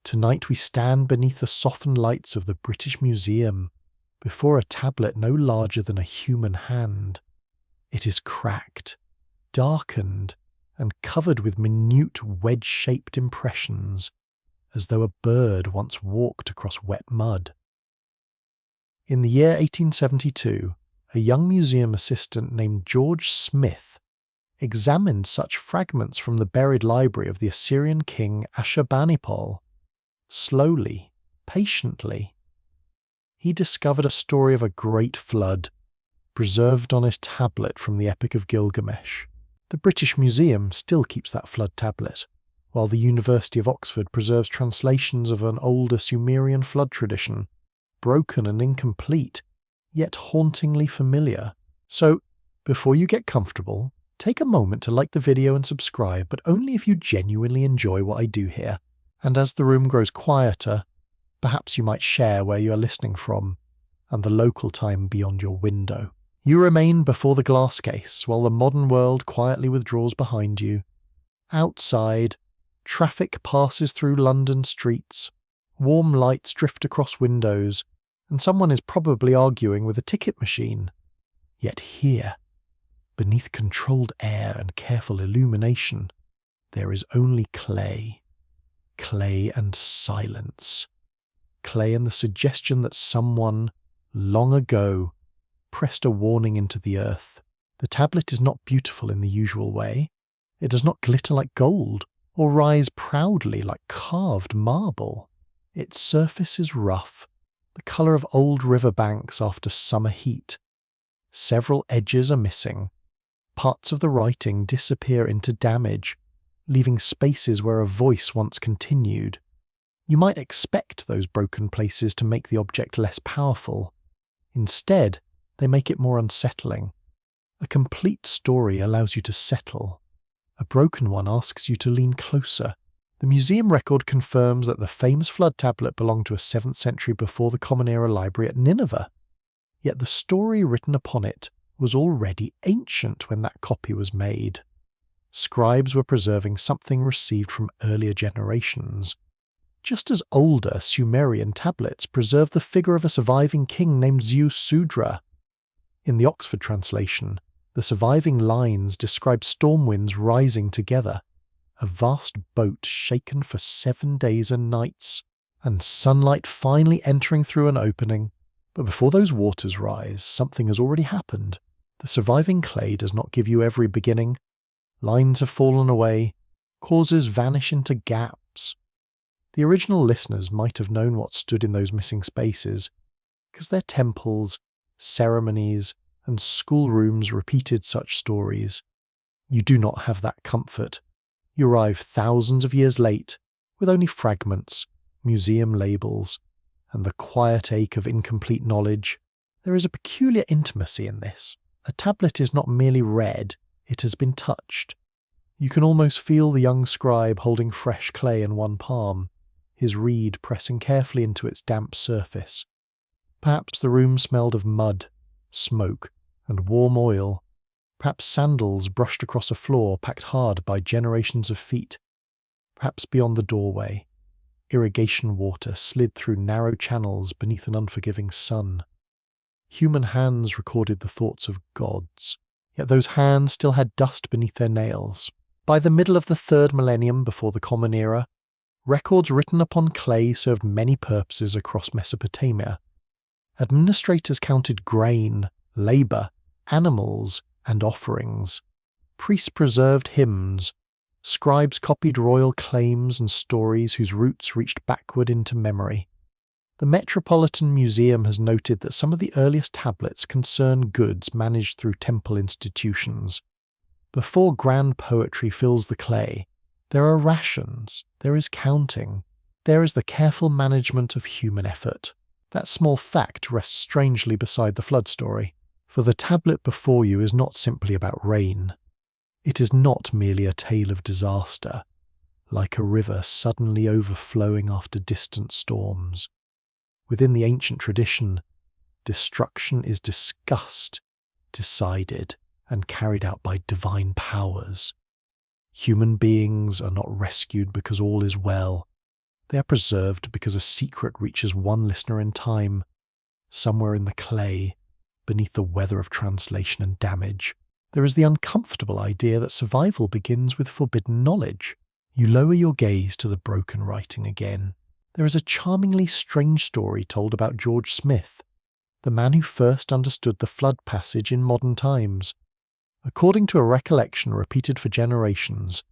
Tonight we stand beneath the softened lights of the British Museum, before a tablet no larger than a human hand. It is cracked, darkened, and covered with minute wedge-shaped impressions, as though a bird once walked across wet mud. In the year 1872, a young museum assistant named George Smith examined such fragments from the buried library of the Assyrian king Ashurbanipal. Slowly, patiently, he discovered a story of a great flood, preserved on his tablet from the Epic of Gilgamesh. The British Museum still keeps that flood tablet, while the University of Oxford preserves translations of an older Sumerian flood tradition, broken and incomplete, yet hauntingly familiar. So, before you get comfortable, take a moment to like the video and subscribe, but only if you genuinely enjoy what I do here. And as the room grows quieter, perhaps you might share where you are listening from, and the local time beyond your window. You remain before the glass case, while the modern world quietly withdraws behind you. Outside, traffic passes through London streets, warm lights drift across windows, and someone is probably arguing with a ticket machine. Yet here, beneath controlled air and careful illumination, there is only clay. Clay and silence. Clay and the suggestion that someone, long ago, pressed a warning into the earth. The tablet is not beautiful in the usual way. It does not glitter like gold, or rise proudly like carved marble. Its surface is rough, the colour of old riverbanks after summer heat. Several edges are missing. Parts of the writing disappear into damage, leaving spaces where a voice once continued. You might expect those broken places to make the object less powerful. Instead, they make it more unsettling. A complete story allows you to settle. A broken one asks you to lean closer. The museum record confirms that the famous flood tablet belonged to a 7th century before the Common Era library at Nineveh. Yet the story written upon it was already ancient when that copy was made. Scribes were preserving something received from earlier generations, just as older Sumerian tablets preserve the figure of a surviving king named Ziusudra. In the Oxford translation, the surviving lines describe storm winds rising together, a vast boat shaken for 7 days and nights, and sunlight finally entering through an opening. But before those waters rise, something has already happened. The surviving clay does not give you every beginning. Lines have fallen away, causes vanish into gaps. The original listeners might have known what stood in those missing spaces, because their temples, ceremonies, and schoolrooms repeated such stories. You do not have that comfort. You arrive thousands of years late, with only fragments, museum labels, and the quiet ache of incomplete knowledge. There is a peculiar intimacy in this. A tablet is not merely read, it has been touched. You can almost feel the young scribe holding fresh clay in one palm, his reed pressing carefully into its damp surface. Perhaps the room smelled of mud, smoke, and warm oil. Perhaps sandals brushed across a floor packed hard by generations of feet. Perhaps beyond the doorway, irrigation water slid through narrow channels beneath an unforgiving sun. Human hands recorded the thoughts of gods, yet those hands still had dust beneath their nails. By the middle of the 3rd millennium before the Common Era, records written upon clay served many purposes across Mesopotamia. Administrators counted grain, labour, animals, and offerings. Priests preserved hymns. Scribes copied royal claims and stories whose roots reached backward into memory. The Metropolitan Museum has noted that some of the earliest tablets concern goods managed through temple institutions. Before grand poetry fills the clay, there are rations, there is counting, there is the careful management of human effort. That small fact rests strangely beside the flood story, for the tablet before you is not simply about rain. It is not merely a tale of disaster, like a river suddenly overflowing after distant storms. Within the ancient tradition, destruction is discussed, decided, and carried out by divine powers. Human beings are not rescued because all is well. They are preserved because a secret reaches one listener in time, somewhere in the clay, beneath the weather of translation and damage. There is the uncomfortable idea that survival begins with forbidden knowledge. You lower your gaze to the broken writing again. There is a charmingly strange story told about George Smith, the man who first understood the flood passage in modern times. According to a recollection repeated for generations,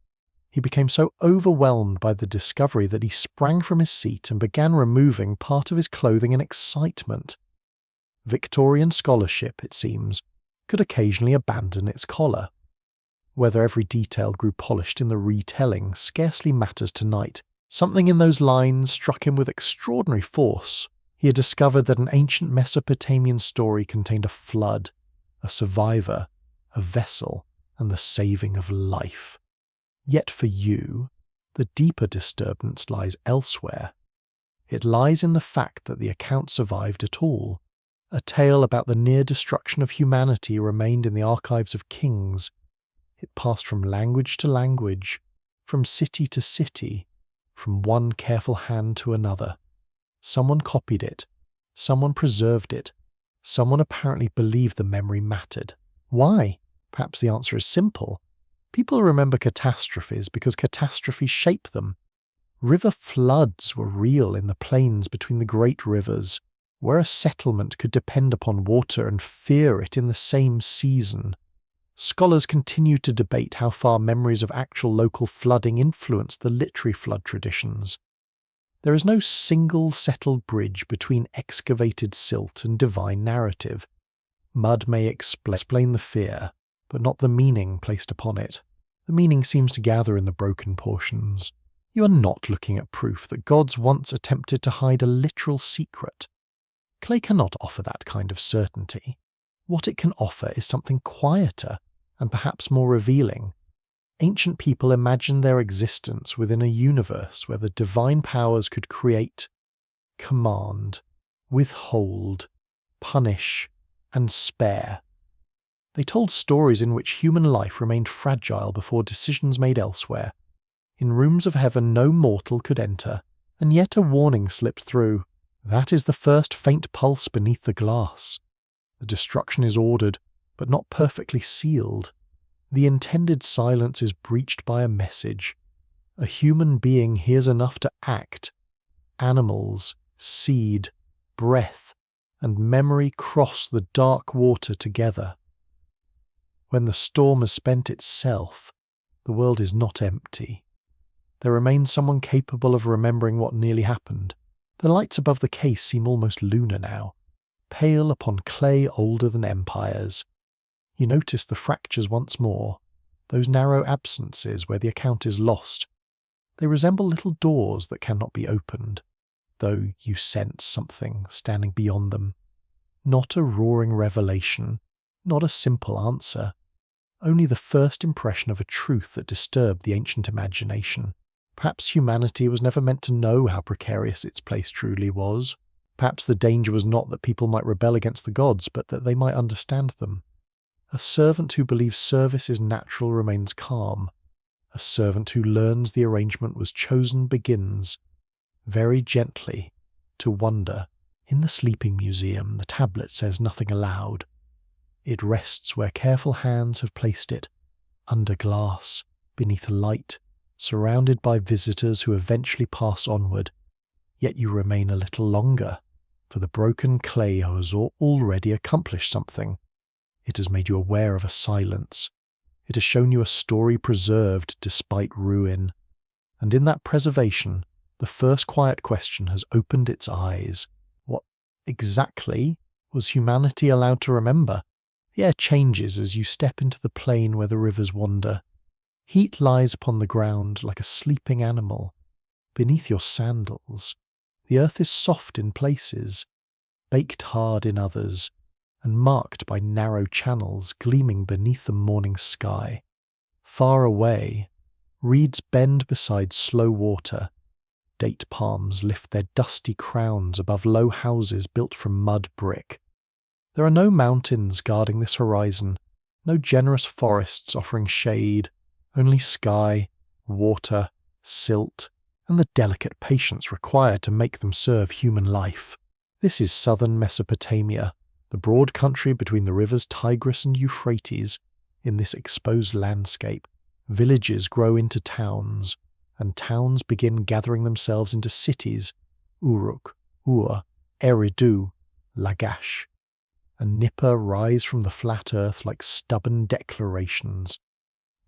he became so overwhelmed by the discovery that he sprang from his seat and began removing part of his clothing in excitement. Victorian scholarship, it seems, could occasionally abandon its collar. Whether every detail grew polished in the retelling scarcely matters tonight. Something in those lines struck him with extraordinary force. He had discovered that an ancient Mesopotamian story contained a flood, a survivor, a vessel, and the saving of life. Yet for you, the deeper disturbance lies elsewhere. It lies in the fact that the account survived at all. A tale about the near destruction of humanity remained in the archives of kings. It passed from language to language, from city to city, from one careful hand to another. Someone copied it, someone preserved it, someone apparently believed the memory mattered. Why? Perhaps the answer is simple. People remember catastrophes because catastrophes shape them. River floods were real in the plains between the great rivers, where a settlement could depend upon water and fear it in the same season. Scholars continue to debate how far memories of actual local flooding influenced the literary flood traditions. There is no single settled bridge between excavated silt and divine narrative. Mud may explain the fear, but not the meaning placed upon it. The meaning seems to gather in the broken portions. You are not looking at proof that gods once attempted to hide a literal secret. Clay cannot offer that kind of certainty. What it can offer is something quieter and perhaps more revealing. Ancient people imagined their existence within a universe where the divine powers could create, command, withhold, punish, and spare. They told stories in which human life remained fragile before decisions made elsewhere. In rooms of heaven no mortal could enter, and yet a warning slipped through. That is the first faint pulse beneath the glass. The destruction is ordered, but not perfectly sealed. The intended silence is breached by a message. A human being hears enough to act. Animals, seed, breath, and memory cross the dark water together. When the storm has spent itself, the world is not empty. There remains someone capable of remembering what nearly happened. The lights above the case seem almost lunar now, pale upon clay older than empires. You notice the fractures once more, those narrow absences where the account is lost. They resemble little doors that cannot be opened, though you sense something standing beyond them. Not a roaring revelation, not a simple answer, only the first impression of a truth that disturbed the ancient imagination. Perhaps humanity was never meant to know how precarious its place truly was. Perhaps the danger was not that people might rebel against the gods, but that they might understand them. A servant who believes service is natural remains calm. A servant who learns the arrangement was chosen begins, very gently, to wonder. In the sleeping museum, the tablet says nothing aloud. It rests where careful hands have placed it, under glass, beneath light, surrounded by visitors who eventually pass onward. Yet you remain a little longer, for the broken clay has already accomplished something. It has made you aware of a silence. It has shown you a story preserved despite ruin. And in that preservation, the first quiet question has opened its eyes. What exactly was humanity allowed to remember? The air changes as you step into the plain where the rivers wander. Heat lies upon the ground like a sleeping animal. Beneath your sandals, the earth is soft in places, baked hard in others, and marked by narrow channels gleaming beneath the morning sky. Far away, reeds bend beside slow water. Date palms lift their dusty crowns above low houses built from mud brick. There are no mountains guarding this horizon, no generous forests offering shade, only sky, water, silt, and the delicate patience required to make them serve human life. This is southern Mesopotamia, the broad country between the rivers Tigris and Euphrates. In this exposed landscape, villages grow into towns, and towns begin gathering themselves into cities: Uruk, Ur, Eridu, Lagash. And Nippur rise from the flat earth like stubborn declarations.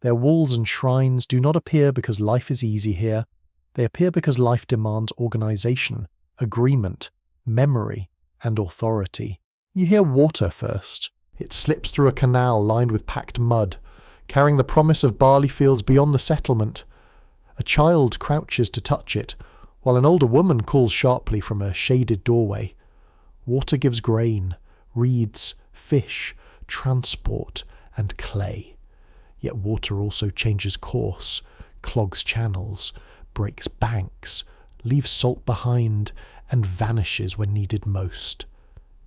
Their walls and shrines do not appear because life is easy here. They appear because life demands organization, agreement, memory, and authority. You hear water first. It slips through a canal lined with packed mud, carrying the promise of barley fields beyond the settlement. A child crouches to touch it, while an older woman calls sharply from a shaded doorway. Water gives grain, reeds, fish, transport, and clay. Yet water also changes course, clogs channels, breaks banks, leaves salt behind, and vanishes when needed most.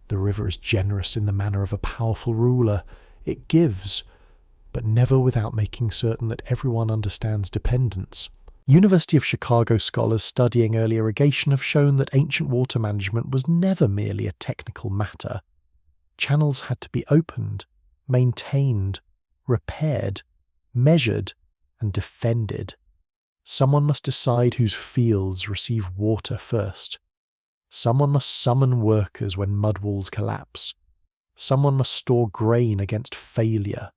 The river is generous in the manner of a powerful ruler. It gives, but never without making certain that everyone understands dependence. University of Chicago scholars studying early irrigation have shown that ancient water management was never merely a technical matter. Channels had to be opened, maintained, repaired, measured, and defended. Someone must decide whose fields receive water first. Someone must summon workers when mud walls collapse. Someone must store grain against failure.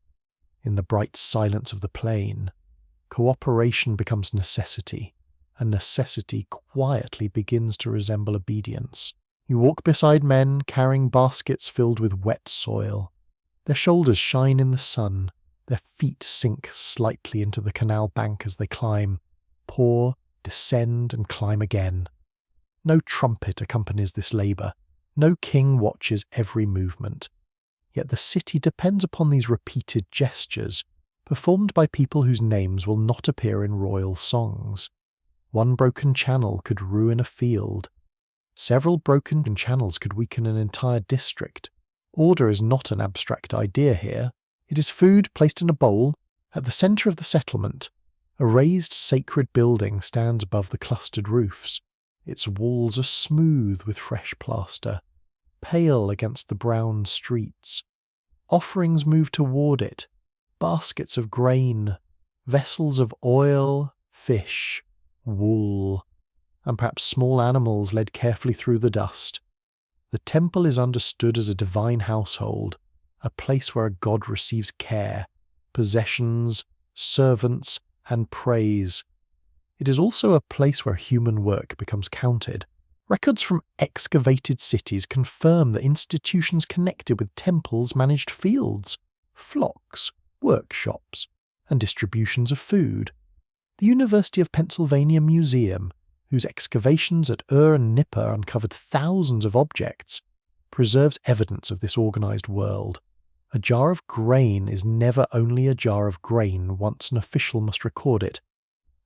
In the bright silence of the plain, cooperation becomes necessity, and necessity quietly begins to resemble obedience. You walk beside men carrying baskets filled with wet soil. Their shoulders shine in the sun. Their feet sink slightly into the canal bank as they climb, pour, descend, and climb again. No trumpet accompanies this labour. No king watches every movement. Yet the city depends upon these repeated gestures, performed by people whose names will not appear in royal songs. One broken channel could ruin a field. Several broken channels could weaken an entire district. Order is not an abstract idea here. It is food placed in a bowl. At the centre of the settlement, a raised sacred building stands above the clustered roofs. Its walls are smooth with fresh plaster, pale against the brown streets. Offerings move toward it, baskets of grain, vessels of oil, fish, wool, and perhaps small animals led carefully through the dust. The temple is understood as a divine household, a place where a god receives care, possessions, servants, and praise. It is also a place where human work becomes counted. Records from excavated cities confirm that institutions connected with temples managed fields, flocks, workshops, and distributions of food. The University of Pennsylvania Museum, whose excavations at Ur and Nippur uncovered thousands of objects, preserves evidence of this organized world. A jar of grain is never only a jar of grain once an official must record it.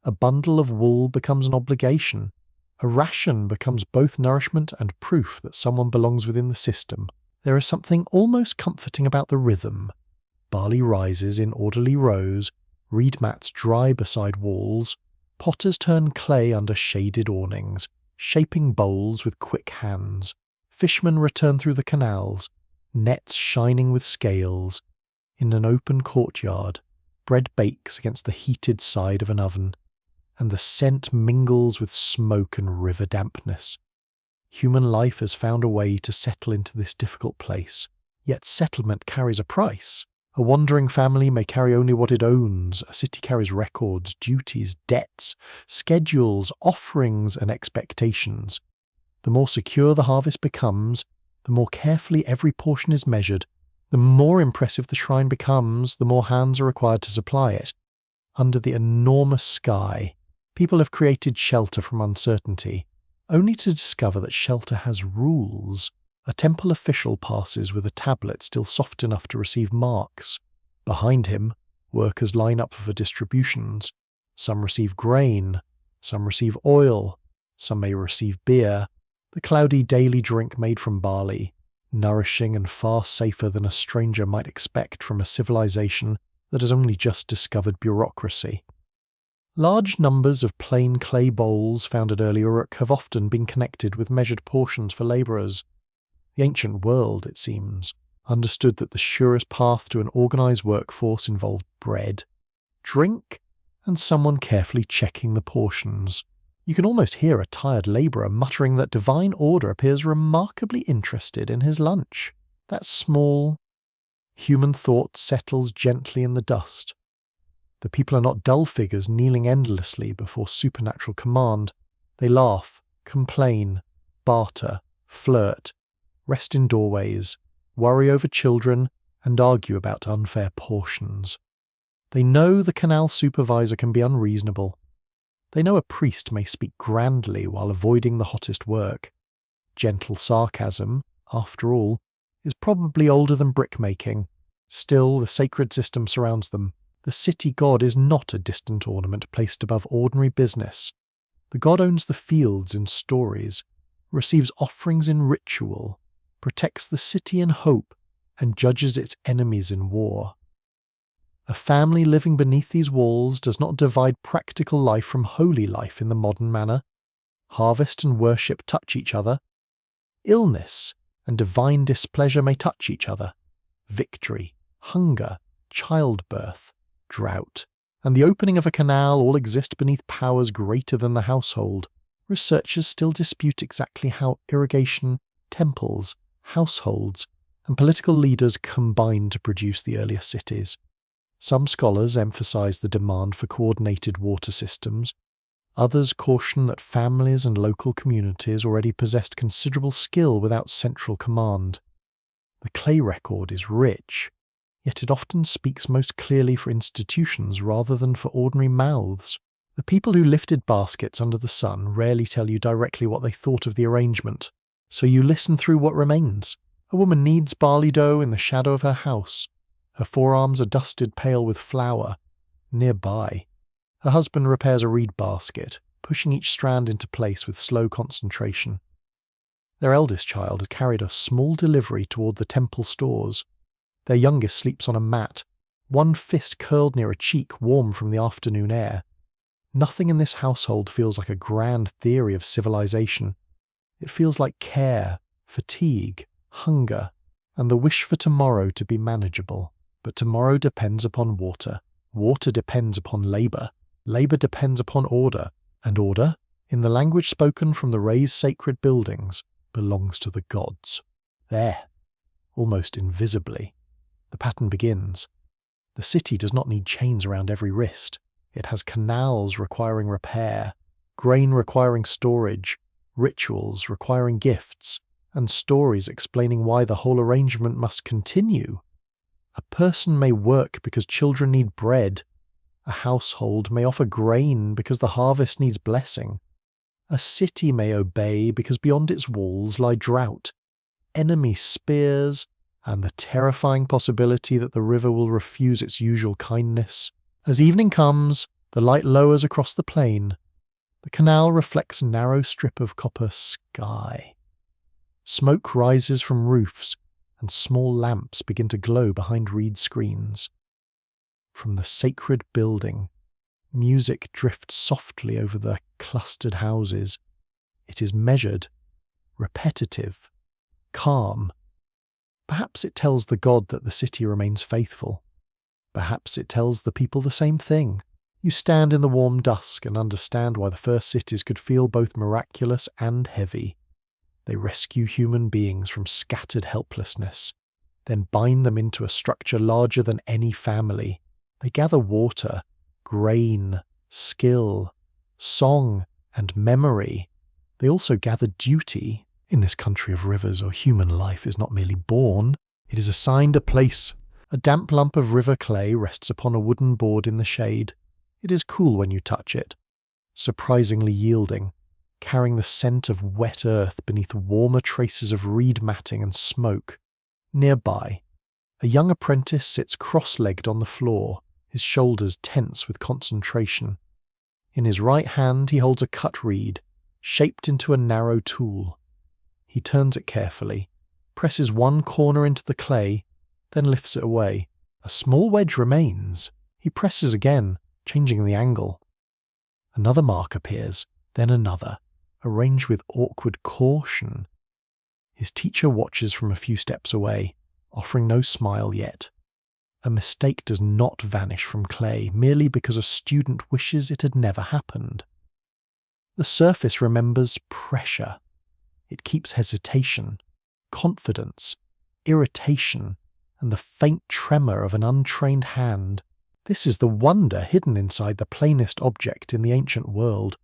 A bundle of wool becomes an obligation. A ration becomes both nourishment and proof that someone belongs within the system. There is something almost comforting about the rhythm. Barley rises in orderly rows, reed mats dry beside walls, potters turn clay under shaded awnings, shaping bowls with quick hands. Fishermen return through the canals, nets shining with scales. In an open courtyard, bread bakes against the heated side of an oven, and the scent mingles with smoke and river dampness. Human life has found a way to settle into this difficult place, yet settlement carries a price. A wandering family may carry only what it owns. A city carries records, duties, debts, schedules, offerings, and expectations. The more secure the harvest becomes, the more carefully every portion is measured. The more impressive the shrine becomes, the more hands are required to supply it. Under the enormous sky, people have created shelter from uncertainty, only to discover that shelter has rules. A temple official passes with a tablet still soft enough to receive marks. Behind him, workers line up for distributions. Some receive grain, some receive oil, some may receive beer, the cloudy daily drink made from barley, nourishing and far safer than a stranger might expect from a civilization that has only just discovered bureaucracy. Large numbers of plain clay bowls found at early Uruk have often been connected with measured portions for labourers. The ancient world, it seems, understood that the surest path to an organised workforce involved bread, drink, and someone carefully checking the portions. You can almost hear a tired labourer muttering that divine order appears remarkably interested in his lunch. That small, human thought settles gently in the dust. The people are not dull figures kneeling endlessly before supernatural command. They laugh, complain, barter, flirt, rest in doorways, worry over children, and argue about unfair portions. They know the canal supervisor can be unreasonable. They know a priest may speak grandly while avoiding the hottest work. Gentle sarcasm, after all, is probably older than brickmaking. Still, the sacred system surrounds them. The city god is not a distant ornament placed above ordinary business. The god owns the fields in stories, receives offerings in ritual, protects the city in hope, and judges its enemies in war. A family living beneath these walls does not divide practical life from holy life in the modern manner. Harvest and worship touch each other. Illness and divine displeasure may touch each other. Victory, hunger, childbirth, drought, and the opening of a canal all exist beneath powers greater than the household. Researchers still dispute exactly how irrigation, temples, households, and political leaders combined to produce the earlier cities. Some scholars emphasize the demand for coordinated water systems. Others caution that families and local communities already possessed considerable skill without central command. The clay record is rich, yet it often speaks most clearly for institutions rather than for ordinary mouths. The people who lifted baskets under the sun rarely tell you directly what they thought of the arrangement, so you listen through what remains. A woman kneads barley dough in the shadow of her house. Her forearms are dusted pale with flour. Nearby, her husband repairs a reed basket, pushing each strand into place with slow concentration. Their eldest child has carried a small delivery toward the temple stores. Their youngest sleeps on a mat, one fist curled near a cheek warm from the afternoon air. Nothing in this household feels like a grand theory of civilization. It feels like care, fatigue, hunger, and the wish for tomorrow to be manageable. But tomorrow depends upon water. Water depends upon labour. Labour depends upon order. And order, in the language spoken from the raised sacred buildings, belongs to the gods. There, almost invisibly, the pattern begins. The city does not need chains around every wrist. It has canals requiring repair, grain requiring storage, rituals requiring gifts, and stories explaining why the whole arrangement must continue. A person may work because children need bread. A household may offer grain because the harvest needs blessing. A city may obey because beyond its walls lie drought, enemy spears, and the terrifying possibility that the river will refuse its usual kindness. As evening comes, the light lowers across the plain. The canal reflects a narrow strip of copper sky. Smoke rises from roofs, and small lamps begin to glow behind reed screens. From the sacred building, music drifts softly over the clustered houses. It is measured, repetitive, calm. Perhaps it tells the god that the city remains faithful. Perhaps it tells the people the same thing. You stand in the warm dusk and understand why the first cities could feel both miraculous and heavy. They rescue human beings from scattered helplessness, then bind them into a structure larger than any family. They gather water, grain, skill, song, and memory. They also gather duty. In this country of rivers, or human life is not merely born, it is assigned a place. A damp lump of river clay rests upon a wooden board in the shade. It is cool when you touch it, surprisingly yielding, carrying the scent of wet earth beneath warmer traces of reed matting and smoke. Nearby, a young apprentice sits cross-legged on the floor, his shoulders tense with concentration. In his right hand he holds a cut reed, shaped into a narrow tool. He turns it carefully, presses one corner into the clay, then lifts it away. A small wedge remains. He presses again, changing the angle. Another mark appears, then another, arranged with awkward caution. His teacher watches from a few steps away, offering no smile yet. A mistake does not vanish from clay merely because a student wishes it had never happened. The surface remembers pressure. It keeps hesitation, confidence, irritation, and the faint tremor of an untrained hand. This is the wonder hidden inside the plainest object in the ancient world.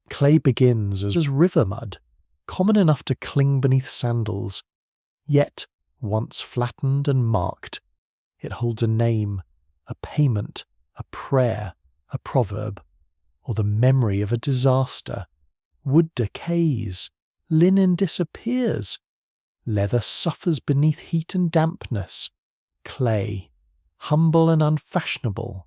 Clay begins as river mud, common enough to cling beneath sandals. Yet, once flattened and marked, it holds a name, a payment, a prayer, a proverb, or the memory of a disaster. Wood decays, linen disappears, leather suffers beneath heat and dampness. Clay, humble and unfashionable,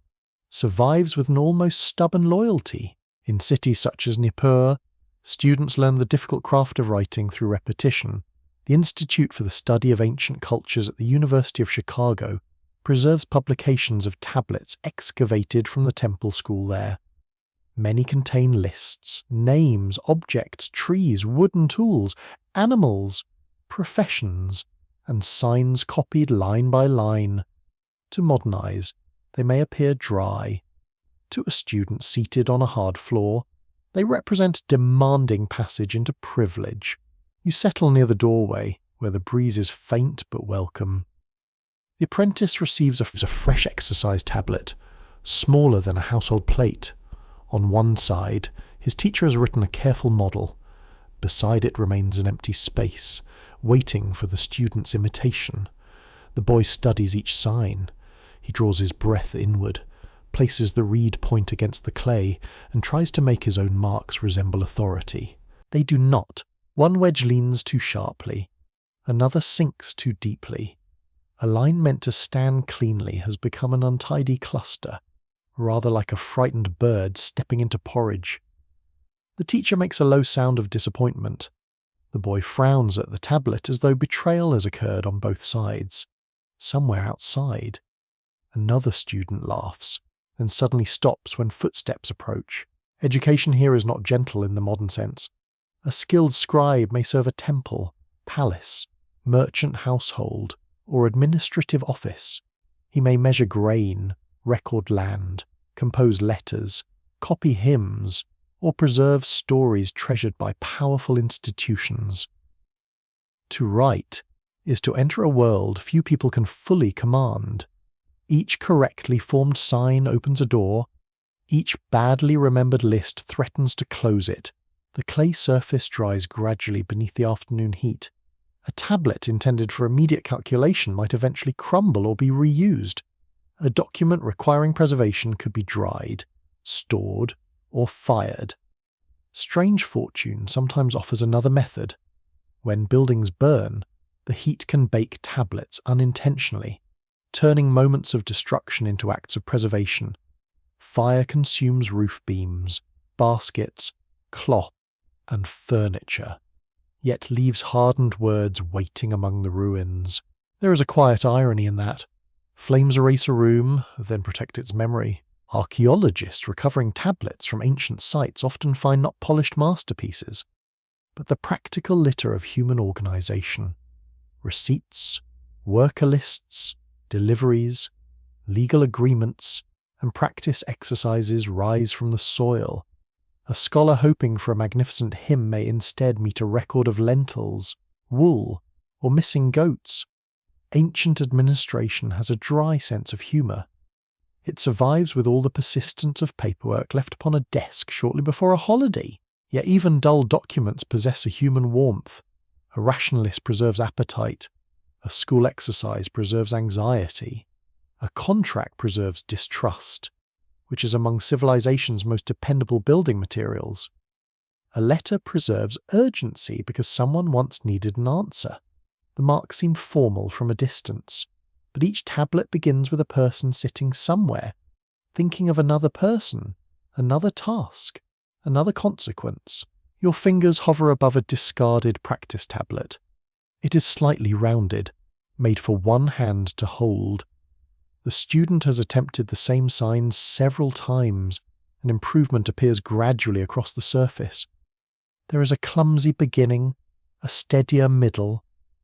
survives with an almost stubborn loyalty. In cities such as Nippur, students learn the difficult craft of writing through repetition. The Institute for the Study of Ancient Cultures at the University of Chicago preserves publications of tablets excavated from the temple school there. Many contain lists, names, objects, trees, wooden tools, animals, professions, and signs copied line by line. To modern eyes, they may appear dry. To a student seated on a hard floor, they represent demanding passage into privilege. You settle near the doorway, where the breeze is faint but welcome. The apprentice receives a fresh exercise tablet, smaller than a household plate. On one side, his teacher has written a careful model. Beside it remains an empty space, waiting for the student's imitation. The boy studies each sign. He draws his breath inward, places the reed point against the clay, and tries to make his own marks resemble authority. They do not. One wedge leans too sharply. Another sinks too deeply. A line meant to stand cleanly has become an untidy cluster, rather like a frightened bird stepping into porridge. The teacher makes a low sound of disappointment. The boy frowns at the tablet as though betrayal has occurred on both sides. Somewhere outside, another student laughs, then suddenly stops when footsteps approach. Education here is not gentle in the modern sense. A skilled scribe may serve a temple, palace, merchant household, or administrative office. He may measure grain, record land, compose letters, copy hymns, or preserve stories treasured by powerful institutions. To write is to enter a world few people can fully command. Each correctly formed sign opens a door. Each badly remembered list threatens to close it. The clay surface dries gradually beneath the afternoon heat. A tablet intended for immediate calculation might eventually crumble or be reused. A document requiring preservation could be dried, stored, or fired. Strange fortune sometimes offers another method. When buildings burn, the heat can bake tablets unintentionally, turning moments of destruction into acts of preservation. Fire consumes roof beams, baskets, cloth, and furniture, yet leaves hardened words waiting among the ruins. There is a quiet irony in that. Flames erase a room, then protect its memory. Archaeologists recovering tablets from ancient sites often find not polished masterpieces, but the practical litter of human organization. Receipts, worker lists, deliveries, legal agreements, and practice exercises rise from the soil. A scholar hoping for a magnificent hymn may instead meet a record of lentils, wool, or missing goats. Ancient administration has a dry sense of humour. It survives with all the persistence of paperwork left upon a desk shortly before a holiday. Yet even dull documents possess a human warmth. A rationalist preserves appetite. A school exercise preserves anxiety. A contract preserves distrust, which is among civilization's most dependable building materials. A letter preserves urgency because someone once needed an answer. The marks seem formal from a distance, but each tablet begins with a person sitting somewhere, thinking of another person, another task, another consequence. Your fingers hover above a discarded practice tablet. It is slightly rounded, made for one hand to hold. The student has attempted the same signs several times and improvement appears gradually across the surface. There is a clumsy beginning, a steadier middle,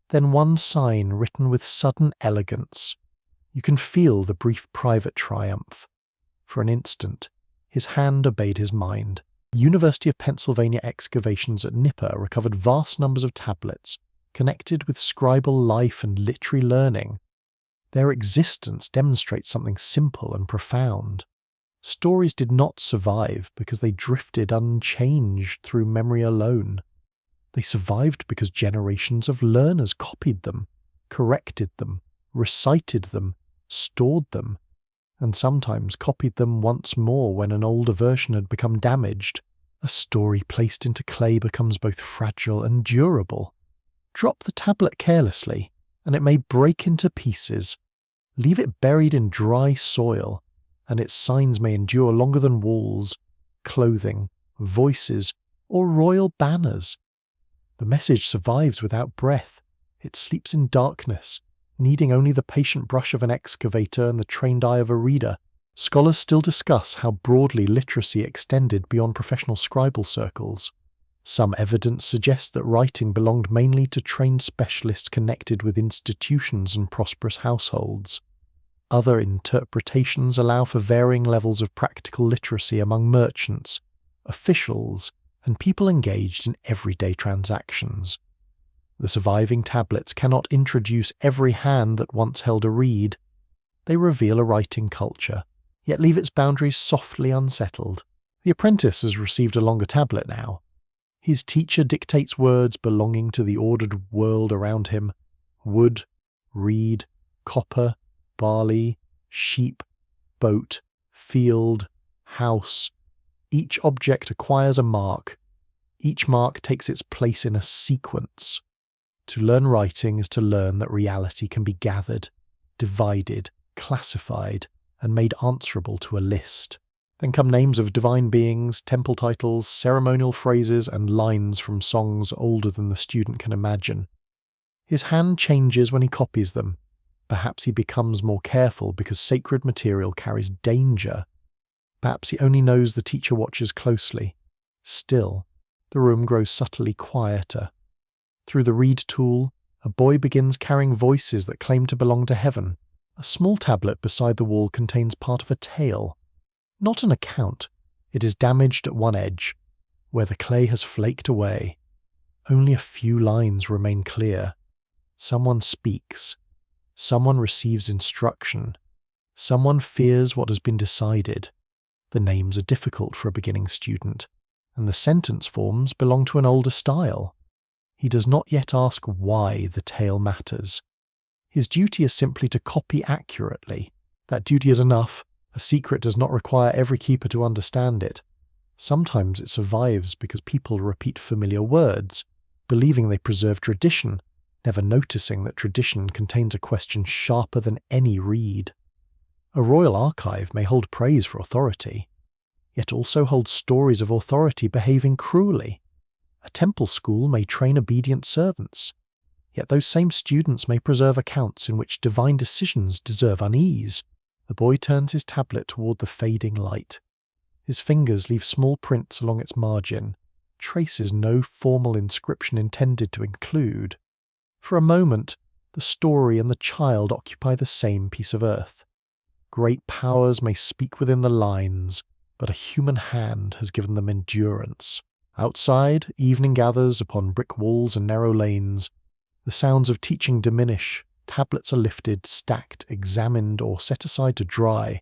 then one sign written with sudden elegance. You can feel the brief private triumph. For an instant, his hand obeyed his mind. University of Pennsylvania excavations at Nippur recovered vast numbers of tablets connected with scribal life and literary learning. Their existence demonstrates something simple and profound. Stories did not survive because they drifted unchanged through memory alone. They survived because generations of learners copied them, corrected them, recited them, stored them, and sometimes copied them once more when an older version had become damaged. A story placed into clay becomes both fragile and durable. Drop the tablet carelessly, and it may break into pieces. Leave it buried in dry soil, and its signs may endure longer than walls, clothing, voices, or royal banners. The message survives without breath. It sleeps in darkness, needing only the patient brush of an excavator and the trained eye of a reader. Scholars still discuss how broadly literacy extended beyond professional scribal circles. Some evidence suggests that writing belonged mainly to trained specialists connected with institutions and prosperous households. Other interpretations allow for varying levels of practical literacy among merchants, officials, and people engaged in everyday transactions. The surviving tablets cannot introduce every hand that once held a reed. They reveal a writing culture, yet leave its boundaries softly unsettled. The apprentice has received a longer tablet now. His teacher dictates words belonging to the ordered world around him: wood, reed, copper, barley, sheep, boat, field, house. Each object acquires a mark. Each mark takes its place in a sequence. To learn writing is to learn that reality can be gathered, divided, classified, and made answerable to a list. Then come names of divine beings, temple titles, ceremonial phrases, and lines from songs older than the student can imagine. His hand changes when he copies them. Perhaps he becomes more careful because sacred material carries danger. Perhaps he only knows the teacher watches closely. Still, the room grows subtly quieter. Through the reed tool, a boy begins carrying voices that claim to belong to heaven. A small tablet beside the wall contains part of a tale. Not an account. It is damaged at one edge, where the clay has flaked away. Only a few lines remain clear. Someone speaks. Someone receives instruction. Someone fears what has been decided. The names are difficult for a beginning student, and the sentence forms belong to an older style. He does not yet ask why the tale matters. His duty is simply to copy accurately. That duty is enough. A secret does not require every keeper to understand it. Sometimes it survives because people repeat familiar words, believing they preserve tradition, never noticing that tradition contains a question sharper than any reed. A royal archive may hold praise for authority, yet also hold stories of authority behaving cruelly. A temple school may train obedient servants, yet those same students may preserve accounts in which divine decisions deserve unease. The boy turns his tablet toward the fading light. His fingers leave small prints along its margin, traces no formal inscription intended to include. For a moment, the story and the child occupy the same piece of earth. Great powers may speak within the lines, but a human hand has given them endurance. Outside, evening gathers upon brick walls and narrow lanes. The sounds of teaching diminish. Tablets are lifted, stacked, examined, or set aside to dry.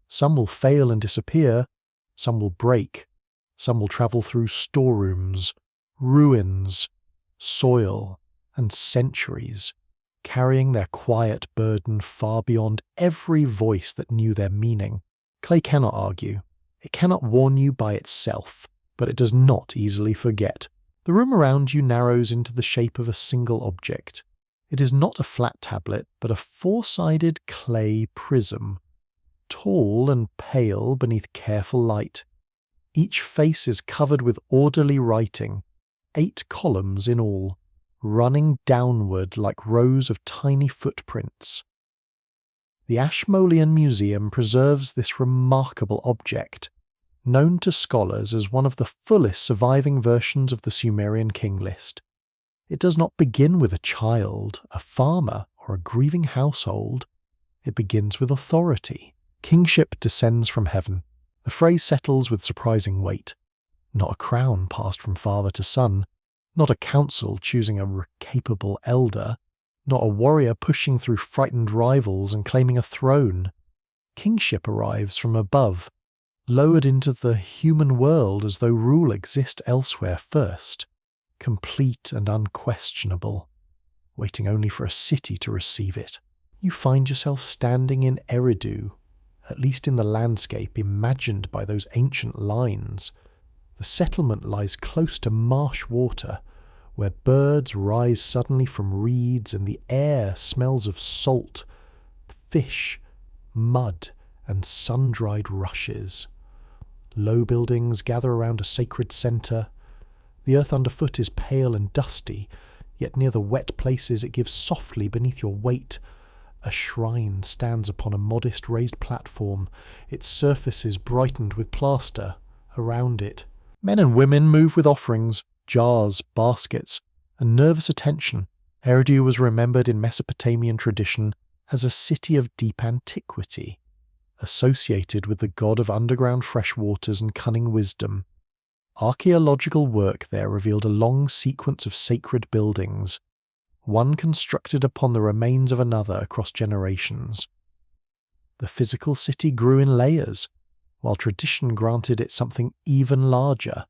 Some will fail and disappear. Some will break. Some will travel through storerooms, ruins, soil, and centuries, carrying their quiet burden far beyond every voice that knew their meaning. Clay cannot argue. It cannot warn you by itself, but it does not easily forget. The room around you narrows into the shape of a single object. It is not a flat tablet, but a four-sided clay prism, tall and pale beneath careful light. Each face is covered with orderly writing, 8 columns in all, running downward like rows of tiny footprints. The Ashmolean Museum preserves this remarkable object. known to scholars as one of the fullest surviving versions of the Sumerian King List. It does not begin with a child, a farmer, or a grieving household. It begins with authority. Kingship descends from heaven. The phrase settles with surprising weight. Not a crown passed from father to son, not a council choosing a capable elder, not a warrior pushing through frightened rivals and claiming a throne. Kingship arrives from above, lowered into the human world as though rule exists elsewhere first, complete and unquestionable, waiting only for a city to receive it. You find yourself standing in Eridu, at least in the landscape imagined by those ancient lines. The settlement lies close to marsh water, where birds rise suddenly from reeds and the air smells of salt, fish, mud, and sun-dried rushes. Low buildings gather around a sacred centre. The earth underfoot is pale and dusty, yet near the wet places it gives softly beneath your weight. A shrine stands upon a modest raised platform, its surface is brightened with plaster. Around it, men and women move with offerings, jars, baskets, and nervous attention. Eridu was remembered in Mesopotamian tradition as a city of deep antiquity, associated with the god of underground fresh waters and cunning wisdom. Archaeological work there revealed a long sequence of sacred buildings, one constructed upon the remains of another across generations. The physical city grew in layers, while tradition granted it something even larger,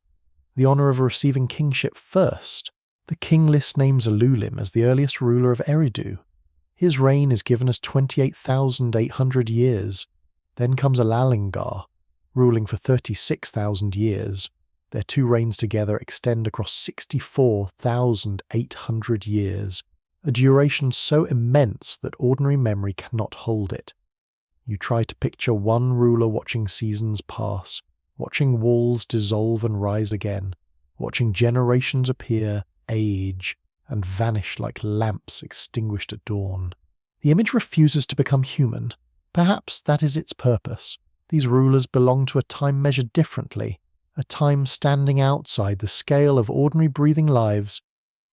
the honour of receiving kingship first. The King List names Alulim as the earliest ruler of Eridu. His reign is given as 28,800 years. Then comes Alalingar, ruling for 36,000 years. Their two reigns together extend across 64,800 years, a duration so immense that ordinary memory cannot hold it. You try to picture one ruler watching seasons pass, watching walls dissolve and rise again, watching generations appear, age, and vanish like lamps extinguished at dawn. The image refuses to become human. Perhaps that is its purpose. These rulers belong to a time measured differently, a time standing outside the scale of ordinary breathing lives.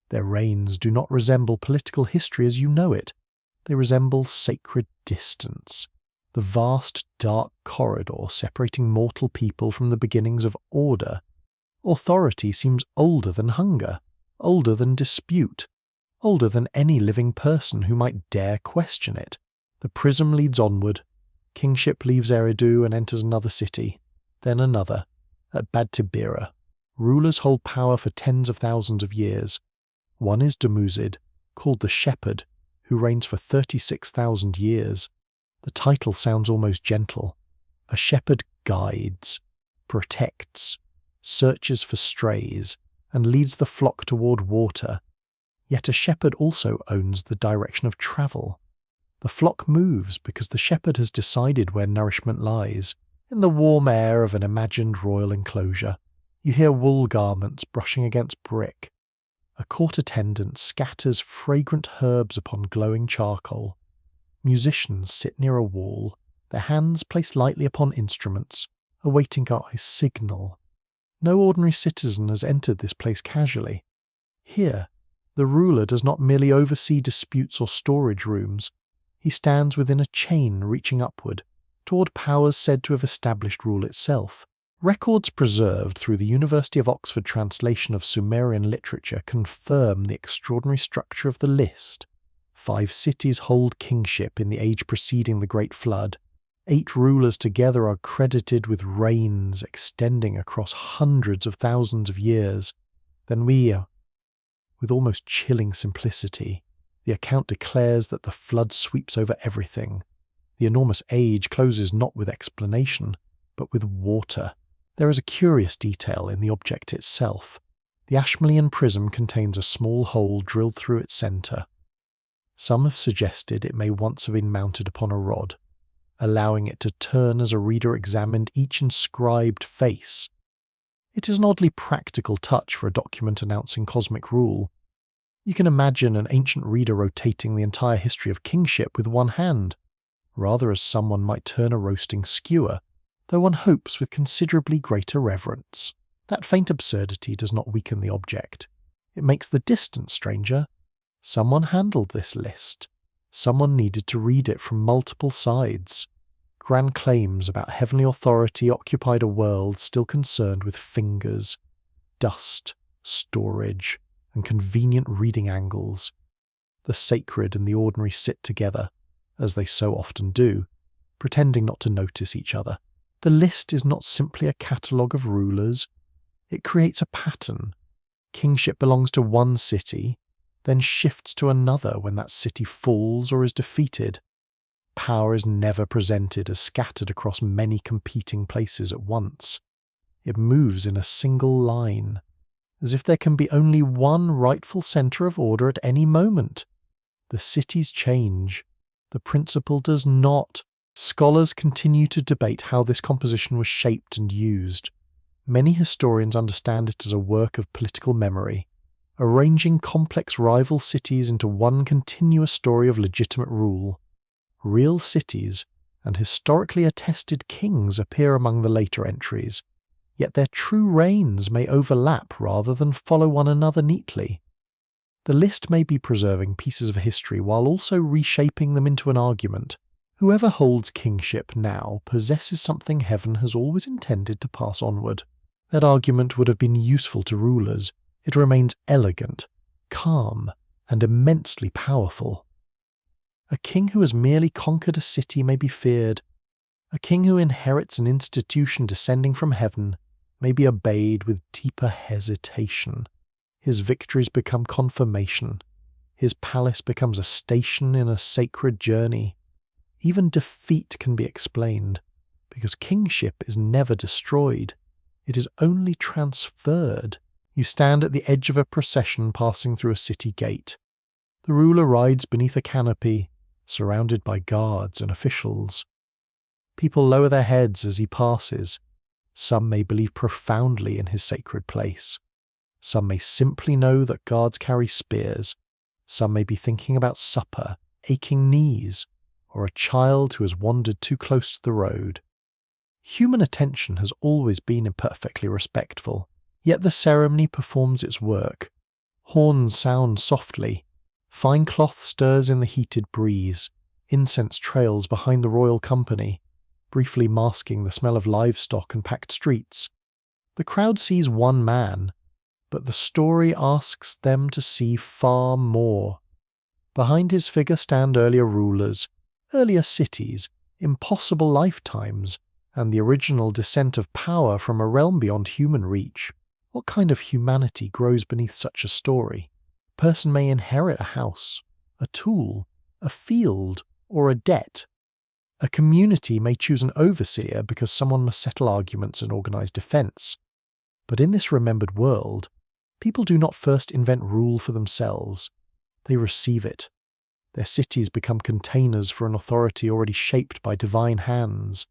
Their reigns do not resemble political history as you know it. They resemble sacred distance, the vast dark corridor separating mortal people from the beginnings of order. Authority seems older than hunger, older than dispute, older than any living person who might dare question it. The prism leads onward. Kingship leaves Eridu and enters another city, then another. At Badtibira, rulers hold power for tens of thousands of years. One is Dumuzid, called the Shepherd, who reigns for 36,000 years. The title sounds almost gentle. A shepherd guides, protects, searches for strays, and leads the flock toward water. Yet a shepherd also owns the direction of travel. The flock moves because the shepherd has decided where nourishment lies, in the warm air of an imagined royal enclosure. You hear wool garments brushing against brick. A court attendant scatters fragrant herbs upon glowing charcoal. Musicians sit near a wall, their hands placed lightly upon instruments, awaiting a signal. No ordinary citizen has entered this place casually. Here, the ruler does not merely oversee disputes or storage rooms. He stands within a chain reaching upward, toward powers said to have established rule itself. Records preserved through the University of Oxford translation of Sumerian literature confirm the extraordinary structure of the list. 5 cities hold kingship in the age preceding the Great Flood. 8 rulers together are credited with reigns extending across hundreds of thousands of years. Then with almost chilling simplicity, the account declares that the flood sweeps over everything. The enormous age closes not with explanation, but with water. There is a curious detail in the object itself. The Ashmolean prism contains a small hole drilled through its centre. Some have suggested it may once have been mounted upon a rod, allowing it to turn as a reader examined each inscribed face. It is an oddly practical touch for a document announcing cosmic rule. You can imagine an ancient reader rotating the entire history of kingship with one hand, rather as someone might turn a roasting skewer. though one hopes with considerably greater reverence. That faint absurdity does not weaken the object. It makes the distant stranger. Someone handled this list. Someone needed to read it from multiple sides. Grand claims about heavenly authority occupied a world still concerned with fingers, dust, storage, and convenient reading angles. The sacred and the ordinary sit together, as they so often do, pretending not to notice each other. The list is not simply a catalogue of rulers. It creates a pattern. Kingship belongs to one city, then shifts to another when that city falls or is defeated. Power is never presented as scattered across many competing places at once. It moves in a single line, as if there can be only one rightful centre of order at any moment. The cities change. The principle does not. Scholars continue to debate how this composition was shaped and used. Many historians understand it as a work of political memory, arranging complex rival cities into one continuous story of legitimate rule. Real cities and historically attested kings appear among the later entries, yet their true reigns may overlap rather than follow one another neatly. The list may be preserving pieces of history while also reshaping them into an argument. Whoever holds kingship now possesses something heaven has always intended to pass onward. That argument would have been useful to rulers. It remains elegant, calm, and immensely powerful. A king who has merely conquered a city may be feared. A king who inherits an institution descending from heaven may be obeyed with deeper hesitation. His victories become confirmation. His palace becomes a station in a sacred journey. Even defeat can be explained, because kingship is never destroyed. It is only transferred. You stand at the edge of a procession passing through a city gate. The ruler rides beneath a canopy, surrounded by guards and officials. People lower their heads as he passes. Some may believe profoundly in his sacred place. Some may simply know that guards carry spears. Some may be thinking about supper, aching knees, or a child who has wandered too close to the road. Human attention has always been imperfectly respectful, yet the ceremony performs its work. Horns sound softly. Fine cloth stirs in the heated breeze. Incense trails behind the royal company, briefly masking the smell of livestock and packed streets. The crowd sees one man, but the story asks them to see far more. Behind his figure stand earlier rulers, earlier cities, impossible lifetimes, and the original descent of power from a realm beyond human reach. What kind of humanity grows beneath such a story? A person may inherit a house, a tool, a field, or a debt. A community may choose an overseer because someone must settle arguments and organize defense. But in this remembered world, people do not first invent rule for themselves. They receive it. Their cities become containers for an authority already shaped by divine hands.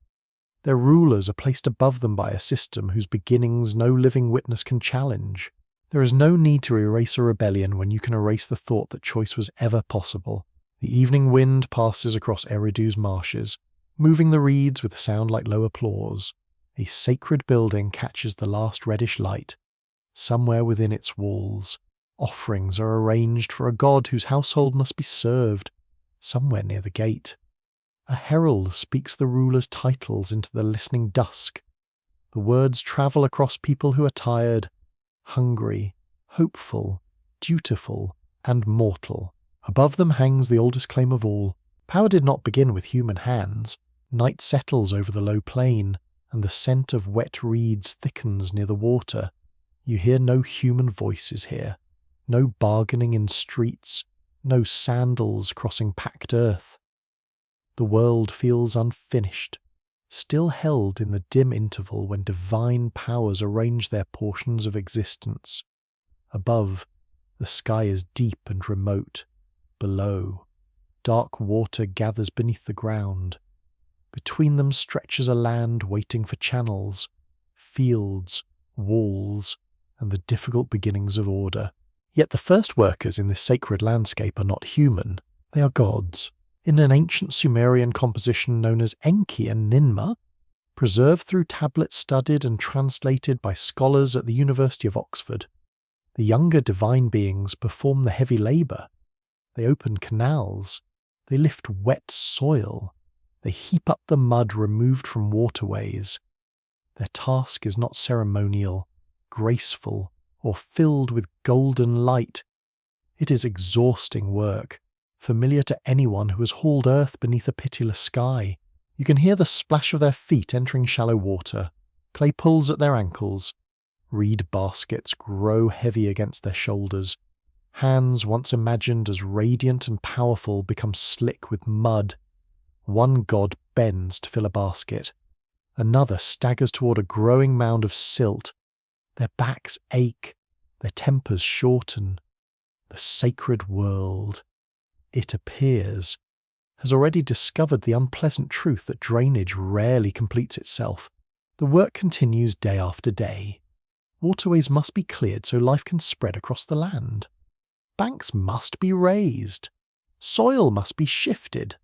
Their rulers are placed above them by a system whose beginnings no living witness can challenge. There is no need to erase a rebellion when you can erase the thought that choice was ever possible. The evening wind passes across Eridu's marshes, moving the reeds with a sound like low applause. A sacred building catches the last reddish light. Somewhere within its walls, offerings are arranged for a god whose household must be served, somewhere near the gate. A herald speaks the ruler's titles into the listening dusk. The words travel across people who are tired, hungry, hopeful, dutiful, and mortal. Above them hangs the oldest claim of all. Power did not begin with human hands. Night settles over the low plain, and the scent of wet reeds thickens near the water. You hear no human voices here, no bargaining in streets, no sandals crossing packed earth. The world feels unfinished, still held in the dim interval when divine powers arrange their portions of existence. Above, the sky is deep and remote. Below, dark water gathers beneath the ground. Between them stretches a land waiting for channels, fields, walls, and the difficult beginnings of order. Yet the first workers in this sacred landscape are not human. They are gods. In an ancient Sumerian composition known as Enki and Nineveh, preserved through tablets studied and translated by scholars at the University of Oxford. The younger divine beings perform the heavy labour. They open canals. They lift wet soil. They heap up the mud removed from waterways. Their task is not ceremonial, graceful, or filled with golden light. It is exhausting work, familiar to anyone who has hauled earth beneath a pitiless sky. You can hear the splash of their feet entering shallow water. Clay pulls at their ankles. Reed baskets grow heavy against their shoulders. Hands once imagined as radiant and powerful become slick with mud. One god bends to fill a basket. Another staggers toward a growing mound of silt. Their backs ache. Their tempers shorten. The sacred world, it appears, has already discovered the unpleasant truth that drainage rarely completes itself. The work continues day after day. Waterways must be cleared so life can spread across the land. Banks must be raised. Soil must be shifted.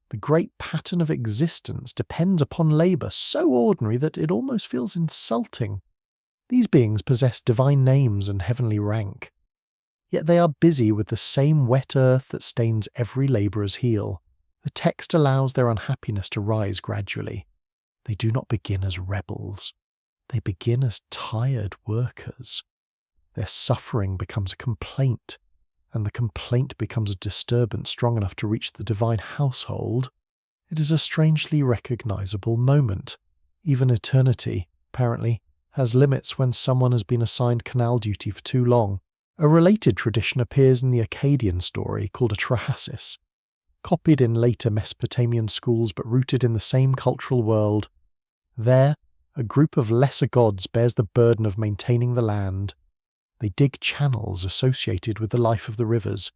The great pattern of existence depends upon labour so ordinary that it almost feels insulting. These beings possess divine names and heavenly rank. Yet they are busy with the same wet earth that stains every labourer's heel. The text allows their unhappiness to rise gradually. They do not begin as rebels. They begin as tired workers. Their suffering becomes a complaint, and the complaint becomes a disturbance strong enough to reach the divine household. It is a strangely recognisable moment. Even eternity, apparently, has limits when someone has been assigned canal duty for too long. A related tradition appears in the Akkadian story called Atrahasis, copied in later Mesopotamian schools but rooted in the same cultural world. There, a group of lesser gods bears the burden of maintaining the land. They dig channels associated with the life of the rivers.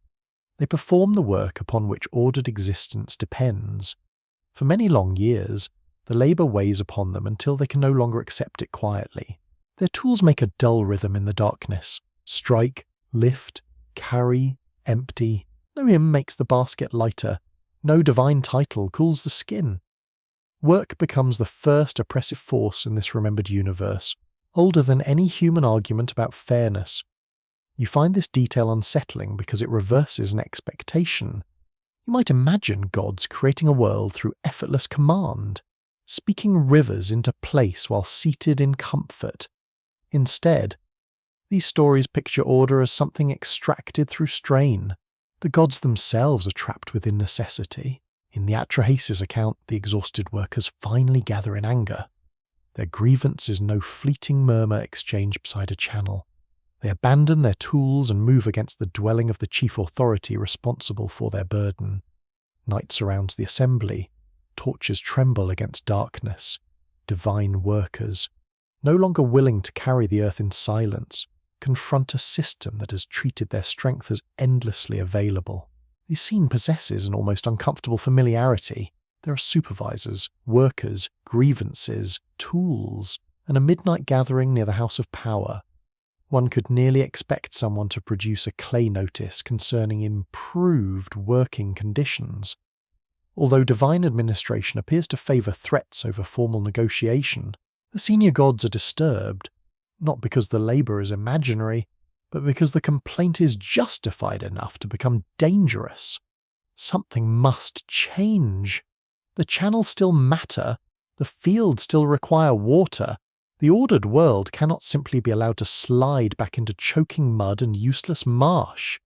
They perform the work upon which ordered existence depends. For many long years, the labour weighs upon them until they can no longer accept it quietly. Their tools make a dull rhythm in the darkness. Strike, lift, carry, empty. No hymn makes the basket lighter. No divine title cools the skin. Work becomes the first oppressive force in this remembered universe, older than any human argument about fairness. You find this detail unsettling because it reverses an expectation. You might imagine gods creating a world through effortless command, speaking rivers into place while seated in comfort. Instead, these stories picture order as something extracted through strain. The gods themselves are trapped within necessity. In the Atrahasis account, the exhausted workers finally gather in anger. Their grievance is no fleeting murmur exchanged beside a channel. They abandon their tools and move against the dwelling of the chief authority responsible for their burden. Night surrounds the assembly. Torches tremble against darkness. Divine workers, no longer willing to carry the earth in silence, confront a system that has treated their strength as endlessly available. The scene possesses an almost uncomfortable familiarity. There are supervisors, workers, grievances, tools, and a midnight gathering near the House of Power. One could nearly expect someone to produce a clay notice concerning improved working conditions. Although divine administration appears to favour threats over formal negotiation, the senior gods are disturbed, not because the labour is imaginary, but because the complaint is justified enough to become dangerous. Something must change. The channels still matter, the fields still require water. The ordered world cannot simply be allowed to slide back into choking mud and useless marsh.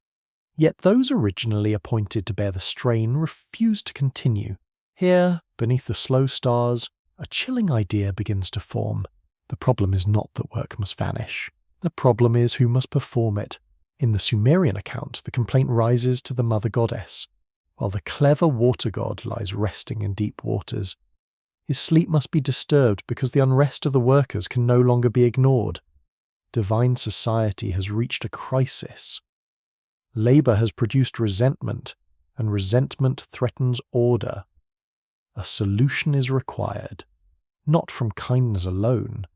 Yet those originally appointed to bear the strain refuse to continue. Here, beneath the slow stars, a chilling idea begins to form. The problem is not that work must vanish. The problem is who must perform it. In the Sumerian account, the complaint rises to the mother goddess, while the clever water god lies resting in deep waters. His sleep must be disturbed because the unrest of the workers can no longer be ignored. Divine society has reached a crisis. Labour has produced resentment, and resentment threatens order. A solution is required, not from kindness alone,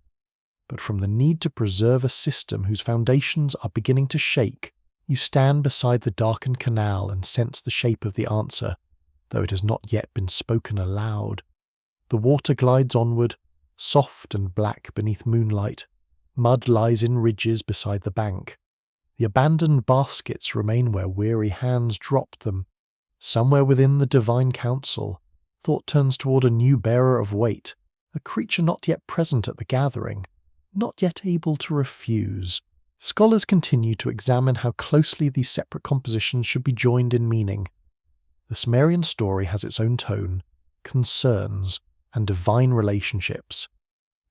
but from the need to preserve a system whose foundations are beginning to shake. You stand beside the darkened canal and sense the shape of the answer, though it has not yet been spoken aloud. The water glides onward, soft and black beneath moonlight. Mud lies in ridges beside the bank. The abandoned baskets remain where weary hands dropped them. Somewhere within the divine council, thought turns toward a new bearer of weight, a creature not yet present at the gathering, not yet able to refuse. Scholars continue to examine how closely these separate compositions should be joined in meaning. The Sumerian story has its own tone, concerns, and divine relationships.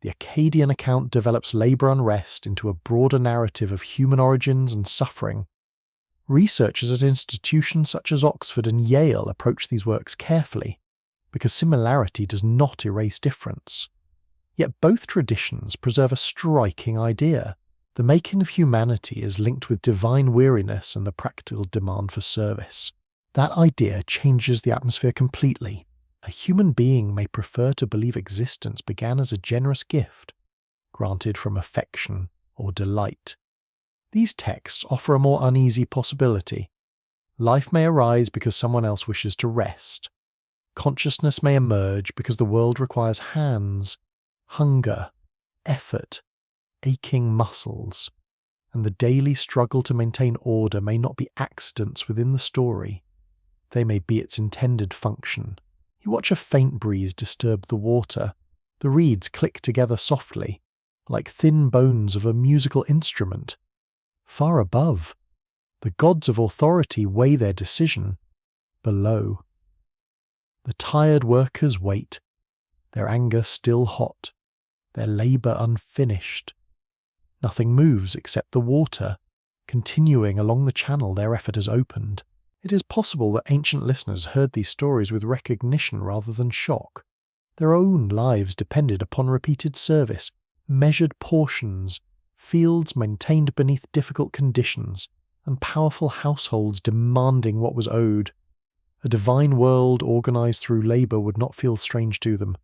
The Akkadian account develops labor unrest into a broader narrative of human origins and suffering. Researchers at institutions such as Oxford and Yale approach these works carefully, because similarity does not erase difference. Yet both traditions preserve a striking idea. The making of humanity is linked with divine weariness and the practical demand for service. That idea changes the atmosphere completely. A human being may prefer to believe existence began as a generous gift, granted from affection or delight. These texts offer a more uneasy possibility. Life may arise because someone else wishes to rest. Consciousness may emerge because the world requires hands, hunger, effort, aching muscles, and the daily struggle to maintain order may not be accidents within the story. They may be its intended function. You watch a faint breeze disturb the water. The reeds click together softly, like thin bones of a musical instrument. Far above, the gods of authority weigh their decision. Below, the tired workers wait, their anger still hot, their labor unfinished. Nothing moves except the water, continuing along the channel their effort has opened. It is possible that ancient listeners heard these stories with recognition rather than shock. Their own lives depended upon repeated service, measured portions, fields maintained beneath difficult conditions, and powerful households demanding what was owed. A divine world organized through labor would not feel strange to them.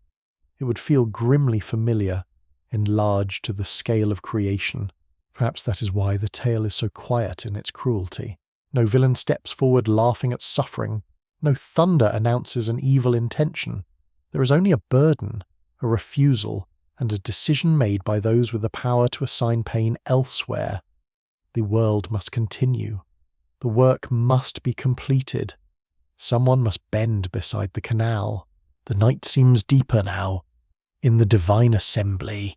It would feel grimly familiar, enlarged to the scale of creation. Perhaps that is why the tale is so quiet in its cruelty. No villain steps forward laughing at suffering. No thunder announces an evil intention. There is only a burden, a refusal, and a decision made by those with the power to assign pain elsewhere. The world must continue. The work must be completed. Someone must bend beside the canal. The night seems deeper now. In the divine assembly,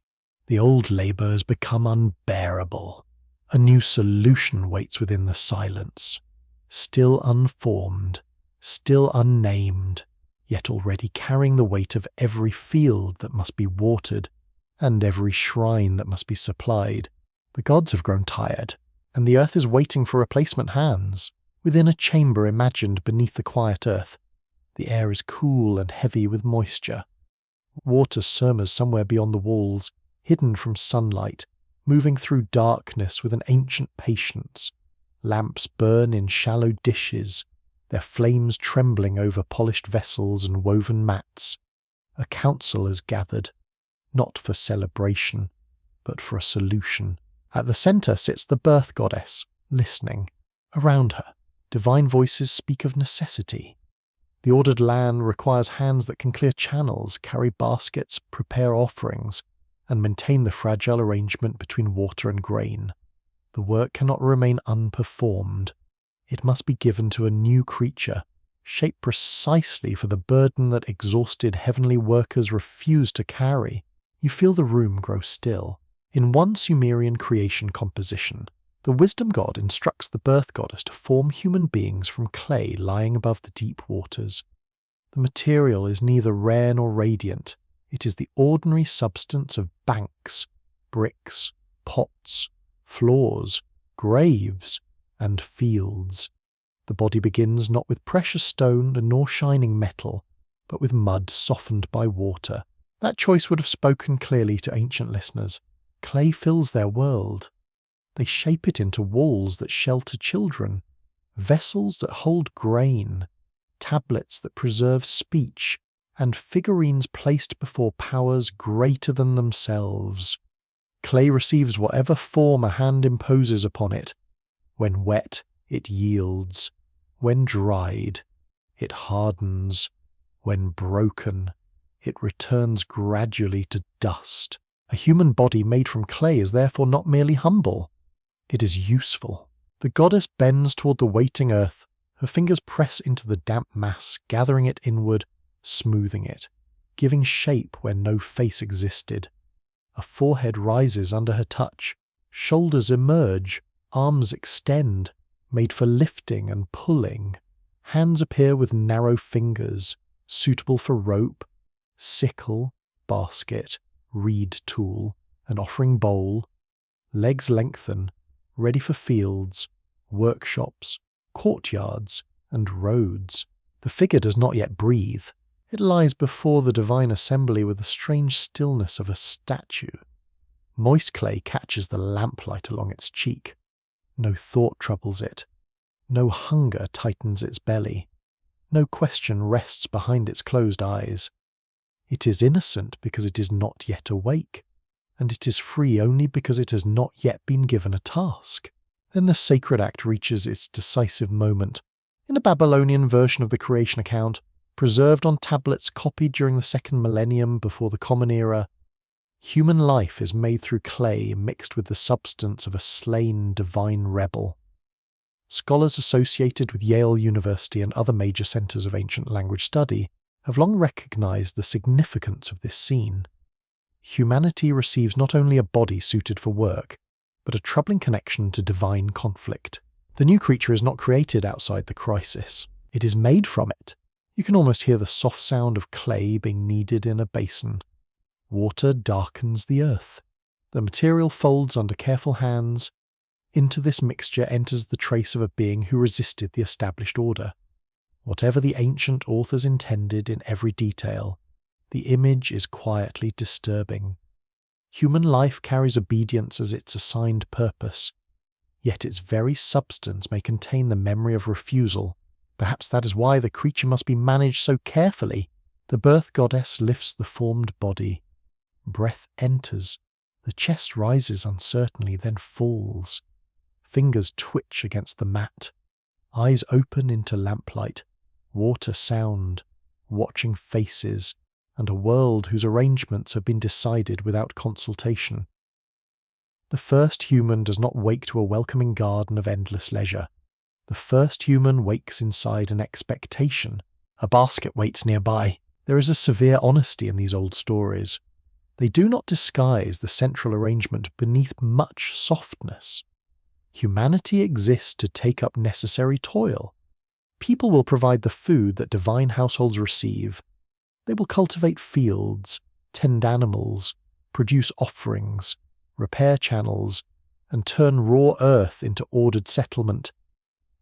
the old labor has become unbearable. A new solution waits within the silence, still unformed, still unnamed, yet already carrying the weight of every field that must be watered and every shrine that must be supplied. The gods have grown tired, and the earth is waiting for replacement hands. Within a chamber imagined beneath the quiet earth, the air is cool and heavy with moisture. Water surmers somewhere beyond the walls, hidden from sunlight, moving through darkness with an ancient patience. Lamps burn in shallow dishes, their flames trembling over polished vessels and woven mats. A council is gathered, not for celebration, but for a solution. At the center sits the birth goddess, listening. Around her, divine voices speak of necessity. The ordered land requires hands that can clear channels, carry baskets, prepare offerings, and maintain the fragile arrangement between water and grain. The work cannot remain unperformed. It must be given to a new creature, shaped precisely for the burden that exhausted heavenly workers refuse to carry. You feel the room grow still. In one Sumerian creation composition, the wisdom god instructs the birth goddess to form human beings from clay lying above the deep waters. The material is neither rare nor radiant. It is the ordinary substance of banks, bricks, pots, floors, graves, and fields. The body begins not with precious stone nor shining metal, but with mud softened by water. That choice would have spoken clearly to ancient listeners. Clay fills their world. They shape it into walls that shelter children, vessels that hold grain, tablets that preserve speech, and figurines placed before powers greater than themselves. Clay receives whatever form a hand imposes upon it. When wet, it yields. When dried, it hardens. When broken, it returns gradually to dust. A human body made from clay is therefore not merely humble, it is useful. The goddess bends toward the waiting earth, her fingers press into the damp mass, gathering it inward, smoothing it, giving shape where no face existed. A forehead rises under her touch, shoulders emerge, arms extend, made for lifting and pulling. Hands appear with narrow fingers, suitable for rope, sickle, basket, reed tool, an offering bowl. Legs lengthen, ready for fields, workshops, courtyards, and roads. The figure does not yet breathe. It lies before the divine assembly with the strange stillness of a statue. Moist clay catches the lamplight along its cheek. No thought troubles it. No hunger tightens its belly. No question rests behind its closed eyes. It is innocent because it is not yet awake, and it is free only because it has not yet been given a task. Then the sacred act reaches its decisive moment. In a Babylonian version of the creation account, preserved on tablets copied during the second millennium before the Common Era, human life is made through clay mixed with the substance of a slain divine rebel. Scholars associated with Yale University and other major centers of ancient language study have long recognized the significance of this scene. Humanity receives not only a body suited for work, but a troubling connection to divine conflict. The new creature is not created outside the crisis. It is made from it. You can almost hear the soft sound of clay being kneaded in a basin. Water darkens the earth. The material folds under careful hands. Into this mixture enters the trace of a being who resisted the established order. Whatever the ancient authors intended in every detail, the image is quietly disturbing. Human life carries obedience as its assigned purpose, yet its very substance may contain the memory of refusal. Perhaps that is why the creature must be managed so carefully. The birth goddess lifts the formed body. Breath enters. The chest rises uncertainly, then falls. Fingers twitch against the mat. Eyes open into lamplight. Water sound. Watching faces. And a world whose arrangements have been decided without consultation. The first human does not wake to a welcoming garden of endless leisure. The first human wakes inside an expectation. A basket waits nearby. There is a severe honesty in these old stories. They do not disguise the central arrangement beneath much softness. Humanity exists to take up necessary toil. People will provide the food that divine households receive. They will cultivate fields, tend animals, produce offerings, repair channels, and turn raw earth into ordered settlement.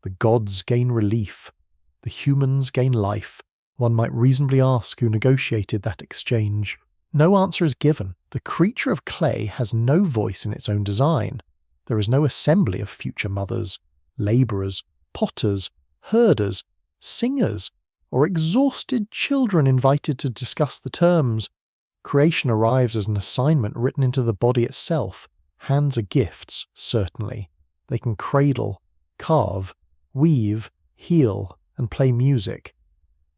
The gods gain relief. The humans gain life. One might reasonably ask who negotiated that exchange. No answer is given. The creature of clay has no voice in its own design. There is no assembly of future mothers, labourers, potters, herders, singers, or exhausted children invited to discuss the terms. Creation arrives as an assignment written into the body itself. Hands are gifts, certainly. They can cradle, carve, weave, heal, and play music.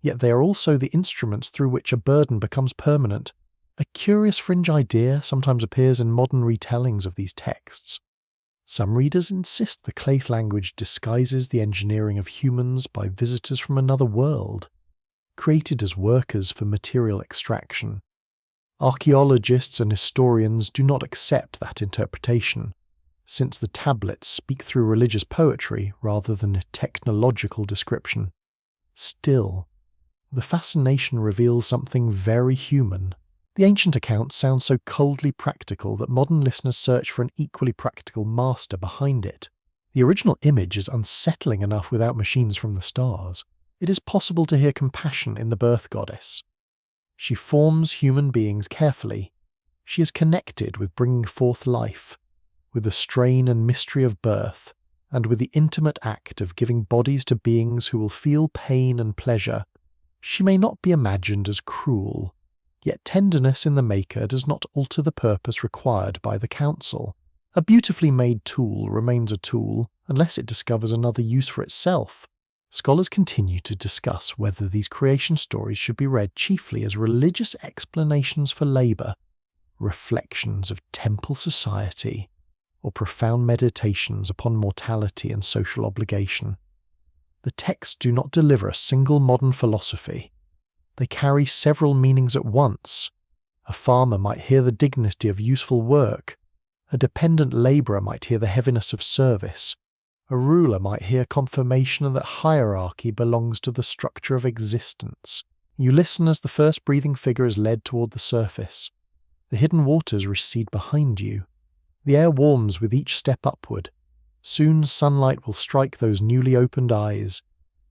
Yet they are also the instruments through which a burden becomes permanent. A curious fringe idea sometimes appears in modern retellings of these texts. Some readers insist the clay language disguises the engineering of humans by visitors from another world, created as workers for material extraction. Archaeologists and historians do not accept that interpretation, since the tablets speak through religious poetry rather than a technological description. Still, the fascination reveals something very human. The ancient account sounds so coldly practical that modern listeners search for an equally practical master behind it. The original image is unsettling enough without machines from the stars. It is possible to hear compassion in the birth goddess. She forms human beings carefully. She is connected with bringing forth life, with the strain and mystery of birth, and with the intimate act of giving bodies to beings who will feel pain and pleasure. She may not be imagined as cruel, yet tenderness in the maker does not alter the purpose required by the council. A beautifully made tool remains a tool unless it discovers another use for itself. Scholars continue to discuss whether these creation stories should be read chiefly as religious explanations for labour, reflections of temple society, or profound meditations upon mortality and social obligation. The texts do not deliver a single modern philosophy. They carry several meanings at once. A farmer might hear the dignity of useful work. A dependent labourer might hear the heaviness of service. A ruler might hear confirmation that hierarchy belongs to the structure of existence. You listen as the first breathing figure is led toward the surface. The hidden waters recede behind you. The air warms with each step upward. Soon sunlight will strike those newly opened eyes.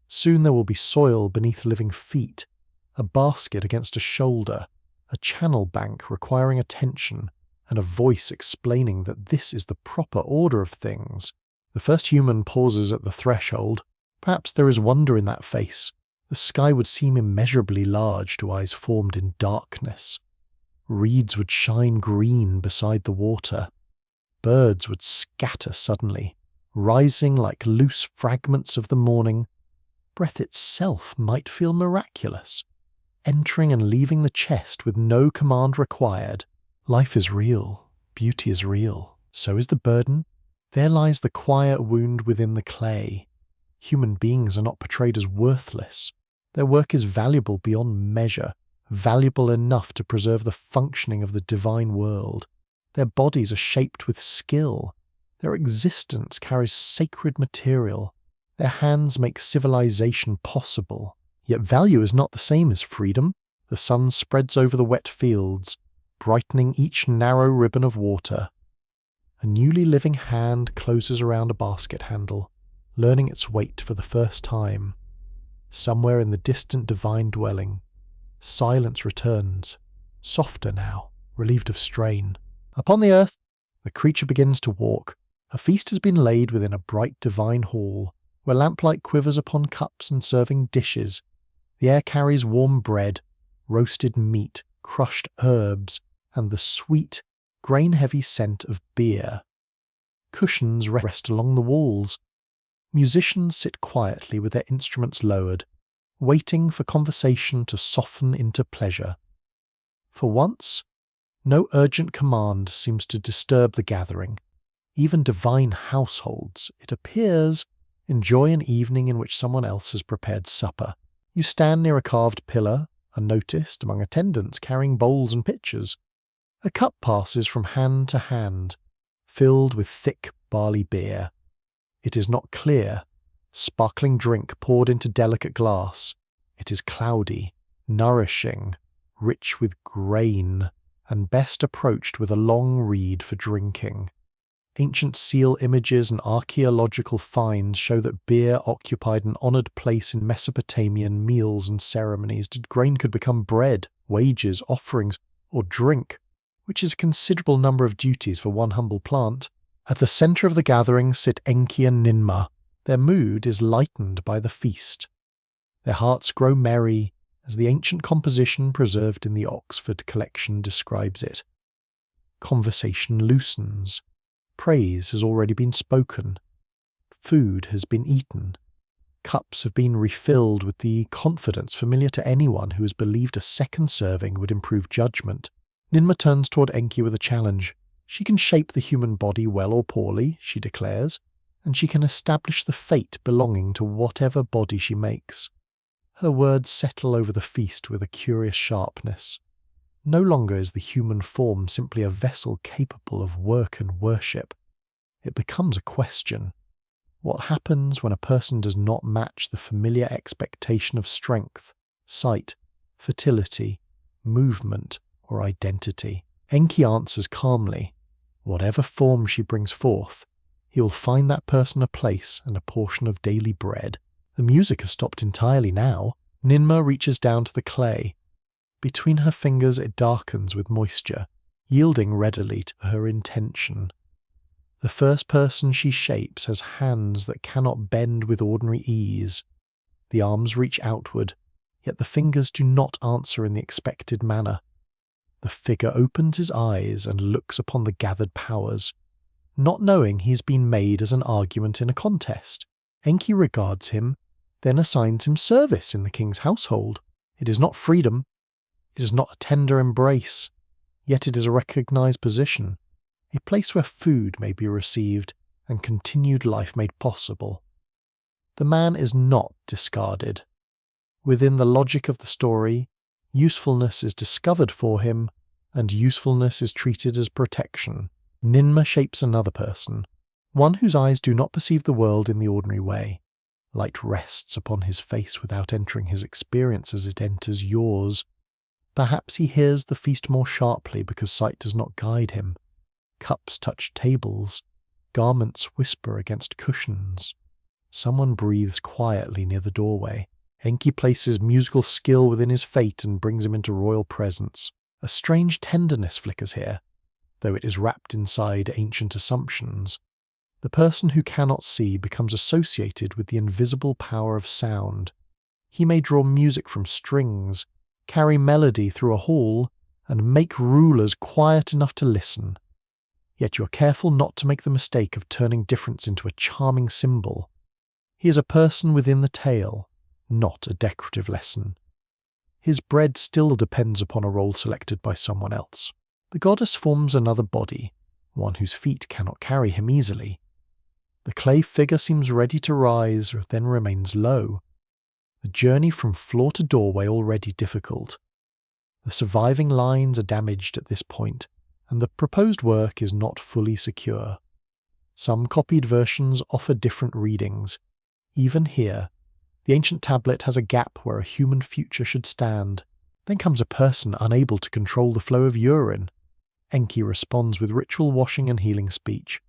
Soon there will be soil beneath living feet, a basket against a shoulder, a channel bank requiring attention, and a voice explaining that this is the proper order of things. The first human pauses at the threshold. Perhaps there is wonder in that face. The sky would seem immeasurably large to eyes formed in darkness. Reeds would shine green beside the water. Birds would scatter suddenly, rising like loose fragments of the morning. Breath itself might feel miraculous, entering and leaving the chest with no command required. Life is real, beauty is real, so is the burden. There lies the quiet wound within the clay. Human beings are not portrayed as worthless. Their work is valuable beyond measure, valuable enough to preserve the functioning of the divine world. Their bodies are shaped with skill. Their existence carries sacred material. Their hands make civilization possible. Yet value is not the same as freedom. The sun spreads over the wet fields, brightening each narrow ribbon of water. A newly living hand closes around a basket handle, learning its weight for the first time. Somewhere in the distant divine dwelling, silence returns, softer now, relieved of strain. Upon the earth, the creature begins to walk. A feast has been laid within a bright divine hall, where lamplight quivers upon cups and serving dishes. The air carries warm bread, roasted meat, crushed herbs, and the sweet, grain-heavy scent of beer. Cushions rest along the walls. Musicians sit quietly with their instruments lowered, waiting for conversation to soften into pleasure. For once, no urgent command seems to disturb the gathering. Even divine households, it appears, enjoy an evening in which someone else has prepared supper. You stand near a carved pillar, unnoticed among attendants carrying bowls and pitchers. A cup passes from hand to hand, filled with thick barley beer. It is not clear, sparkling drink poured into delicate glass. It is cloudy, nourishing, rich with grain, and best approached with a long reed for drinking. Ancient seal images and archaeological finds show that beer occupied an honoured place in Mesopotamian meals and ceremonies. Grain could become bread, wages, offerings, or drink, which is a considerable number of duties for one humble plant. At the centre of the gathering sit Enki and Ninmah. Their mood is lightened by the feast. Their hearts grow merry, as the ancient composition preserved in the Oxford collection describes it. Conversation loosens. Praise has already been spoken. Food has been eaten. Cups have been refilled with the confidence familiar to anyone who has believed a second serving would improve judgment. Ninmah turns toward Enki with a challenge. She can shape the human body well or poorly, she declares, and she can establish the fate belonging to whatever body she makes. Her words settle over the feast with a curious sharpness. No longer is the human form simply a vessel capable of work and worship. It becomes a question. What happens when a person does not match the familiar expectation of strength, sight, fertility, movement, or identity? Enki answers calmly. Whatever form she brings forth, he will find that person a place and a portion of daily bread. The music has stopped entirely now. Ninmah reaches down to the clay. Between her fingers it darkens with moisture, yielding readily to her intention. The first person she shapes has hands that cannot bend with ordinary ease. The arms reach outward, yet the fingers do not answer in the expected manner. The figure opens his eyes and looks upon the gathered powers, not knowing he's been made as an argument in a contest. Enki regards him, then assigns him service in the king's household. It is not freedom, it is not a tender embrace, yet it is a recognized position, a place where food may be received and continued life made possible. The man is not discarded. Within the logic of the story, usefulness is discovered for him, and usefulness is treated as protection. Nineveh shapes another person, one whose eyes do not perceive the world in the ordinary way. Light rests upon his face without entering his experience as it enters yours. Perhaps he hears the feast more sharply because sight does not guide him. Cups touch tables, garments whisper against cushions. Someone breathes quietly near the doorway. Enki places musical skill within his fate and brings him into royal presence. A strange tenderness flickers here, though it is wrapped inside ancient assumptions. The person who cannot see becomes associated with the invisible power of sound. He may draw music from strings, carry melody through a hall, and make rulers quiet enough to listen. Yet you are careful not to make the mistake of turning difference into a charming symbol. He is a person within the tale, not a decorative lesson. His bread still depends upon a role selected by someone else. The goddess forms another body, one whose feet cannot carry him easily. The clay figure seems ready to rise, then remains low. The journey from floor to doorway already difficult. The surviving lines are damaged at this point, and the proposed work is not fully secure. Some copied versions offer different readings. Even here, the ancient tablet has a gap where a human future should stand. Then comes a person unable to control the flow of urine. Enki responds with ritual washing and healing speech,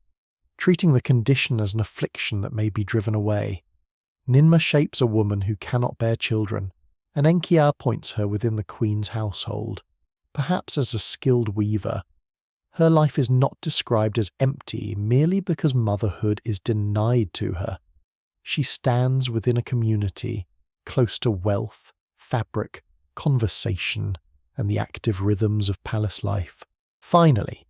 treating the condition as an affliction that may be driven away. Nineveh shapes a woman who cannot bear children, and Enki appoints her within the queen's household, perhaps as a skilled weaver. Her life is not described as empty merely because motherhood is denied to her. She stands within a community, close to wealth, fabric, conversation, and the active rhythms of palace life. Finally,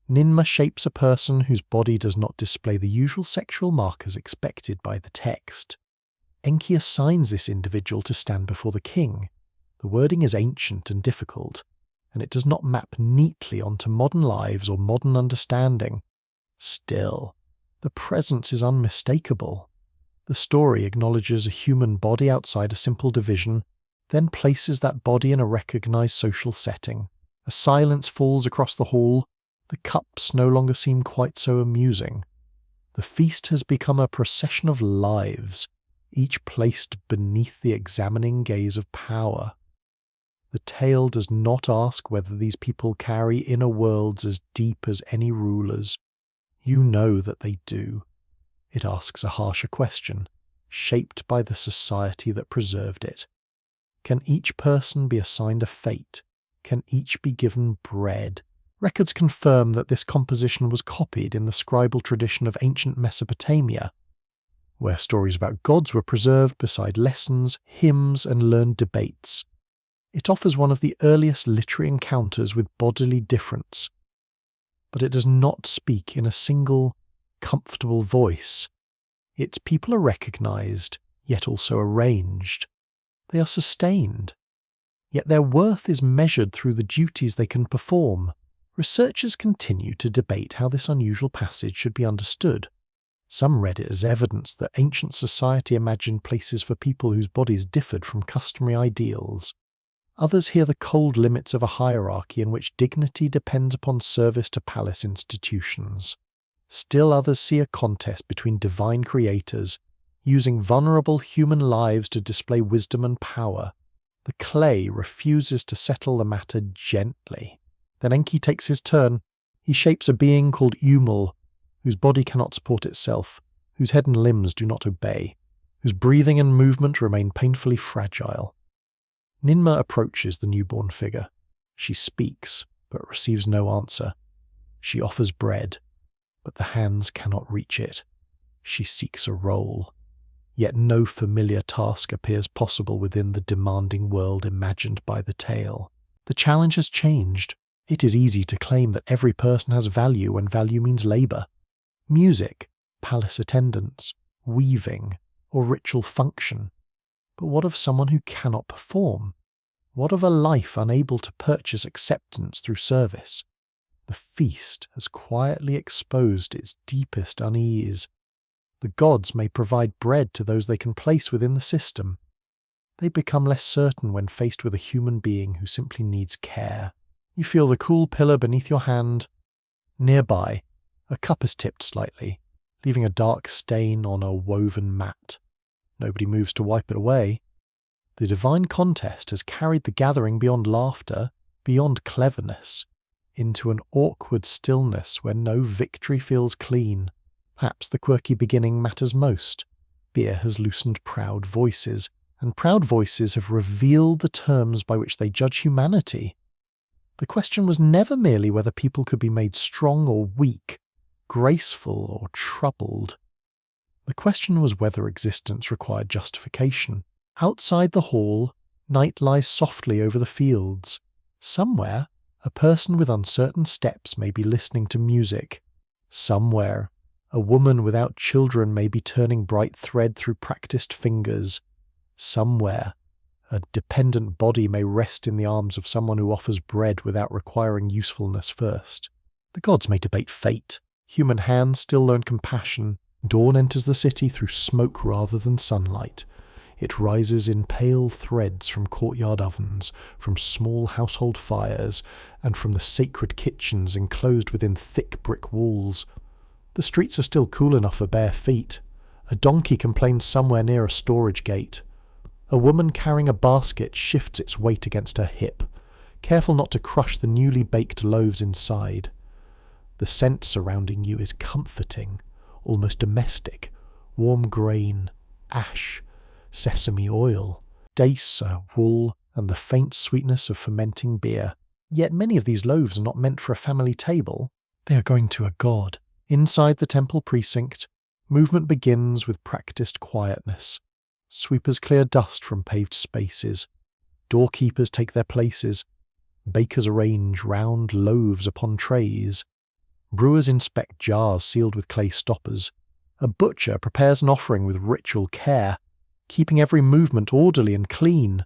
Nineveh shapes a person whose body does not display the usual sexual markers expected by the text. Enki assigns this individual to stand before the king. The wording is ancient and difficult, and it does not map neatly onto modern lives or modern understanding. Still, the presence is unmistakable. The story acknowledges a human body outside a simple division, then places that body in a recognized social setting. A silence falls across the hall. The cups no longer seem quite so amusing. The feast has become a procession of lives, each placed beneath the examining gaze of power. The tale does not ask whether these people carry inner worlds as deep as any rulers. You know that they do. It asks a harsher question, shaped by the society that preserved it. Can each person be assigned a fate? Can each be given bread? Records confirm that this composition was copied in the scribal tradition of ancient Mesopotamia, where stories about gods were preserved beside lessons, hymns, and learned debates. It offers one of the earliest literary encounters with bodily difference, but it does not speak in a single, comfortable voice. Its people are recognized, yet also arranged. They are sustained, yet their worth is measured through the duties they can perform. Researchers continue to debate how this unusual passage should be understood. Some read it as evidence that ancient society imagined places for people whose bodies differed from customary ideals. Others hear the cold limits of a hierarchy in which dignity depends upon service to palace institutions. Still others see a contest between divine creators, using vulnerable human lives to display wisdom and power. The clay refuses to settle the matter gently. Then Enki takes his turn. He shapes a being called Umul, whose body cannot support itself, whose head and limbs do not obey, whose breathing and movement remain painfully fragile. Nineveh approaches the newborn figure. She speaks, but receives no answer. She offers bread, but the hands cannot reach it. She seeks a role, yet no familiar task appears possible within the demanding world imagined by the tale. The challenge has changed. It is easy to claim that every person has value when value means labor. Music, palace attendance, weaving, or ritual function. But what of someone who cannot perform? What of a life unable to purchase acceptance through service? The feast has quietly exposed its deepest unease. The gods may provide bread to those they can place within the system. They become less certain when faced with a human being who simply needs care. You feel the cool pillar beneath your hand. Nearby, a cup is tipped slightly, leaving a dark stain on a woven mat. Nobody moves to wipe it away. The divine contest has carried the gathering beyond laughter, beyond cleverness, into an awkward stillness where no victory feels clean. Perhaps the quirky beginning matters most. Beer has loosened proud voices, and proud voices have revealed the terms by which they judge humanity. The question was never merely whether people could be made strong or weak, graceful or troubled. The question was whether existence required justification. Outside the hall, night lies softly over the fields. Somewhere, a person with uncertain steps may be listening to music. Somewhere, a woman without children may be turning bright thread through practiced fingers. Somewhere, a dependent body may rest in the arms of someone who offers bread without requiring usefulness first. The gods may debate fate. Human hands still learn compassion. Dawn enters the city through smoke rather than sunlight. It rises in pale threads from courtyard ovens, from small household fires, and from the sacred kitchens enclosed within thick brick walls. The streets are still cool enough for bare feet. A donkey complains somewhere near a storage gate. A woman carrying a basket shifts its weight against her hip, careful not to crush the newly baked loaves inside. The scent surrounding you is comforting, almost domestic. Warm grain, ash, sesame oil, dace, wool, and the faint sweetness of fermenting beer. Yet many of these loaves are not meant for a family table. They are going to a god. Inside the temple precinct, movement begins with practiced quietness. Sweepers clear dust from paved spaces. Doorkeepers take their places. Bakers arrange round loaves upon trays. Brewers inspect jars sealed with clay stoppers. A butcher prepares an offering with ritual care, keeping every movement orderly and clean.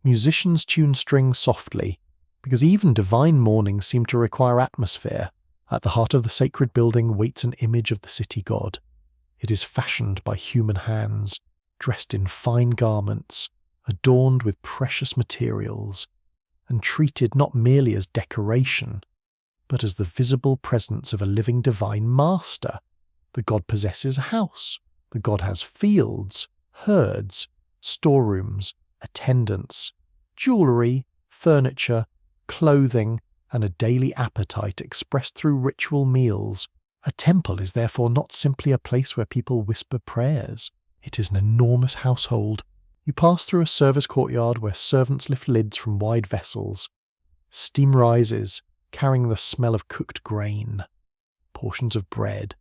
Musicians tune strings softly, because even divine mournings seem to require atmosphere. At the heart of the sacred building waits an image of the city god. It is fashioned by human hands, dressed in fine garments, adorned with precious materials, and treated not merely as decoration, but as the visible presence of a living divine master. The god possesses a house. The god has fields, herds, storerooms, attendants, jewellery, furniture, clothing, and a daily appetite expressed through ritual meals. A temple is therefore not simply a place where people whisper prayers. It is an enormous household. You pass through a service courtyard where servants lift lids from wide vessels. Steam rises, carrying the smell of cooked grain. Portions of bread,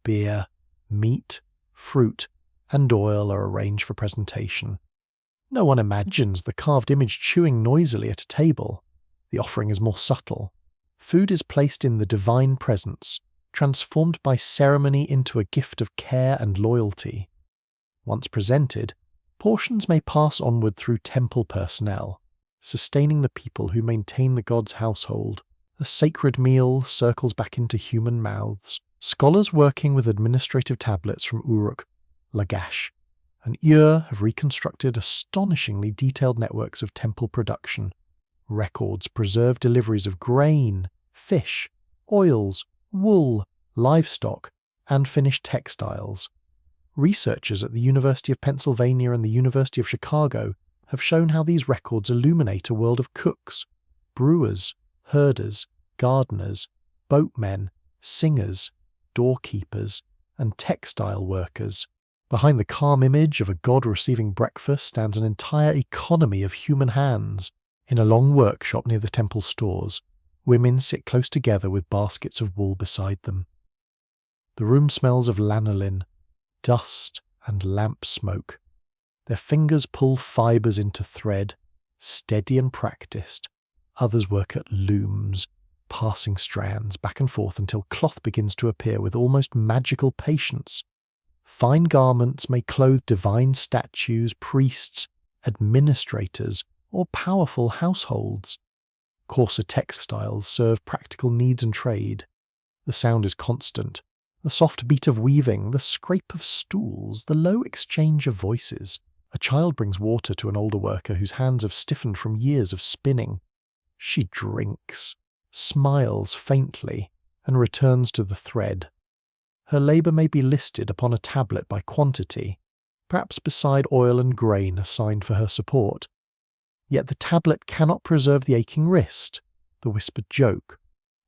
beer, meat, fruit, and oil are arranged for presentation. No one imagines the carved image chewing noisily at a table. The offering is more subtle. Food is placed in the divine presence, transformed by ceremony into a gift of care and loyalty. Once presented, portions may pass onward through temple personnel, sustaining the people who maintain the god's household. The sacred meal circles back into human mouths. Scholars working with administrative tablets from Uruk, Lagash, and Ur have reconstructed astonishingly detailed networks of temple production. Records preserve deliveries of grain, fish, oils, wool, livestock, and finished textiles. Researchers at the University of Pennsylvania and the University of Chicago have shown how these records illuminate a world of cooks, brewers, herders, gardeners, boatmen, singers, doorkeepers, and textile workers. Behind the calm image of a god receiving breakfast stands an entire economy of human hands. In a long workshop near the temple stores, women sit close together with baskets of wool beside them. The room smells of lanolin, dust, and lamp smoke. Their fingers pull fibres into thread, steady and practiced. Others work at looms, passing strands back and forth until cloth begins to appear with almost magical patience. Fine garments may clothe divine statues, priests, administrators, or powerful households. Coarser textiles serve practical needs and trade. The sound is constant. The soft beat of weaving, the scrape of stools, the low exchange of voices. A child brings water to an older worker whose hands have stiffened from years of spinning. She drinks, smiles faintly, and returns to the thread. Her labour may be listed upon a tablet by quantity, perhaps beside oil and grain assigned for her support. Yet the tablet cannot preserve the aching wrist, the whispered joke,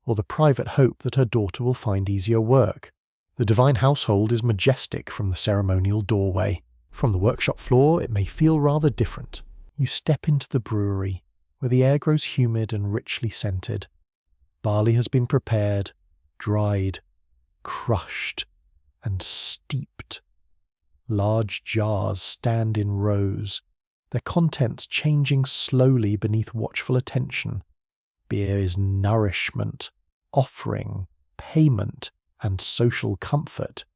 or the private hope that her daughter will find easier work. The divine household is majestic from the ceremonial doorway. From the workshop floor it may feel rather different. You step into the brewery, where the air grows humid and richly scented. Barley has been prepared, dried, crushed, and steeped. Large jars stand in rows, their contents changing slowly beneath watchful attention. Beer is nourishment, offering, payment, and social comfort.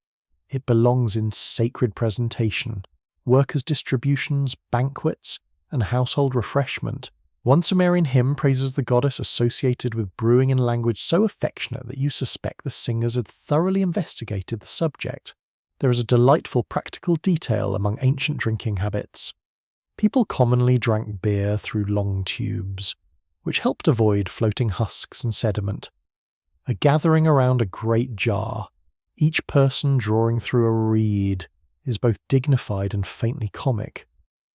It belongs in sacred presentation, workers' distributions, banquets, and household refreshment. One Sumerian hymn praises the goddess associated with brewing in language so affectionate that you suspect the singers had thoroughly investigated the subject. There is a delightful practical detail among ancient drinking habits. People commonly drank beer through long tubes, which helped avoid floating husks and sediment. A gathering around a great jar, each person drawing through a reed, is both dignified and faintly comic.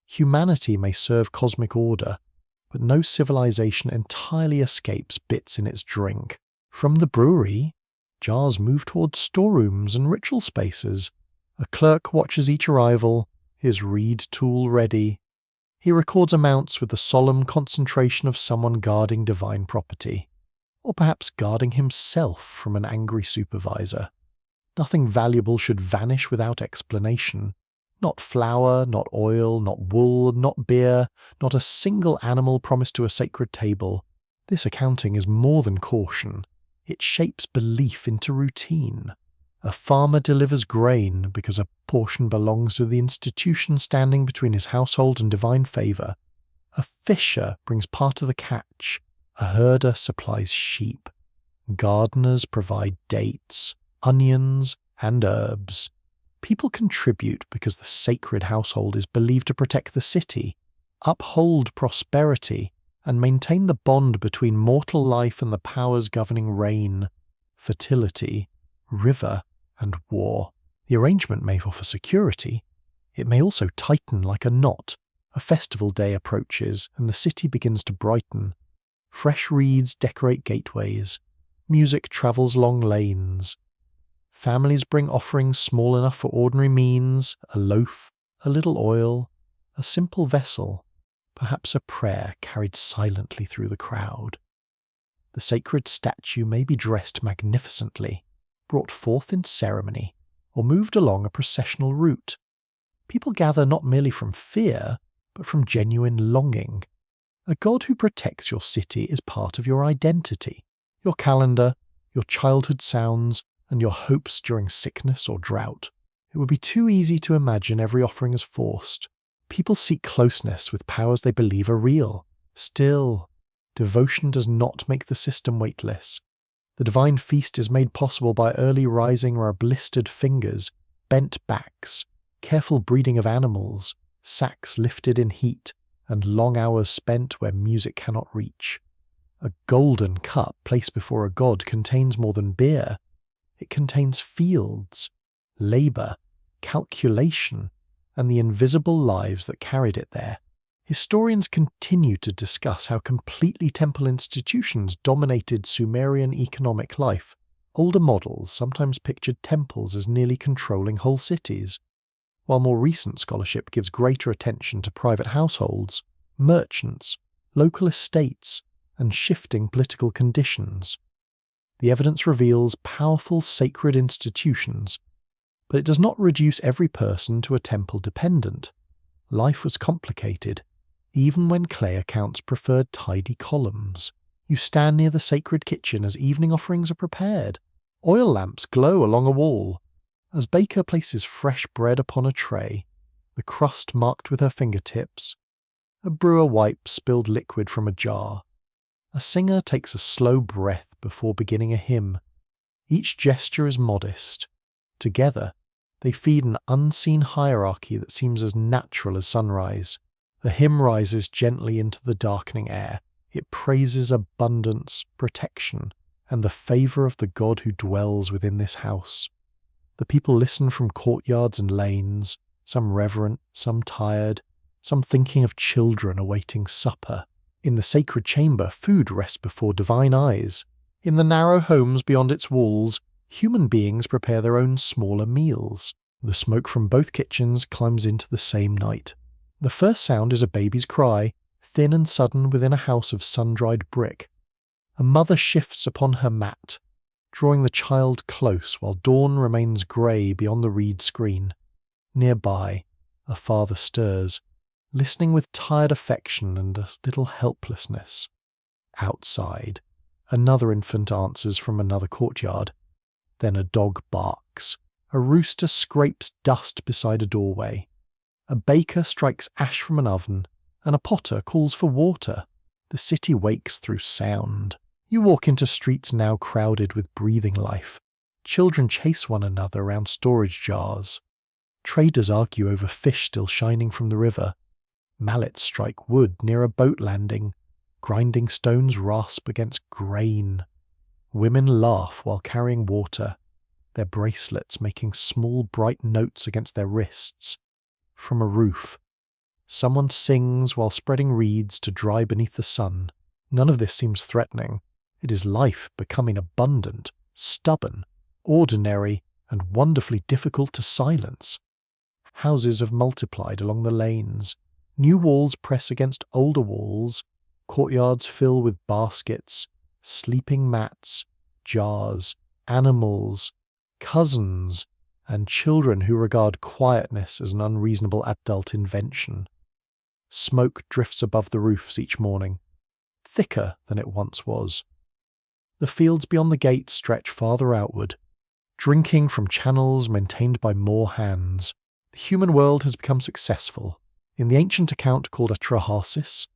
Humanity may serve cosmic order, but no civilization entirely escapes bits in its drink. From the brewery, jars move towards storerooms and ritual spaces. A clerk watches each arrival, his reed tool ready. He records amounts with the solemn concentration of someone guarding divine property, or perhaps guarding himself from an angry supervisor. Nothing valuable should vanish without explanation. Not flour, not oil, not wool, not beer, not a single animal promised to a sacred table. This accounting is more than caution. It shapes belief into routine. A farmer delivers grain because a portion belongs to the institution standing between his household and divine favour. A fisher brings part of the catch. A herder supplies sheep. Gardeners provide dates, onions, and herbs. People contribute because the sacred household is believed to protect the city, uphold prosperity, and maintain the bond between mortal life and the powers governing rain, fertility, river, and war. The arrangement may offer security. It may also tighten like a knot. A festival day approaches, and the city begins to brighten. Fresh reeds decorate gateways. Music travels long lanes. Families bring offerings small enough for ordinary means, a loaf, a little oil, a simple vessel, perhaps a prayer carried silently through the crowd. The sacred statue may be dressed magnificently, brought forth in ceremony, or moved along a processional route. People gather not merely from fear, but from genuine longing. A god who protects your city is part of your identity, your calendar, your childhood sounds, and your hopes during sickness or drought. It would be too easy to imagine every offering as forced. People seek closeness with powers they believe are real. Still, devotion does not make the system weightless. The divine feast is made possible by early rising or blistered fingers, bent backs, careful breeding of animals, sacks lifted in heat, and long hours spent where music cannot reach. A golden cup placed before a god contains more than beer. It contains fields, labour, calculation, and the invisible lives that carried it there. Historians continue to discuss how completely temple institutions dominated Sumerian economic life. Older models sometimes pictured temples as nearly controlling whole cities, while more recent scholarship gives greater attention to private households, merchants, local estates, and shifting political conditions. The evidence reveals powerful sacred institutions, but it does not reduce every person to a temple dependent. Life was complicated, even when clay accounts preferred tidy columns. You stand near the sacred kitchen as evening offerings are prepared. Oil lamps glow along a wall. As baker places fresh bread upon a tray, the crust marked with her fingertips, a brewer wipes spilled liquid from a jar, a singer takes a slow breath before beginning a hymn. Each gesture is modest. Together, they feed an unseen hierarchy that seems as natural as sunrise. The hymn rises gently into the darkening air. It praises abundance, protection, and the favor of the God who dwells within this house. The people listen from courtyards and lanes, some reverent, some tired, some thinking of children awaiting supper. In the sacred chamber, food rests before divine eyes. In the narrow homes beyond its walls, human beings prepare their own smaller meals. The smoke from both kitchens climbs into the same night. The first sound is a baby's cry, thin and sudden within a house of sun-dried brick. A mother shifts upon her mat, drawing the child close while dawn remains grey beyond the reed screen. Nearby, a father stirs, listening with tired affection and a little helplessness. Outside, another infant answers from another courtyard. Then a dog barks. A rooster scrapes dust beside a doorway. A baker strikes ash from an oven, and a potter calls for water. The city wakes through sound. You walk into streets now crowded with breathing life. Children chase one another around storage jars. Traders argue over fish still shining from the river. Mallets strike wood near a boat landing. Grinding stones rasp against grain. Women laugh while carrying water, their bracelets making small bright notes against their wrists. From a roof, someone sings while spreading reeds to dry beneath the sun. None of this seems threatening. It is life becoming abundant, stubborn, ordinary, and wonderfully difficult to silence. Houses have multiplied along the lanes. New walls press against older walls. Courtyards fill with baskets, sleeping mats, jars, animals, cousins, and children who regard quietness as an unreasonable adult invention. Smoke drifts above the roofs each morning, thicker than it once was. The fields beyond the gate stretch farther outward, drinking from channels maintained by more hands. The human world has become successful. In the ancient account called Atrahasis,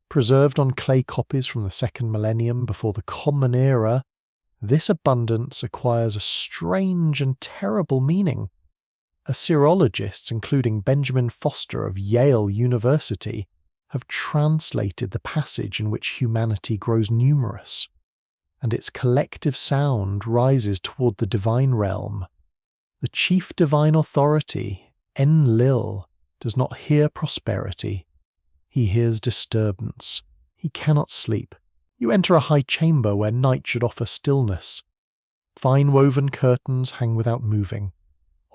preserved on clay copies from the second millennium before the Common Era, this abundance acquires a strange and terrible meaning. Assyriologists, including Benjamin Foster of Yale University, have translated the passage in which humanity grows numerous, and its collective sound rises toward the divine realm. The chief divine authority, Enlil, does not hear prosperity. He hears disturbance. He cannot sleep. You enter a high chamber where night should offer stillness. Fine woven curtains hang without moving.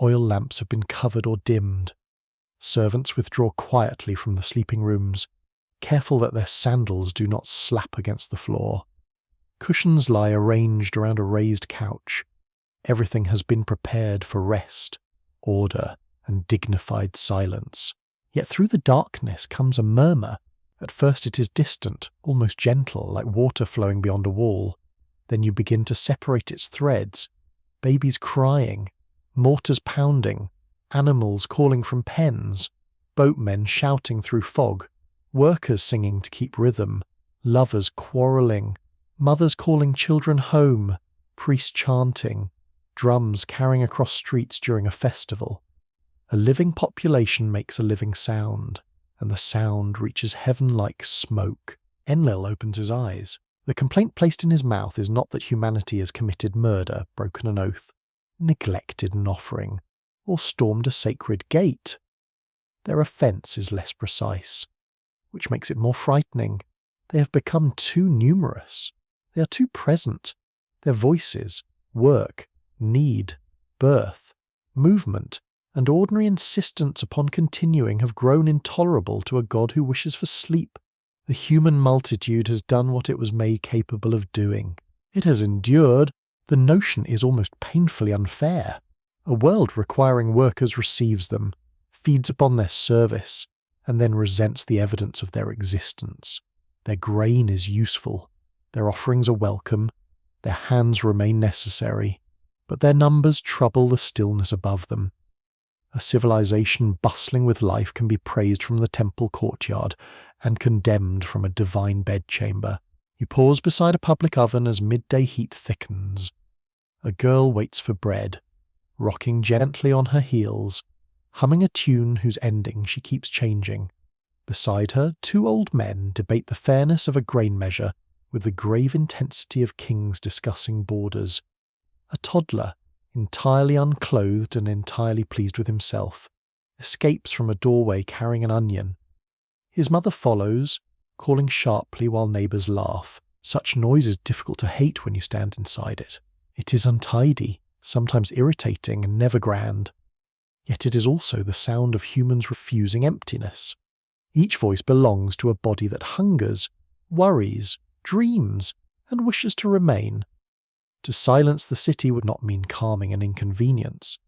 Oil lamps have been covered or dimmed. Servants withdraw quietly from the sleeping rooms, careful that their sandals do not slap against the floor. Cushions lie arranged around a raised couch. Everything has been prepared for rest, order, and dignified silence. Yet through the darkness comes a murmur. At first it is distant, almost gentle, like water flowing beyond a wall. Then you begin to separate its threads. Babies crying, mortars pounding, animals calling from pens, boatmen shouting through fog, workers singing to keep rhythm, lovers quarrelling, mothers calling children home, priests chanting, drums carrying across streets during a festival. A living population makes a living sound, and the sound reaches heaven like smoke. Enlil opens his eyes. The complaint placed in his mouth is not that humanity has committed murder, broken an oath, neglected an offering, or stormed a sacred gate. Their offence is less precise, which makes it more frightening. They have become too numerous. They are too present. Their voices, work, need, birth, movement, and ordinary insistence upon continuing have grown intolerable to a God who wishes for sleep. The human multitude has done what it was made capable of doing. It has endured. The notion is almost painfully unfair. A world requiring workers receives them, feeds upon their service, and then resents the evidence of their existence. Their grain is useful. Their offerings are welcome. Their hands remain necessary. but their numbers trouble the stillness above them. A civilization bustling with life can be praised from the temple courtyard and condemned from a divine bedchamber. You pause beside a public oven as midday heat thickens. A girl waits for bread, rocking gently on her heels, humming a tune whose ending she keeps changing. Beside her, two old men debate the fairness of a grain measure with the grave intensity of kings discussing borders. A toddler, entirely unclothed and entirely pleased with himself, escapes from a doorway carrying an onion. His mother follows, calling sharply while neighbours laugh. Such noise is difficult to hate when you stand inside it. It is untidy, sometimes irritating and never grand. Yet it is also the sound of humans refusing emptiness. Each voice belongs to a body that hungers, worries, dreams, and wishes to remain. To silence the city would not mean calming an inconvenience.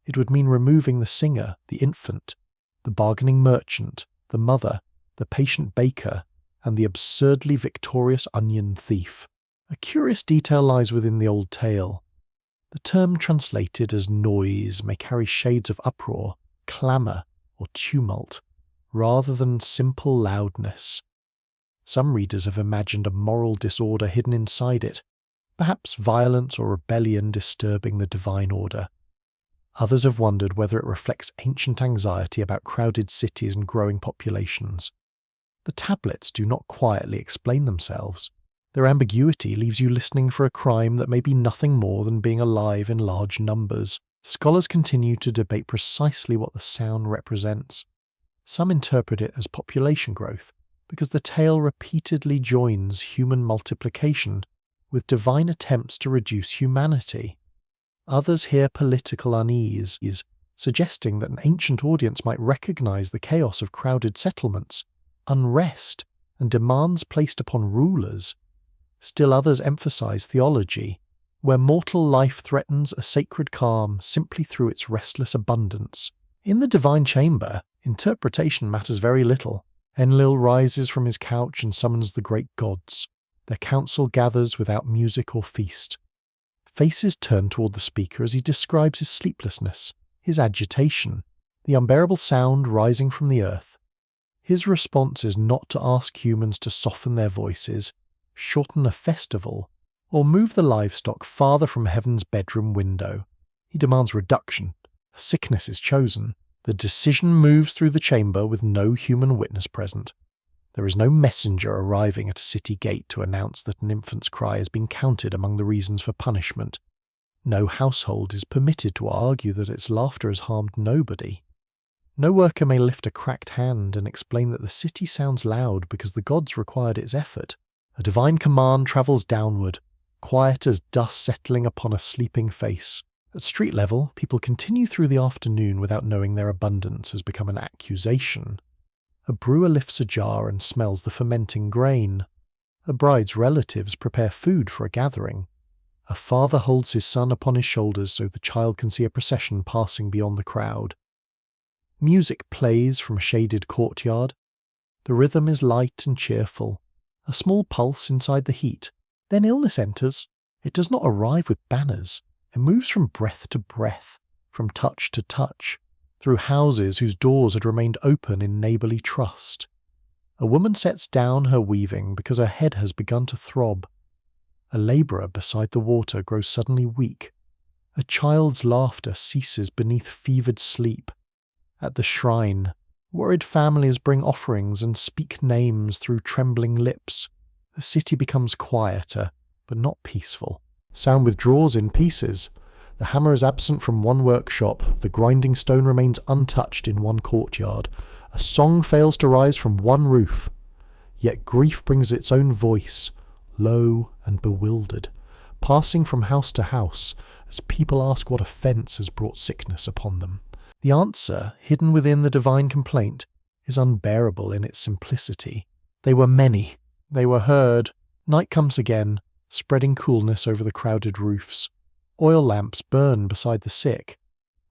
It would mean removing the singer, the infant, the bargaining merchant, the mother, the patient baker, and the absurdly victorious onion thief. A curious detail lies within the old tale. The term translated as noise may carry shades of uproar, clamour, or tumult, rather than simple loudness. Some readers have imagined a moral disorder hidden inside it, perhaps violence or rebellion disturbing the divine order. Others have wondered whether it reflects ancient anxiety about crowded cities and growing populations. The tablets do not quietly explain themselves. Their ambiguity leaves you listening for a crime that may be nothing more than being alive in large numbers. Scholars continue to debate precisely what the sound represents. Some interpret it as population growth, because the tale repeatedly joins human multiplication with divine attempts to reduce humanity. Others hear political unease, suggesting that an ancient audience might recognize the chaos of crowded settlements, unrest, and demands placed upon rulers. Still others emphasize theology, where mortal life threatens a sacred calm simply through its restless abundance. In the divine chamber, interpretation matters very little. Enlil rises from his couch and summons the great gods. Their council gathers without music or feast. Faces turn toward the speaker as he describes his sleeplessness, his agitation, the unbearable sound rising from the earth. His response is not to ask humans to soften their voices, shorten a festival, or move the livestock farther from heaven's bedroom window. He demands reduction. A sickness is chosen. The decision moves through the chamber with no human witness present. There is no messenger arriving at a city gate to announce that an infant's cry has been counted among the reasons for punishment. No household is permitted to argue that its laughter has harmed nobody. No worker may lift a cracked hand and explain that the city sounds loud because the gods required its effort. A divine command travels downward, quiet as dust settling upon a sleeping face. At street level, people continue through the afternoon without knowing their abundance has become an accusation. A brewer lifts a jar and smells the fermenting grain. A bride's relatives prepare food for a gathering. A father holds his son upon his shoulders so the child can see a procession passing beyond the crowd. Music plays from a shaded courtyard. The rhythm is light and cheerful, a small pulse inside the heat. Then illness enters. It does not arrive with banners. It moves from breath to breath, from touch to touch, through houses whose doors had remained open in neighbourly trust. A woman sets down her weaving because her head has begun to throb. A labourer beside the water grows suddenly weak. A child's laughter ceases beneath fevered sleep. At the shrine, worried families bring offerings and speak names through trembling lips. The city becomes quieter, but not peaceful. Sound withdraws in pieces. The hammer is absent from one workshop. The grinding stone remains untouched in one courtyard. A song fails to rise from one roof. Yet grief brings its own voice, low and bewildered, passing from house to house as people ask what offence has brought sickness upon them. The answer, hidden within the divine complaint, is unbearable in its simplicity. They were many. They were heard. Night comes again, spreading coolness over the crowded roofs. Oil lamps burn beside the sick.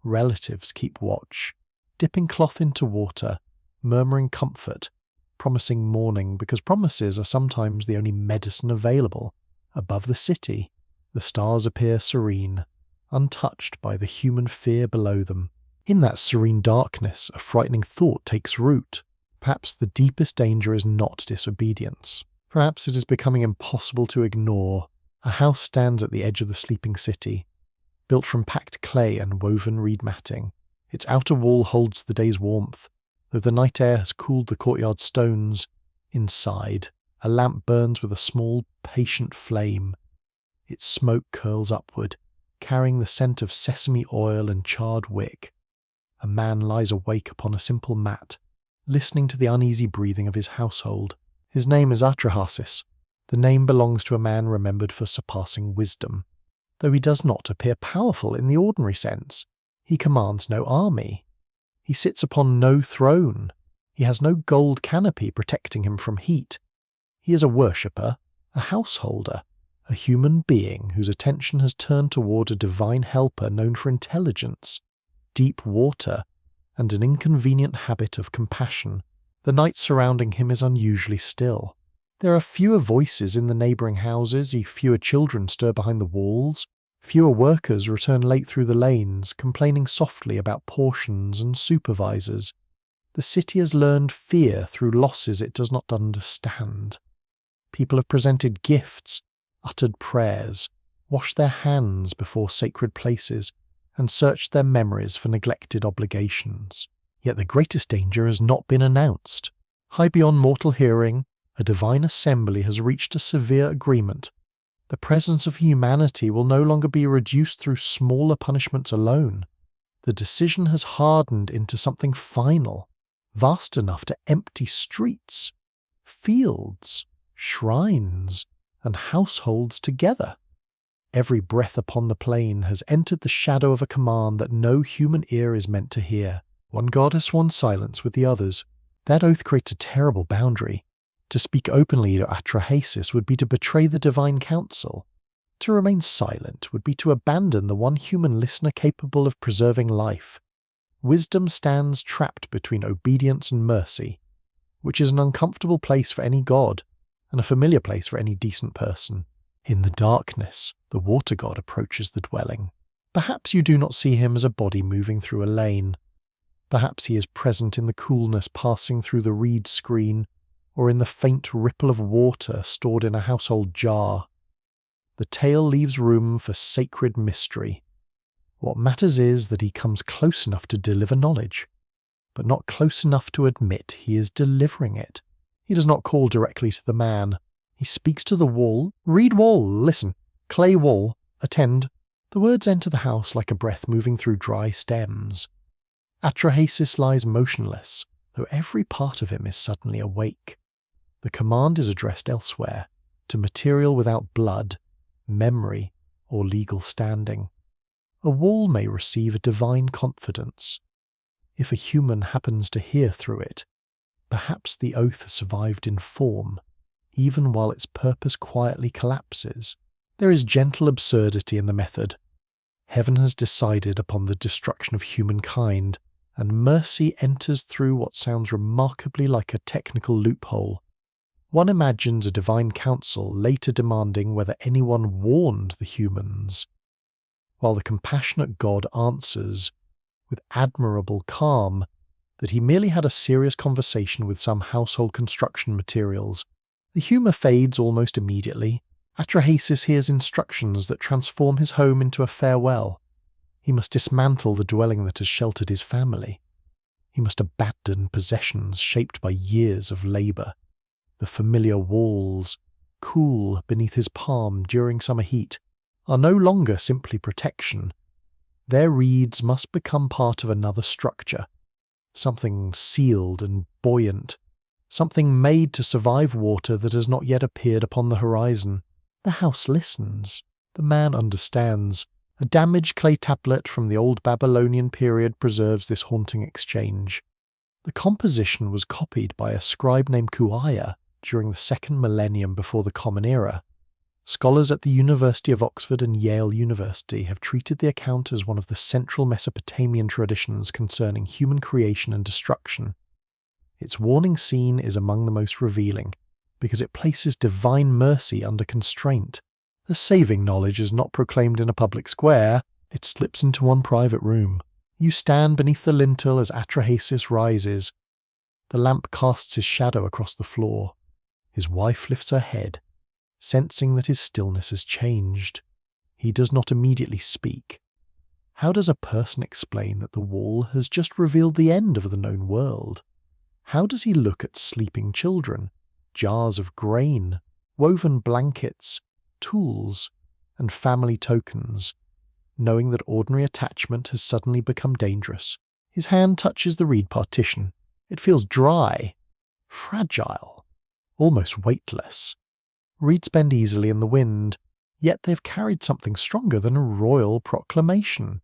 Relatives keep watch, dipping cloth into water, murmuring comfort, promising mourning, because promises are sometimes the only medicine available. Above the city, the stars appear serene, untouched by the human fear below them. In that serene darkness, a frightening thought takes root. Perhaps the deepest danger is not disobedience. Perhaps it is becoming impossible to ignore. A house stands at the edge of the sleeping city, built from packed clay and woven reed matting. Its outer wall holds the day's warmth, though the night air has cooled the courtyard stones. Inside, a lamp burns with a small, patient flame. Its smoke curls upward, carrying the scent of sesame oil and charred wick. A man lies awake upon a simple mat, listening to the uneasy breathing of his household. His name is Atrahasis. The name belongs to a man remembered for surpassing wisdom. Though he does not appear powerful in the ordinary sense, he commands no army. He sits upon no throne. He has no gold canopy protecting him from heat. He is a worshipper, a householder, a human being whose attention has turned toward a divine helper known for intelligence, deep water, and an inconvenient habit of compassion. The night surrounding him is unusually still. There are fewer voices in the neighbouring houses, fewer children stir behind the walls, fewer workers return late through the lanes, complaining softly about portions and supervisors. The city has learned fear through losses it does not understand. People have presented gifts, uttered prayers, washed their hands before sacred places, and searched their memories for neglected obligations. Yet the greatest danger has not been announced. High beyond mortal hearing, a divine assembly has reached a severe agreement. The presence of humanity will no longer be reduced through smaller punishments alone. The decision has hardened into something final, vast enough to empty streets, fields, shrines, and households together. Every breath upon the plain has entered the shadow of a command that no human ear is meant to hear. One god has sworn silence with the others. That oath creates a terrible boundary. To speak openly to Atrahasis would be to betray the divine council. To remain silent would be to abandon the one human listener capable of preserving life. Wisdom stands trapped between obedience and mercy, which is an uncomfortable place for any god, and a familiar place for any decent person. In the darkness, the water god approaches the dwelling. Perhaps you do not see him as a body moving through a lane. Perhaps he is present in the coolness passing through the reed screen, or in the faint ripple of water stored in a household jar. The tale leaves room for sacred mystery. What matters is that he comes close enough to deliver knowledge, but not close enough to admit he is delivering it. He does not call directly to the man. He speaks to the wall. Reed wall, listen. Clay wall, attend. The words enter the house like a breath moving through dry stems. Atrahasis lies motionless, though every part of him is suddenly awake. The command is addressed elsewhere, to material without blood, memory, or legal standing. A wall may receive a divine confidence. If a human happens to hear through it, perhaps the oath survived in form, even while its purpose quietly collapses. There is gentle absurdity in the method. Heaven has decided upon the destruction of humankind, and mercy enters through what sounds remarkably like a technical loophole. One imagines a divine council later demanding whether anyone warned the humans, while the compassionate God answers, with admirable calm, that he merely had a serious conversation with some household construction materials. The humour fades almost immediately. Atrahasis hears instructions that transform his home into a farewell. He must dismantle the dwelling that has sheltered his family. He must abandon possessions shaped by years of labour. The familiar walls, cool beneath his palm during summer heat, are no longer simply protection. Their reeds must become part of another structure, something sealed and buoyant, something made to survive water that has not yet appeared upon the horizon. The house listens. The man understands. A damaged clay tablet from the old Babylonian period preserves this haunting exchange. The composition was copied by a scribe named Kuaya during the second millennium before the Common Era. Scholars at the University of Oxford and Yale University have treated the account as one of the central Mesopotamian traditions concerning human creation and destruction. Its warning scene is among the most revealing, because it places divine mercy under constraint. The saving knowledge is not proclaimed in a public square, It slips into one private room. You stand beneath the lintel as Atrahasis rises. The lamp casts his shadow across the floor. His wife lifts her head, sensing that his stillness has changed. He does not immediately speak. How does a person explain that the wall has just revealed the end of the known world? How does he look at sleeping children, jars of grain, woven blankets, tools, and family tokens, knowing that ordinary attachment has suddenly become dangerous? His hand touches the reed partition. It feels dry, fragile, almost weightless. Reeds bend easily in the wind, yet they've carried something stronger than a royal proclamation.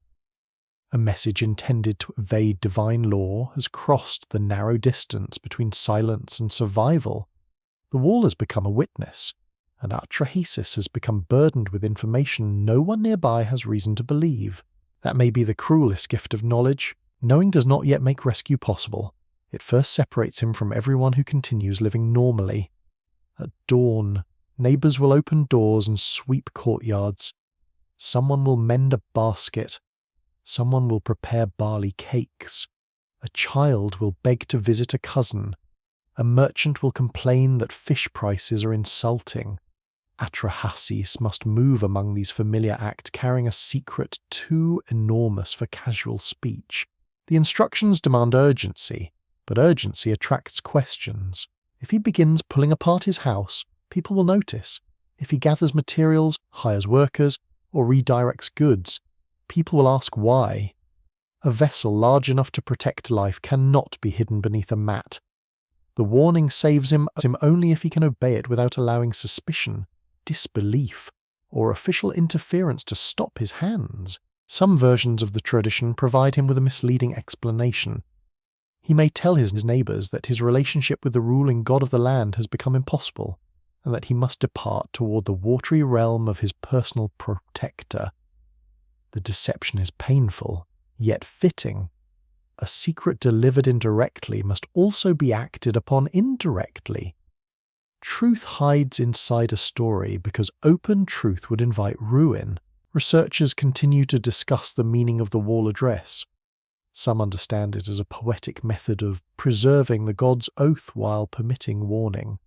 A message intended to evade divine law has crossed the narrow distance between silence and survival. The wall has become a witness, and Atrahasis has become burdened with information no one nearby has reason to believe. That may be the cruelest gift of knowledge. Knowing does not yet make rescue possible. It first separates him from everyone who continues living normally. At dawn, neighbours will open doors and sweep courtyards. Someone will mend a basket. Someone will prepare barley cakes. A child will beg to visit a cousin. A merchant will complain that fish prices are insulting. Atrahasis must move among these familiar acts, carrying a secret too enormous for casual speech. The instructions demand urgency, but urgency attracts questions. If he begins pulling apart his house, people will notice. If he gathers materials, hires workers, or redirects goods, people will ask why. A vessel large enough to protect life cannot be hidden beneath a mat. The warning saves him only if he can obey it without allowing suspicion, disbelief, or official interference to stop his hands. Some versions of the tradition provide him with a misleading explanation. He may tell his neighbours that his relationship with the ruling god of the land has become impossible, and that he must depart toward the watery realm of his personal protector. The deception is painful, yet fitting. A secret delivered indirectly must also be acted upon indirectly. Truth hides inside a story because open truth would invite ruin. Researchers continue to discuss the meaning of the wall address. Some understand it as a poetic method of preserving the god's oath while permitting warning.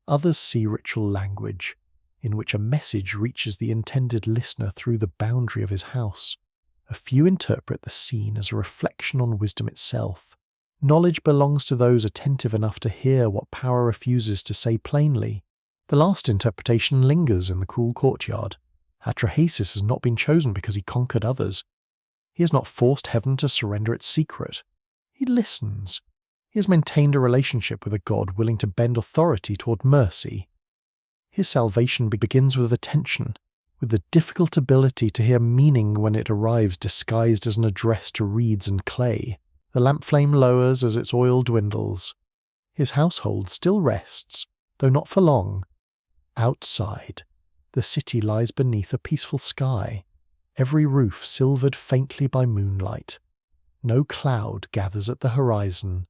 Others see ritual language, in which a message reaches the intended listener through the boundary of his house. A few interpret the scene as a reflection on wisdom itself. Knowledge belongs to those attentive enough to hear what power refuses to say plainly. The last interpretation lingers in the cool courtyard. Atrahasis has not been chosen because he conquered others. He has not forced heaven to surrender its secret. He listens. He has maintained a relationship with a god willing to bend authority toward mercy. His salvation begins with attention, with the difficult ability to hear meaning when it arrives disguised as an address to reeds and clay. The lamp flame lowers as its oil dwindles. His household still rests, though not for long. Outside, the city lies beneath a peaceful sky, every roof silvered faintly by moonlight. No cloud gathers at the horizon.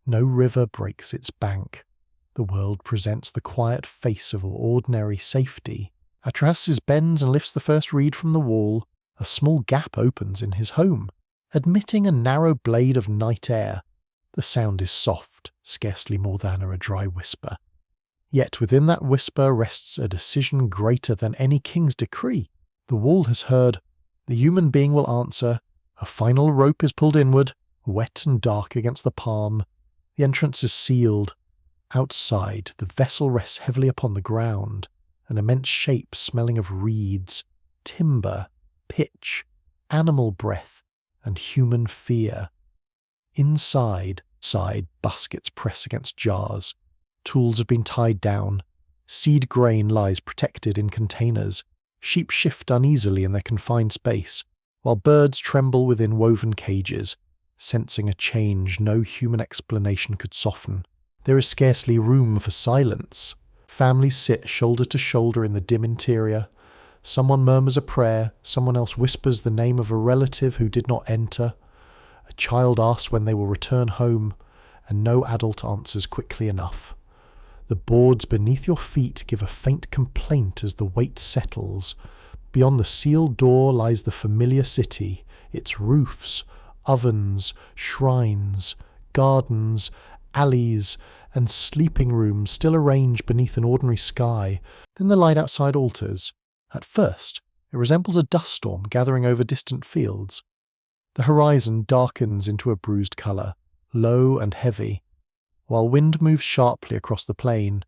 No river breaks its bank. The world presents the quiet face of ordinary safety. Atrahasis bends and lifts the first reed from the wall. A small gap opens in his home, admitting a narrow blade of night air. The sound is soft, scarcely more than a dry whisper. Yet within that whisper rests a decision greater than any king's decree. The wall has heard. The human being will answer. A final rope is pulled inward, wet and dark against the palm. The entrance is sealed. Outside, the vessel rests heavily upon the ground, an immense shape smelling of reeds, timber, pitch, animal breath, and human fear. Inside, baskets press against jars. Tools have been tied down. Seed grain lies protected in containers. Sheep shift uneasily in their confined space, while birds tremble within woven cages, sensing a change no human explanation could soften. There is scarcely room for silence. Families sit shoulder to shoulder in the dim interior. Someone murmurs a prayer, someone else whispers the name of a relative who did not enter. A child asks when they will return home, and no adult answers quickly enough. The boards beneath your feet give a faint complaint as the weight settles, Beyond the sealed door lies the familiar city, its roofs, ovens, shrines, gardens, alleys, and sleeping rooms still arranged beneath an ordinary sky. Then the light outside alters. At first, it resembles a dust storm gathering over distant fields. The horizon darkens into a bruised colour, low and heavy, while wind moves sharply across the plain.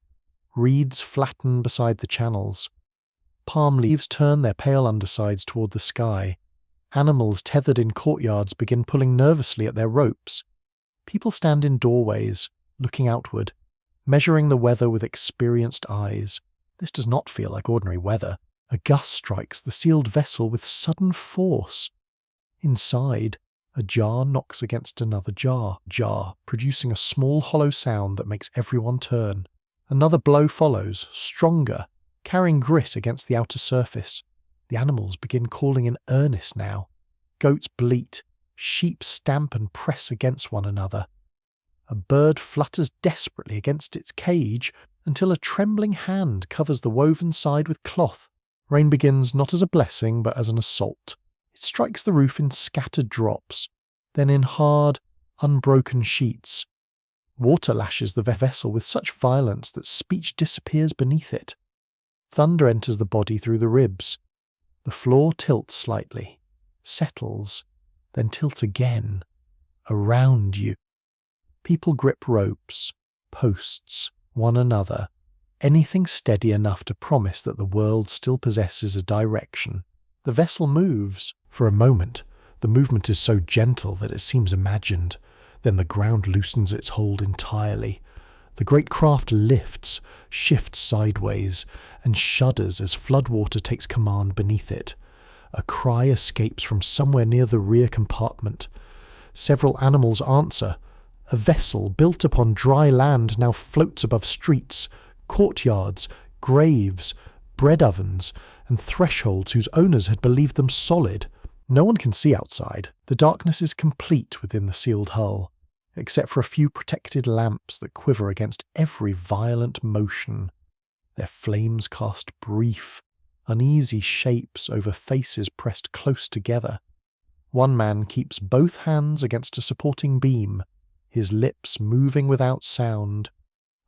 Reeds flatten beside the channels. Palm leaves turn their pale undersides toward the sky. Animals tethered in courtyards begin pulling nervously at their ropes. People stand in doorways, looking outward, measuring the weather with experienced eyes. This does not feel like ordinary weather. A gust strikes the sealed vessel with sudden force. Inside, a jar knocks against another jar, producing a small hollow sound that makes everyone turn. Another blow follows, stronger, carrying grit against the outer surface. The animals begin calling in earnest now. Goats bleat, sheep stamp and press against one another. A bird flutters desperately against its cage until a trembling hand covers the woven side with cloth. Rain begins not as a blessing but as an assault. It strikes the roof in scattered drops, then in hard, unbroken sheets. Water lashes the vessel with such violence that speech disappears beneath it. Thunder enters the body through the ribs. The floor tilts slightly, settles, then tilts again, around you. People grip ropes, posts, one another, anything steady enough to promise that the world still possesses a direction. The vessel moves. For a moment, the movement is so gentle that it seems imagined. Then the ground loosens its hold entirely. The great craft lifts, shifts sideways, and shudders as floodwater takes command beneath it. A cry escapes from somewhere near the rear compartment. Several animals answer. A vessel built upon dry land now floats above streets, courtyards, graves, bread ovens, and thresholds whose owners had believed them solid. No one can see outside. The darkness is complete within the sealed hull, except for a few protected lamps that quiver against every violent motion. Their flames cast brief, uneasy shapes over faces pressed close together. One man keeps both hands against a supporting beam, his lips moving without sound.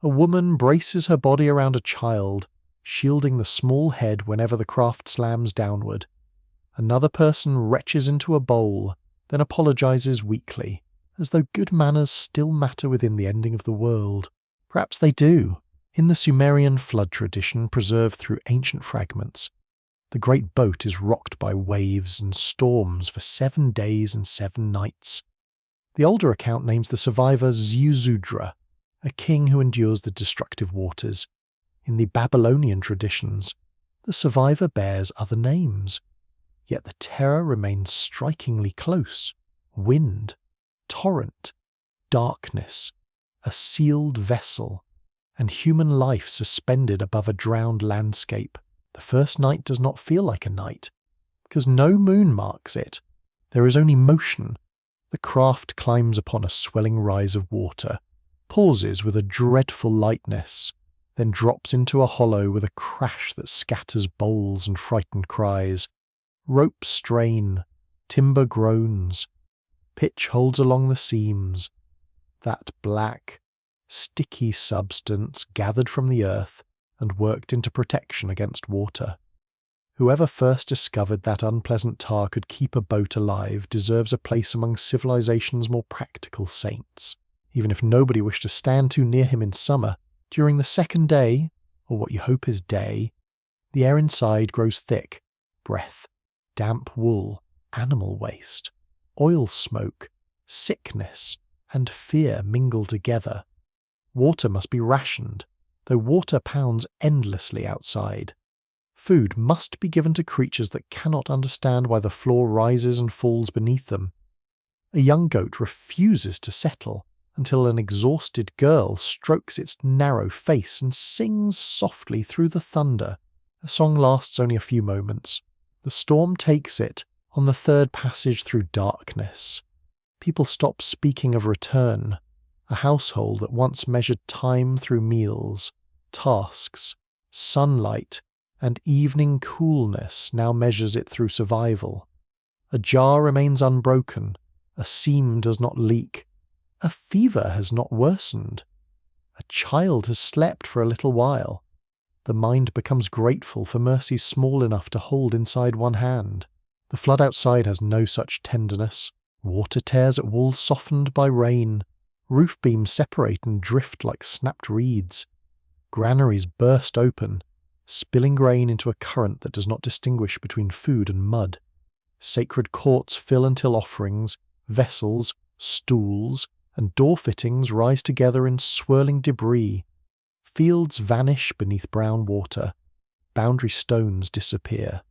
A woman braces her body around a child, shielding the small head whenever the craft slams downward. Another person retches into a bowl, then apologizes weakly, as though good manners still matter within the ending of the world. Perhaps they do. In the Sumerian flood tradition preserved through ancient fragments, the great boat is rocked by waves and storms for 7 days and 7 nights. The older account names the survivor Ziusudra, a king who endures the destructive waters. In the Babylonian traditions, the survivor bears other names, yet the terror remains strikingly close. Wind, torrent, darkness, a sealed vessel, and human life suspended above a drowned landscape. The first night does not feel like a night, because no moon marks it. There is only motion. The craft climbs upon a swelling rise of water, pauses with a dreadful lightness, then drops into a hollow with a crash that scatters bowls and frightened cries. Ropes strain, timber groans, pitch holds along the seams. That black, sticky substance gathered from the earth and worked into protection against water. Whoever first discovered that unpleasant tar could keep a boat alive deserves a place among civilization's more practical saints. Even if nobody wished to stand too near him in summer, during the second day, or what you hope is day, the air inside grows thick. Breath, damp wool, animal waste, oil smoke, sickness, and fear mingle together. Water must be rationed, though water pounds endlessly outside. Food must be given to creatures that cannot understand why the floor rises and falls beneath them. A young goat refuses to settle until an exhausted girl strokes its narrow face and sings softly through the thunder. The song lasts only a few moments. The storm takes it on the third passage through darkness. People stop speaking of return, a household that once measured time through meals, tasks, sunlight, and evening coolness now measures it through survival. A jar remains unbroken, a seam does not leak, a fever has not worsened. A child has slept for a little while. The mind becomes grateful for mercies small enough to hold inside one hand. The flood outside has no such tenderness. Water tears at walls softened by rain. Roof beams separate and drift like snapped reeds. Granaries burst open, spilling grain into a current that does not distinguish between food and mud. Sacred courts fill until offerings, vessels, stools, and door fittings rise together in swirling debris. Fields vanish beneath brown water. Boundary stones disappear.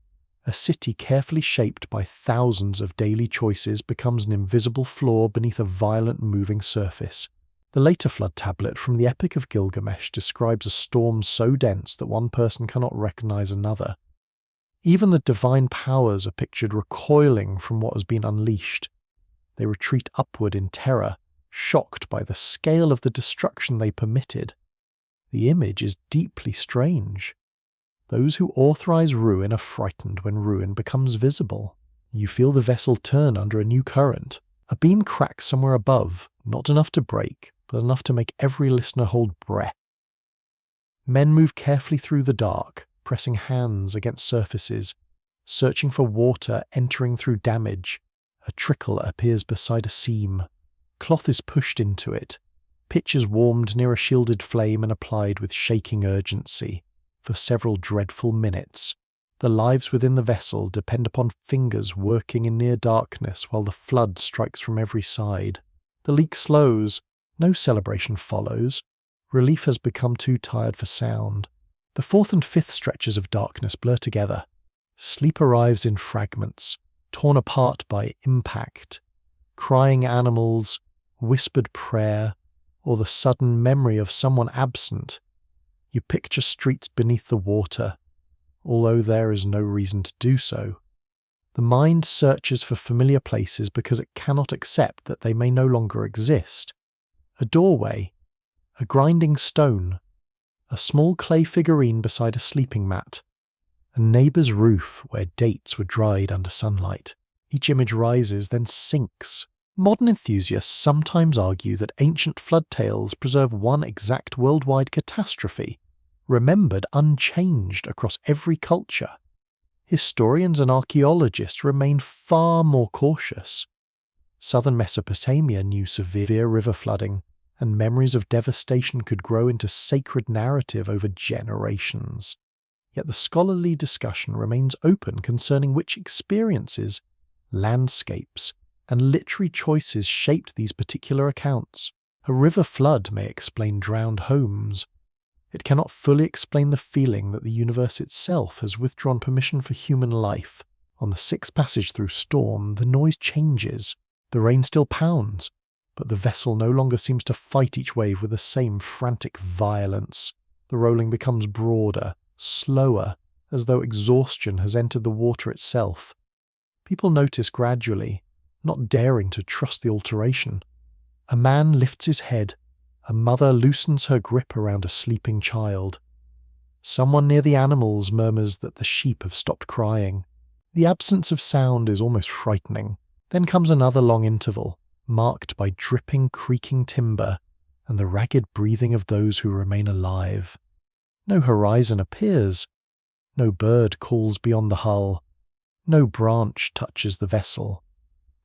A city carefully shaped by thousands of daily choices becomes an invisible flaw beneath a violent moving surface. The later flood tablet from the Epic of Gilgamesh describes a storm so dense that one person cannot recognize another. Even the divine powers are pictured recoiling from what has been unleashed. They retreat upward in terror, shocked by the scale of the destruction they permitted. The image is deeply strange. Those who authorize ruin are frightened when ruin becomes visible. You feel the vessel turn under a new current. A beam cracks somewhere above, not enough to break, but enough to make every listener hold breath. Men move carefully through the dark, pressing hands against surfaces, searching for water entering through damage. A trickle appears beside a seam. Cloth is pushed into it. Pitch is warmed near a shielded flame and applied with shaking urgency. For several dreadful minutes, the lives within the vessel depend upon fingers working in near darkness while the flood strikes from every side. The leak slows. No celebration follows. Relief has become too tired for sound. The fourth and fifth stretches of darkness blur together. Sleep arrives in fragments, torn apart by impact. Crying animals, whispered prayer, or the sudden memory of someone absent. You picture streets beneath the water, although there is no reason to do so. The mind searches for familiar places because it cannot accept that they may no longer exist. A doorway, a grinding stone, a small clay figurine beside a sleeping mat, a neighbour's roof where dates were dried under sunlight. Each image rises, then sinks. Modern enthusiasts sometimes argue that ancient flood tales preserve one exact worldwide catastrophe, remembered unchanged across every culture. Historians and archaeologists remain far more cautious. Southern Mesopotamia knew severe river flooding, and memories of devastation could grow into sacred narrative over generations. Yet the scholarly discussion remains open concerning which experiences, landscapes, and literary choices shaped these particular accounts. A river flood may explain drowned homes. It cannot fully explain the feeling that the universe itself has withdrawn permission for human life. On the sixth passage through storm, the noise changes. The rain still pounds, but the vessel no longer seems to fight each wave with the same frantic violence. The rolling becomes broader, slower, as though exhaustion has entered the water itself. People notice gradually, not daring to trust the alteration. A man lifts his head. A mother loosens her grip around a sleeping child. Someone near the animals murmurs that the sheep have stopped crying. The absence of sound is almost frightening. Then comes another long interval, marked by dripping, creaking timber and the ragged breathing of those who remain alive. No horizon appears. No bird calls beyond the hull. No branch touches the vessel.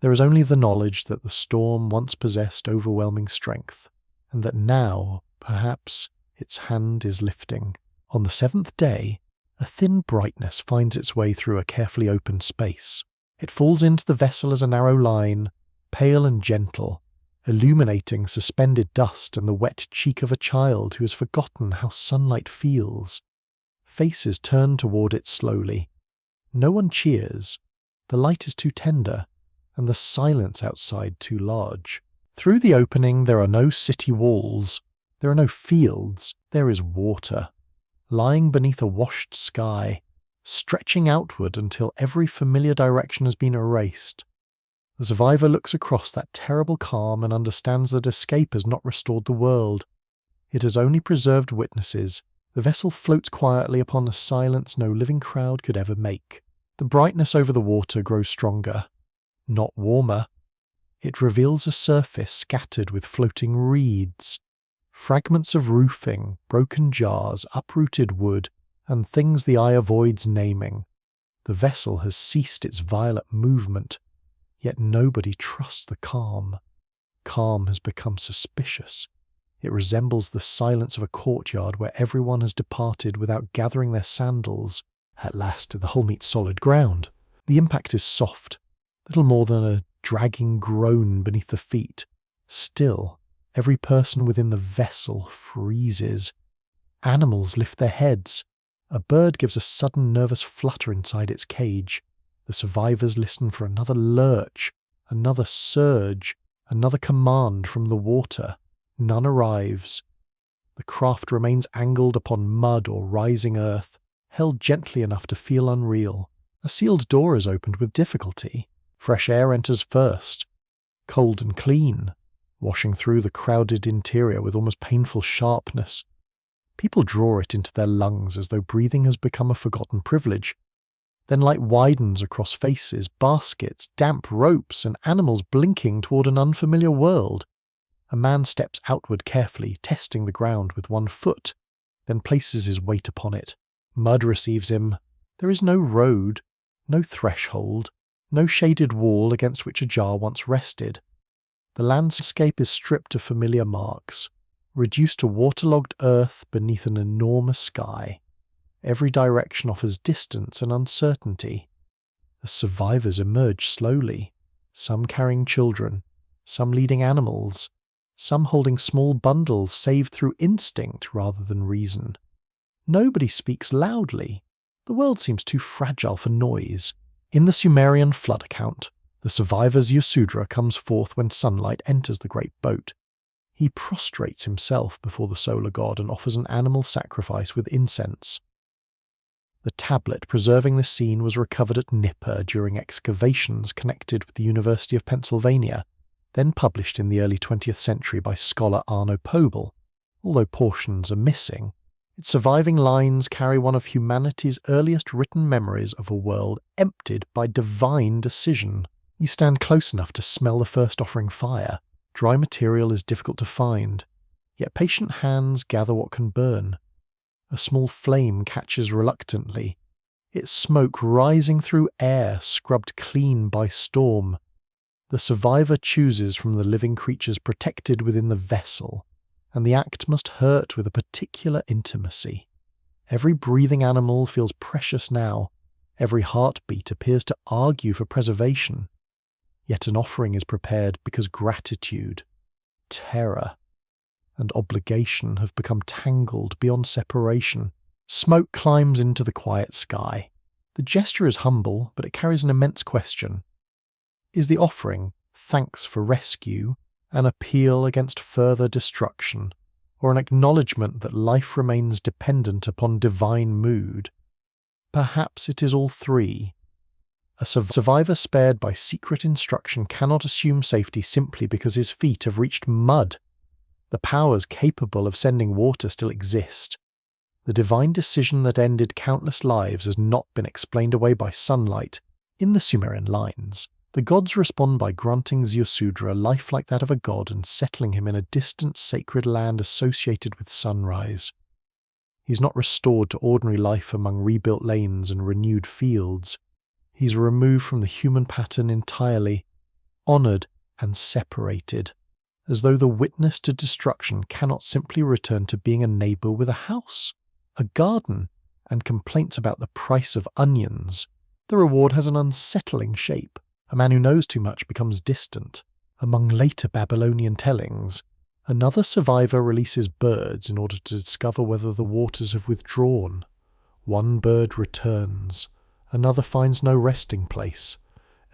There is only the knowledge that the storm once possessed overwhelming strength, and that now, perhaps, its hand is lifting. On the seventh day, a thin brightness finds its way through a carefully opened space. It falls into the vessel as a narrow line, pale and gentle, illuminating suspended dust and the wet cheek of a child who has forgotten how sunlight feels. Faces turn toward it slowly. No one cheers. The light is too tender, and the silence outside too large. Through the opening there are no city walls. There are no fields. There is water, lying beneath a washed sky, stretching outward until every familiar direction has been erased. The survivor looks across that terrible calm and understands that escape has not restored the world. It has only preserved witnesses, The vessel floats quietly upon a silence no living crowd could ever make. The brightness over the water grows stronger, not warmer. It reveals a surface scattered with floating reeds, fragments of roofing, broken jars, uprooted wood, and things the eye avoids naming. The vessel has ceased its violent movement, yet nobody trusts the calm. Calm has become suspicious. It resembles the silence of a courtyard where everyone has departed without gathering their sandals. At last the hull meets solid ground. The impact is soft, little more than a dragging groan beneath the feet. Still, every person within the vessel freezes. Animals lift their heads. A bird gives a sudden nervous flutter inside its cage. The survivors listen for another lurch, another surge, another command from the water. None arrives. The craft remains angled upon mud or rising earth, held gently enough to feel unreal. A sealed door is opened with difficulty. Fresh air enters first, cold and clean, washing through the crowded interior with almost painful sharpness. People draw it into their lungs as though breathing has become a forgotten privilege. Then light widens across faces, baskets, damp ropes, and animals blinking toward an unfamiliar world. A man steps outward carefully, testing the ground with one foot, then places his weight upon it. Mud receives him. There is no road, no threshold, no shaded wall against which a jar once rested. The landscape is stripped of familiar marks, reduced to waterlogged earth beneath an enormous sky. Every direction offers distance and uncertainty. The survivors emerge slowly, some carrying children, some leading animals, some holding small bundles saved through instinct rather than reason. Nobody speaks loudly. The world seems too fragile for noise. In the Sumerian flood account, the survivor Ziusudra comes forth when sunlight enters the great boat. He prostrates himself before the solar god and offers an animal sacrifice with incense. The tablet preserving this scene was recovered at Nippur during excavations connected with the University of Pennsylvania, then published in the early 20th century by scholar Arno Pobel. Although portions are missing, its surviving lines carry one of humanity's earliest written memories of a world emptied by divine decision. You stand close enough to smell the first offering fire. Dry material is difficult to find, yet patient hands gather what can burn. A small flame catches reluctantly, its smoke rising through air scrubbed clean by storm. The survivor chooses from the living creatures protected within the vessel, and the act must hurt with a particular intimacy. Every breathing animal feels precious now. Every heartbeat appears to argue for preservation. Yet an offering is prepared because gratitude, terror, and obligation have become tangled beyond separation. Smoke climbs into the quiet sky. The gesture is humble, but it carries an immense question. Is the offering thanks for rescue, an appeal against further destruction, or an acknowledgement that life remains dependent upon divine mood? Perhaps it is all three. A survivor spared by secret instruction cannot assume safety simply because his feet have reached mud. The powers capable of sending water still exist. The divine decision that ended countless lives has not been explained away by sunlight. In the Sumerian lines, the gods respond by granting Ziusudra a life like that of a god and settling him in a distant sacred land associated with sunrise. He's not restored to ordinary life among rebuilt lanes and renewed fields. He's removed from the human pattern entirely, honoured and separated, as though the witness to destruction cannot simply return to being a neighbour with a house, a garden, and complaints about the price of onions. The reward has an unsettling shape. A man who knows too much becomes distant. Among later Babylonian tellings, another survivor releases birds in order to discover whether the waters have withdrawn. One bird returns. Another finds no resting place.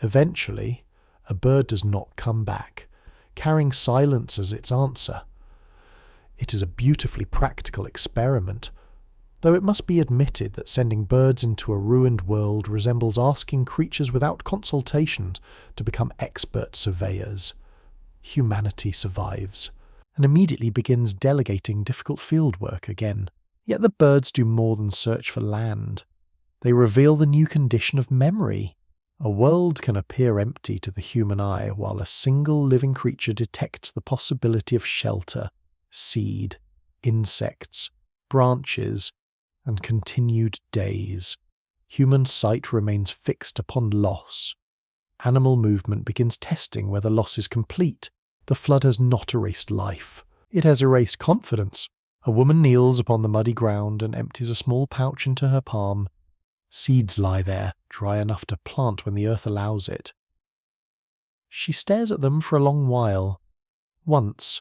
Eventually, a bird does not come back, carrying silence as its answer. It is a beautifully practical experiment, though it must be admitted that sending birds into a ruined world resembles asking creatures without consultation to become expert surveyors. Humanity survives, and immediately begins delegating difficult field work again. Yet the birds do more than search for land. They reveal the new condition of memory. A world can appear empty to the human eye while a single living creature detects the possibility of shelter, seed, insects, branches, and continued days. Human sight remains fixed upon loss. Animal movement begins testing whether loss is complete. The flood has not erased life. It has erased confidence. A woman kneels upon the muddy ground and empties a small pouch into her palm. Seeds lie there, dry enough to plant when the earth allows it. She stares at them for a long while. Once,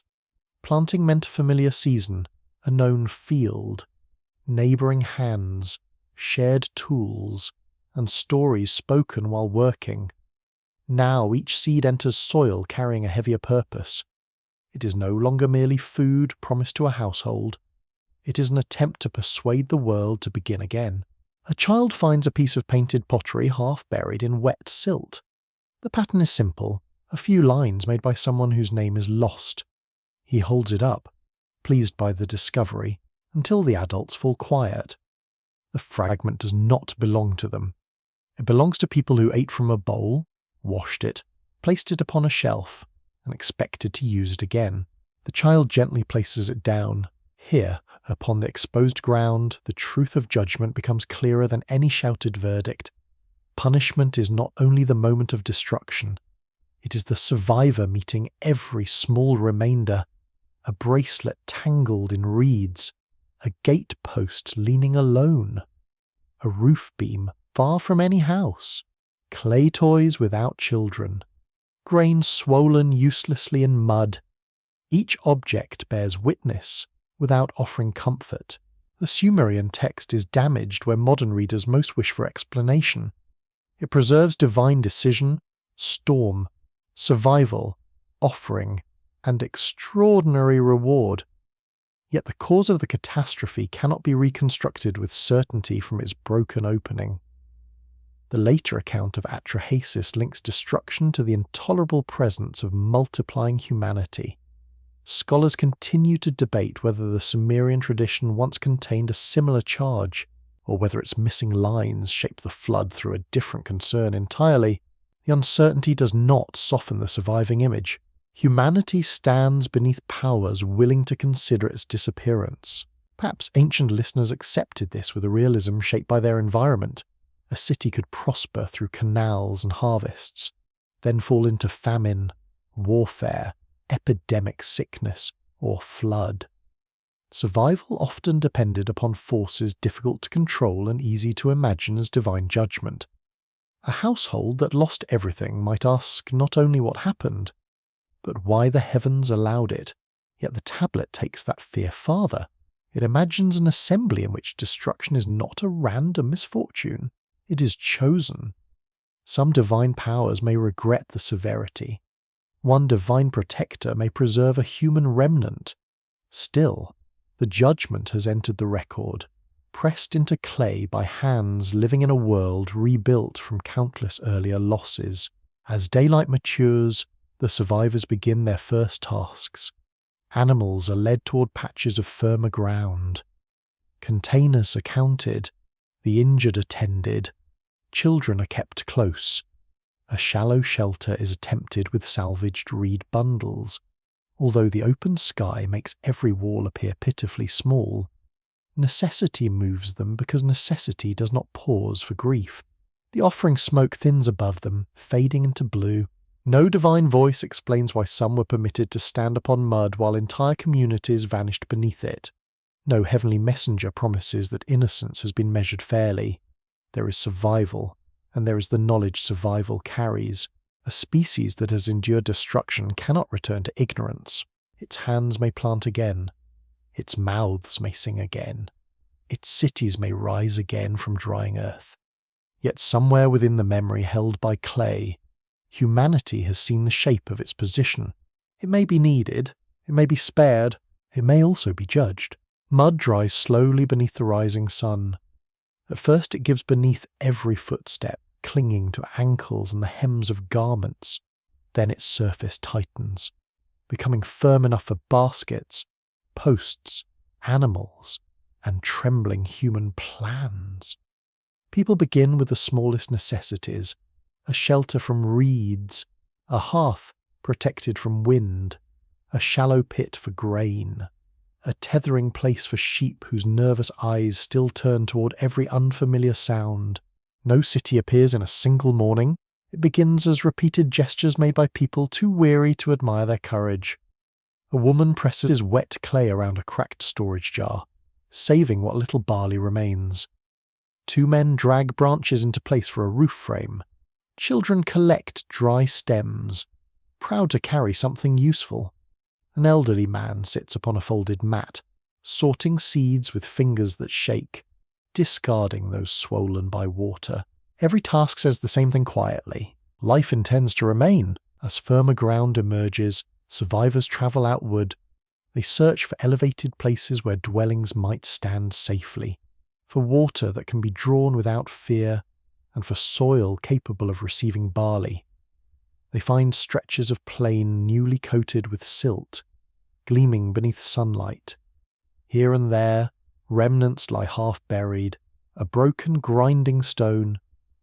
planting meant a familiar season, a known field, neighbouring hands, shared tools, and stories spoken while working. Now each seed enters soil carrying a heavier purpose. It is no longer merely food promised to a household. It is an attempt to persuade the world to begin again. A child finds a piece of painted pottery half buried in wet silt. The pattern is simple, a few lines made by someone whose name is lost. He holds it up, pleased by the discovery, until the adults fall quiet. The fragment does not belong to them. It belongs to people who ate from a bowl, washed it, placed it upon a shelf, and expected to use it again. The child gently places it down. Here, upon the exposed ground, the truth of judgment becomes clearer than any shouted verdict. Punishment is not only the moment of destruction. It is the survivor meeting every small remainder. A bracelet tangled in reeds. A gate post leaning alone. A roof beam far from any house. Clay toys without children. Grain swollen uselessly in mud. Each object bears witness without offering comfort. The Sumerian text is damaged where modern readers most wish for explanation. It preserves divine decision, storm, survival, offering, and extraordinary reward. Yet the cause of the catastrophe cannot be reconstructed with certainty from its broken opening. The later account of Atrahasis links destruction to the intolerable presence of multiplying humanity. Scholars continue to debate whether the Sumerian tradition once contained a similar charge, or whether its missing lines shaped the flood through a different concern entirely. The uncertainty does not soften the surviving image. Humanity stands beneath powers willing to consider its disappearance. Perhaps ancient listeners accepted this with a realism shaped by their environment. A city could prosper through canals and harvests, then fall into famine, warfare, epidemic sickness, or flood. Survival often depended upon forces difficult to control and easy to imagine as divine judgment. A household that lost everything might ask not only what happened, but why the heavens allowed it. Yet the tablet takes that fear farther. It imagines an assembly in which destruction is not a random misfortune. It is chosen. Some divine powers may regret the severity. One divine protector may preserve a human remnant. Still, the judgment has entered the record, pressed into clay by hands living in a world rebuilt from countless earlier losses. As daylight matures, the survivors begin their first tasks. Animals are led toward patches of firmer ground. Containers are counted. The injured are tended. Children are kept close. A shallow shelter is attempted with salvaged reed bundles. Although the open sky makes every wall appear pitifully small, necessity moves them because necessity does not pause for grief. The offering smoke thins above them, fading into blue. No divine voice explains why some were permitted to stand upon mud while entire communities vanished beneath it. No heavenly messenger promises that innocence has been measured fairly. There is survival, and there is the knowledge survival carries. A species that has endured destruction cannot return to ignorance. Its hands may plant again. Its mouths may sing again. Its cities may rise again from drying earth. Yet somewhere within the memory held by clay, humanity has seen the shape of its position. It may be needed, it may be spared, it may also be judged. Mud dries slowly beneath the rising sun. At first it gives beneath every footstep, clinging to ankles and the hems of garments. Then its surface tightens, becoming firm enough for baskets, posts, animals, and trembling human plans. People begin with the smallest necessities, a shelter from reeds, a hearth protected from wind, a shallow pit for grain, a tethering place for sheep whose nervous eyes still turn toward every unfamiliar sound. No city appears in a single morning. It begins as repeated gestures made by people too weary to admire their courage. A woman presses wet clay around a cracked storage jar, saving what little barley remains. Two men drag branches into place for a roof frame. Children collect dry stems, proud to carry something useful. An elderly man sits upon a folded mat, sorting seeds with fingers that shake, discarding those swollen by water. Every task says the same thing quietly. Life intends to remain. As firmer ground emerges, survivors travel outward. They search for elevated places where dwellings might stand safely, for water that can be drawn without fear, and for soil capable of receiving barley. They find stretches of plain newly coated with silt, gleaming beneath sunlight. Here and there, remnants lie half buried, a broken grinding stone,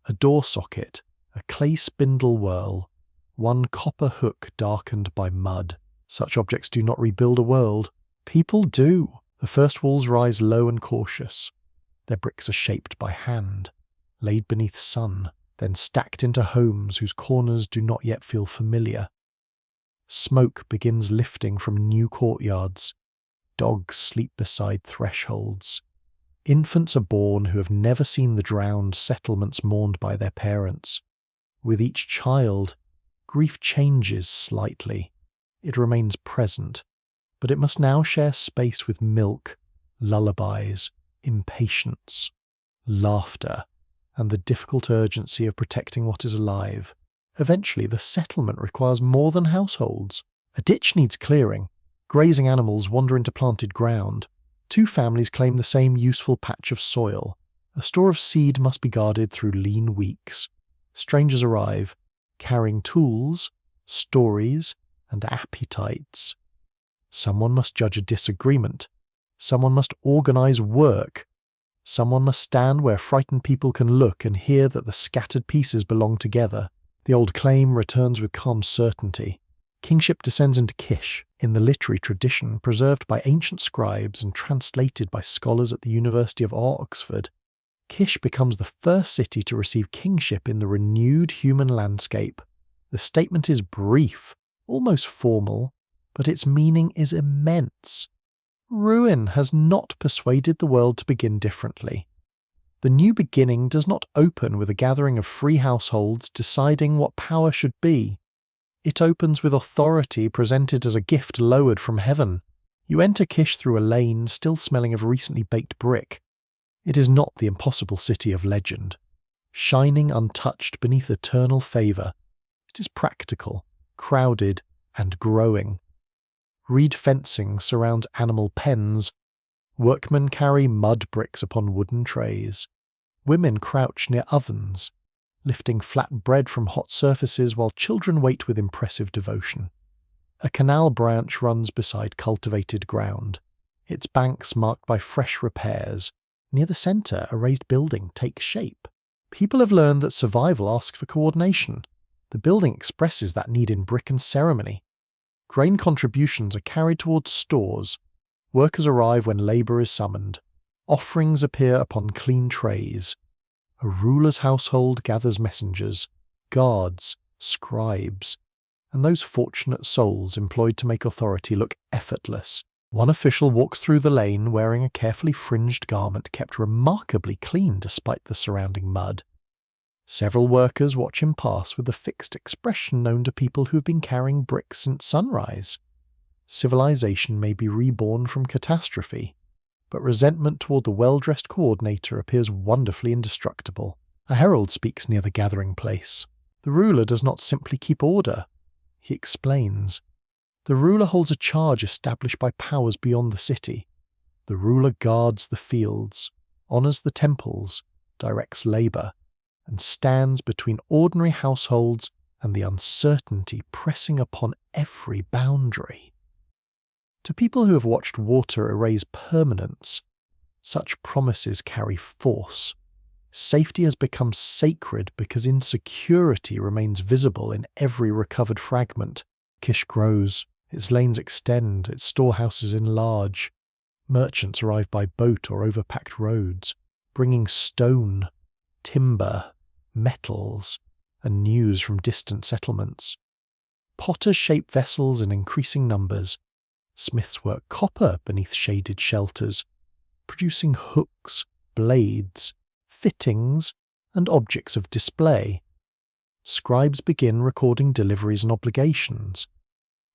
a door socket, a clay spindle whirl, one copper hook darkened by mud. Such objects do not rebuild a world. People do. The first walls rise low and cautious. Their bricks are shaped by hand, laid beneath sun, then stacked into homes whose corners do not yet feel familiar. Smoke begins lifting from new courtyards. Dogs sleep beside thresholds. Infants are born who have never seen the drowned settlements mourned by their parents. With each child, grief changes slightly. It remains present, but it must now share space with milk, lullabies, impatience, laughter, and the difficult urgency of protecting what is alive. Eventually, the settlement requires more than households. A ditch needs clearing. Grazing animals wander into planted ground. Two families claim the same useful patch of soil. A store of seed must be guarded through lean weeks. Strangers arrive, carrying tools, stories, and appetites. Someone must judge a disagreement. Someone must organize work. Someone must stand where frightened people can look and hear that the scattered pieces belong together. The old claim returns with calm certainty. Kingship descends into Kish, in the literary tradition preserved by ancient scribes and translated by scholars at the University of Oxford. Kish becomes the first city to receive kingship in the renewed human landscape. The statement is brief, almost formal, but its meaning is immense. Ruin has not persuaded the world to begin differently. The new beginning does not open with a gathering of free households deciding what power should be. It opens with authority presented as a gift lowered from heaven. You enter Kish through a lane still smelling of recently baked brick. It is not the impossible city of legend. Shining untouched beneath eternal favour, it is practical, crowded, and growing. Reed fencing surrounds animal pens. Workmen carry mud bricks upon wooden trays. Women crouch near ovens, lifting flat bread from hot surfaces while children wait with impressive devotion. A canal branch runs beside cultivated ground, its banks marked by fresh repairs. Near the centre, a raised building takes shape. People have learned that survival asks for coordination. The building expresses that need in brick and ceremony. Grain contributions are carried towards stores. Workers arrive when labour is summoned. Offerings appear upon clean trays. A ruler's household gathers messengers, guards, scribes, and those fortunate souls employed to make authority look effortless. One official walks through the lane wearing a carefully fringed garment kept remarkably clean despite the surrounding mud. Several workers watch him pass with the fixed expression known to people who have been carrying bricks since sunrise. Civilization may be reborn from catastrophe, but resentment toward the well-dressed coordinator appears wonderfully indestructible. A herald speaks near the gathering place. The ruler does not simply keep order. He explains. The ruler holds a charge established by powers beyond the city. The ruler guards the fields, honors the temples, directs labor, and stands between ordinary households and the uncertainty pressing upon every boundary. To people who have watched water erase permanence, Such promises carry force. Safety has become sacred because insecurity remains visible in every recovered fragment. Kish grows, its lanes extend, its storehouses enlarge. Merchants arrive by boat or overpacked roads, bringing stone, timber, metals, and news from distant settlements. Potters shape vessels in increasing numbers. Smiths work copper beneath shaded shelters, producing hooks, blades, fittings, and objects of display. Scribes begin recording deliveries and obligations.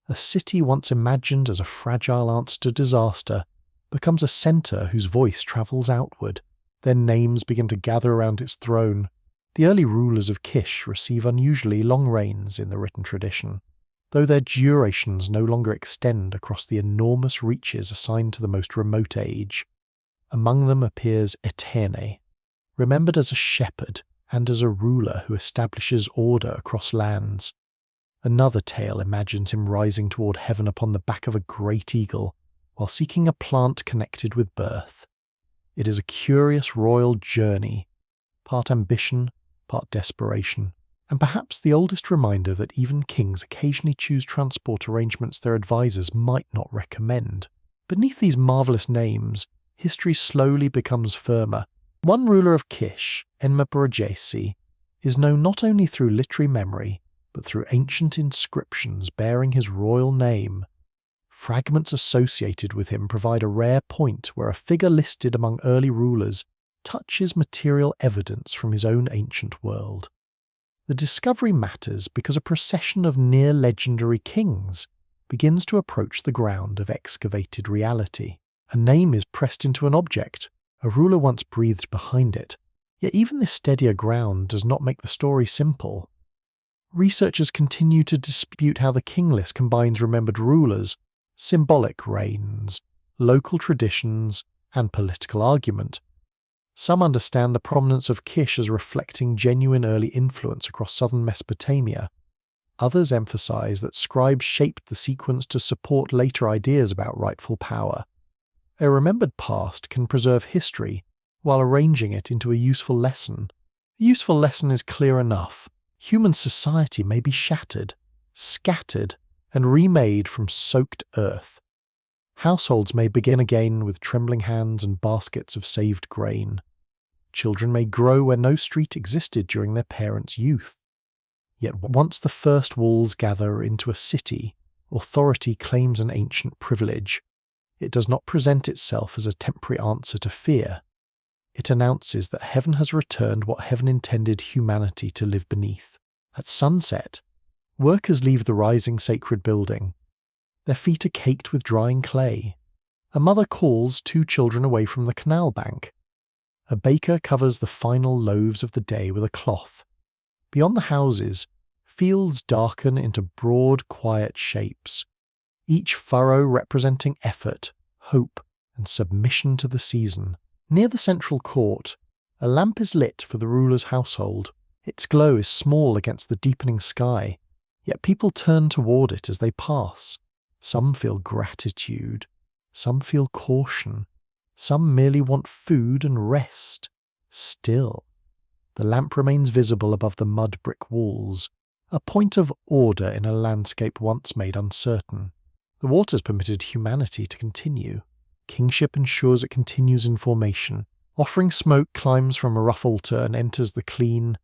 A city once imagined as a fragile answer to disaster becomes a centre whose voice travels outward. Their names begin to gather around its throne. The early rulers of Kish receive unusually long reigns in the written tradition, though their durations no longer extend across the enormous reaches assigned to the most remote age. Among them appears Etene, remembered as a shepherd and as a ruler who establishes order across lands. Another tale imagines him rising toward heaven upon the back of a great eagle, while seeking a plant connected with birth. It is a curious royal journey, part ambition, part desperation, and perhaps the oldest reminder that even kings occasionally choose transport arrangements their advisors might not recommend. Beneath these marvelous names, history slowly becomes firmer. One ruler of Kish, Enmebarajesi, is known not only through literary memory, but through ancient inscriptions bearing his royal name. Fragments associated with him provide a rare point where a figure listed among early rulers touches material evidence from his own ancient world. The discovery matters because a procession of near-legendary kings begins to approach the ground of excavated reality. A name is pressed into an object, a ruler once breathed behind it. Yet even this steadier ground does not make the story simple. Researchers continue to dispute how the King List combines remembered rulers, symbolic reigns, local traditions, and political argument. Some understand the prominence of Kish as reflecting genuine early influence across southern Mesopotamia. Others emphasize that scribes shaped the sequence to support later ideas about rightful power. A remembered past can preserve history while arranging it into a useful lesson. The useful lesson is clear enough. Human society may be shattered, scattered, and remade from soaked earth. Households may begin again with trembling hands and baskets of saved grain. Children may grow where no street existed during their parents' youth. Yet once the first walls gather into a city, authority claims an ancient privilege. It does not present itself as a temporary answer to fear. It announces that heaven has returned what heaven intended humanity to live beneath. At sunset, workers leave the rising sacred building. Their feet are caked with drying clay. A mother calls two children away from the canal bank. A baker covers the final loaves of the day with a cloth. Beyond the houses, fields darken into broad, quiet shapes, each furrow representing effort, hope, and submission to the season. Near the central court, a lamp is lit for the ruler's household. Its glow is small against the deepening sky, yet people turn toward it as they pass. Some feel gratitude, some feel caution, some merely want food and rest. Still, the lamp remains visible above the mud brick walls, a point of order in a landscape once made uncertain. The waters permitted humanity to continue. Kingship ensures it continues in formation. Offering smoke climbs from a rough altar and enters the clean,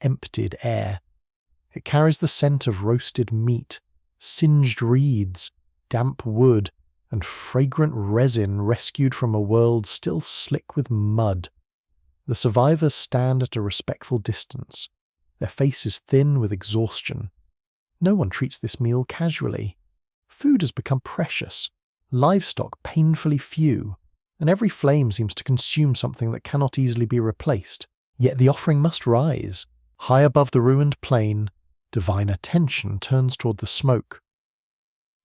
emptied air. It carries the scent of roasted meat, singed reeds, damp wood, and fragrant resin rescued from a world still slick with mud. The survivors stand at a respectful distance, their faces thin with exhaustion. No one treats this meal casually. Food has become precious, livestock painfully few, and every flame seems to consume something that cannot easily be replaced. Yet the offering must rise. High above the ruined plain, divine attention turns toward the smoke.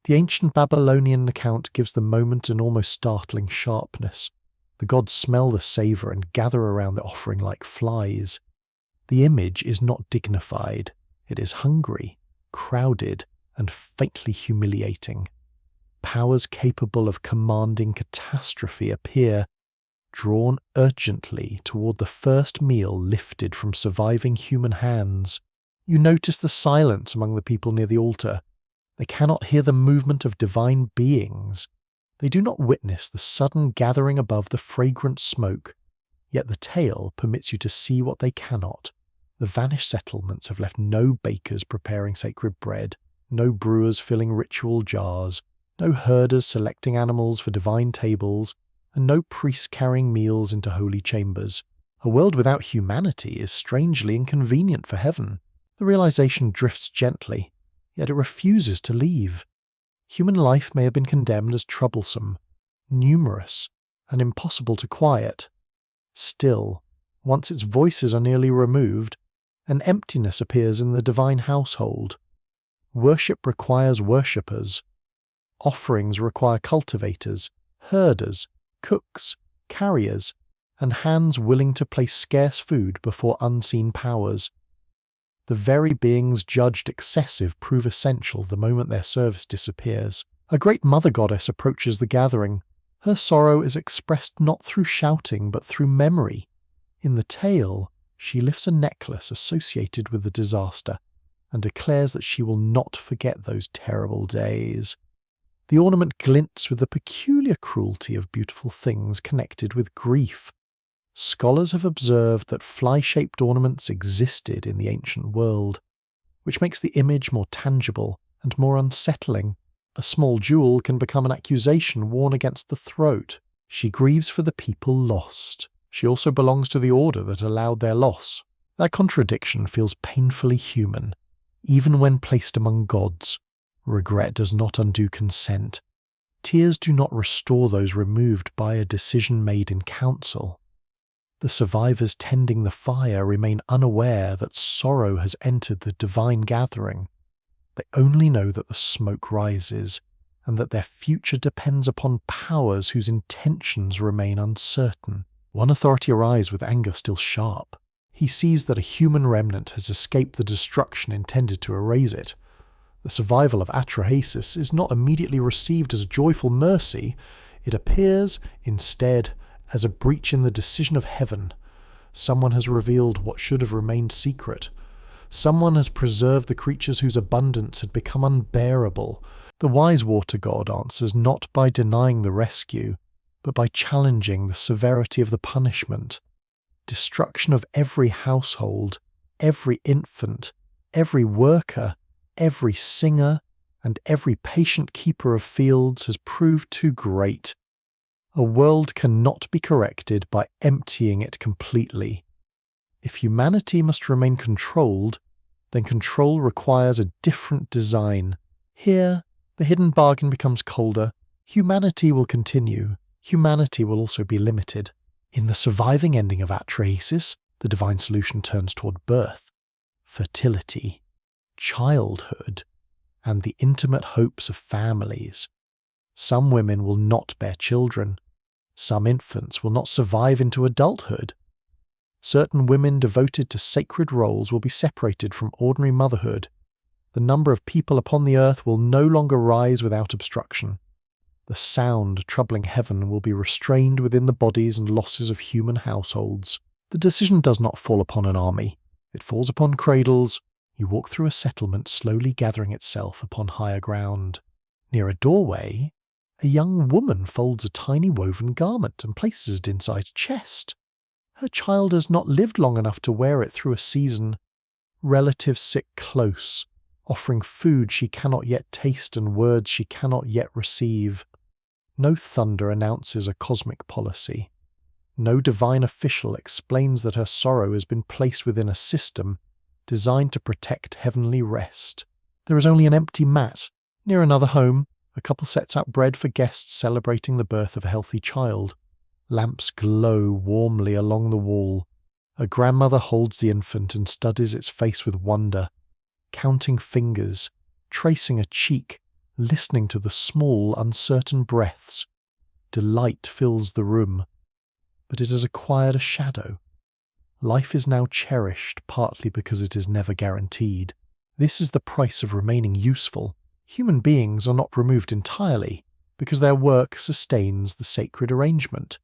The ancient Babylonian account gives the moment an almost startling sharpness. The gods smell the savour and gather around the offering like flies. The image is not dignified. It is hungry, crowded, and faintly humiliating. Powers capable of commanding catastrophe appear. drawn urgently toward the first meal lifted from surviving human hands. You notice the silence among the people near the altar. They cannot hear the movement of divine beings. They do not witness the sudden gathering above the fragrant smoke, yet the tale permits you to see what they cannot. The vanished settlements have left no bakers preparing sacred bread, no brewers filling ritual jars, no herders selecting animals for divine tables, and no priests carrying meals into holy chambers. A world without humanity is strangely inconvenient for heaven. The realization drifts gently, yet it refuses to leave. Human life may have been condemned as troublesome, numerous, and impossible to quiet. Still, once its voices are nearly removed, an emptiness appears in the divine household. Worship requires worshippers. Offerings require cultivators, herders, cooks, carriers, and hands willing to place scarce food before unseen powers. The very beings judged excessive prove essential the moment their service disappears. A great mother goddess approaches the gathering. Her sorrow is expressed not through shouting but through memory. In the tale, she lifts a necklace associated with the disaster and declares that she will not forget those terrible days. The ornament glints with the peculiar cruelty of beautiful things connected with grief. Scholars have observed that fly-shaped ornaments existed in the ancient world, which makes the image more tangible and more unsettling. A small jewel can become an accusation worn against the throat. She grieves for the people lost. She also belongs to the order that allowed their loss. That contradiction feels painfully human. Even when placed among gods, regret does not undo consent. Tears do not restore those removed by a decision made in council. The survivors tending the fire remain unaware that sorrow has entered the divine gathering. They only know that the smoke rises, and that their future depends upon powers whose intentions remain uncertain. One authority arrives with anger still sharp. He sees that a human remnant has escaped the destruction intended to erase it. The survival of Atrahasis is not immediately received as a joyful mercy. It appears, instead, as a breach in the decision of heaven. Someone has revealed what should have remained secret. Someone has preserved the creatures whose abundance had become unbearable. The wise water god answers not by denying the rescue, but by challenging the severity of the punishment. Destruction of every household, every infant, every worker, every singer, and every patient keeper of fields has proved too great. A world cannot be corrected by emptying it completely. If humanity must remain controlled, then control requires a different design. Here, the hidden bargain becomes colder. Humanity will continue. Humanity will also be limited. In the surviving ending of Atrahasis, the divine solution turns toward birth, fertility, childhood, and the intimate hopes of families. Some women will not bear children. Some infants will not survive into adulthood. Certain women devoted to sacred roles will be separated from ordinary motherhood. The number of people upon the earth will no longer rise without obstruction. The sound troubling heaven will be restrained within the bodies and losses of human households. The decision does not fall upon an army. It falls upon cradles. You walk through a settlement slowly gathering itself upon higher ground. Near a doorway, a young woman folds a tiny woven garment and places it inside a chest. Her child has not lived long enough to wear it through a season. Relatives sit close, offering food she cannot yet taste and words she cannot yet receive. No thunder announces a cosmic policy. No divine official explains that her sorrow has been placed within a system designed to protect heavenly rest. There is only an empty mat. Near another home, a couple sets out bread for guests celebrating the birth of a healthy child. Lamps glow warmly along the wall. A grandmother holds the infant and studies its face with wonder, counting fingers, tracing a cheek, listening to the small, uncertain breaths. Delight fills the room, but it has acquired a shadow. Life is now cherished partly because it is never guaranteed. This is the price of remaining useful. Human beings are not removed entirely, because their work sustains the sacred arrangement.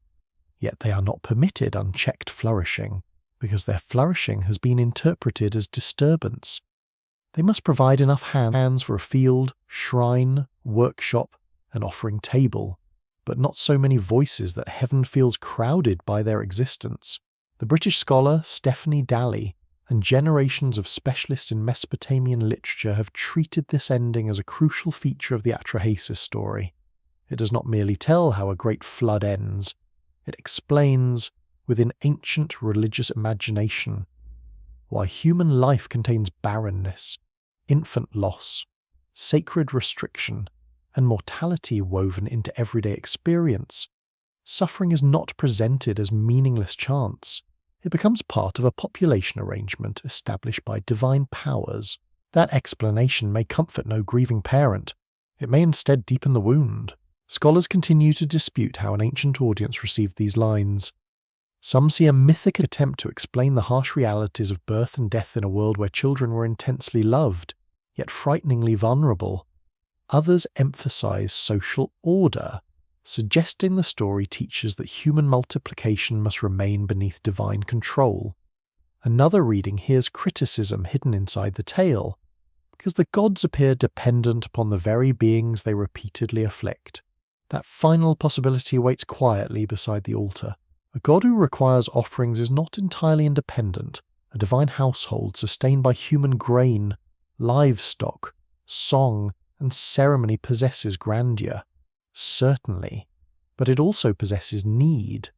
Yet they are not permitted unchecked flourishing, because their flourishing has been interpreted as disturbance. They must provide enough hands for a field, shrine, workshop, and offering table, but not so many voices that heaven feels crowded by their existence. The British scholar Stephanie Daly and generations of specialists in Mesopotamian literature have treated this ending as a crucial feature of the Atrahasis story. It does not merely tell how a great flood ends, it explains, within ancient religious imagination, why human life contains barrenness, infant loss, sacred restriction, and mortality woven into everyday experience. Suffering is not presented as meaningless chance. It becomes part of a population arrangement established by divine powers. That explanation may comfort no grieving parent. It may instead deepen the wound. Scholars continue to dispute how an ancient audience received these lines. Some see a mythic attempt to explain the harsh realities of birth and death in a world where children were intensely loved, yet frighteningly vulnerable. Others emphasize social order, suggesting the story teaches that human multiplication must remain beneath divine control. Another reading hears criticism hidden inside the tale, because the gods appear dependent upon the very beings they repeatedly afflict. That final possibility waits quietly beside the altar. A god who requires offerings is not entirely independent, a divine household sustained by human grain, livestock, song, and ceremony possesses grandeur. Certainly, but it also possesses need.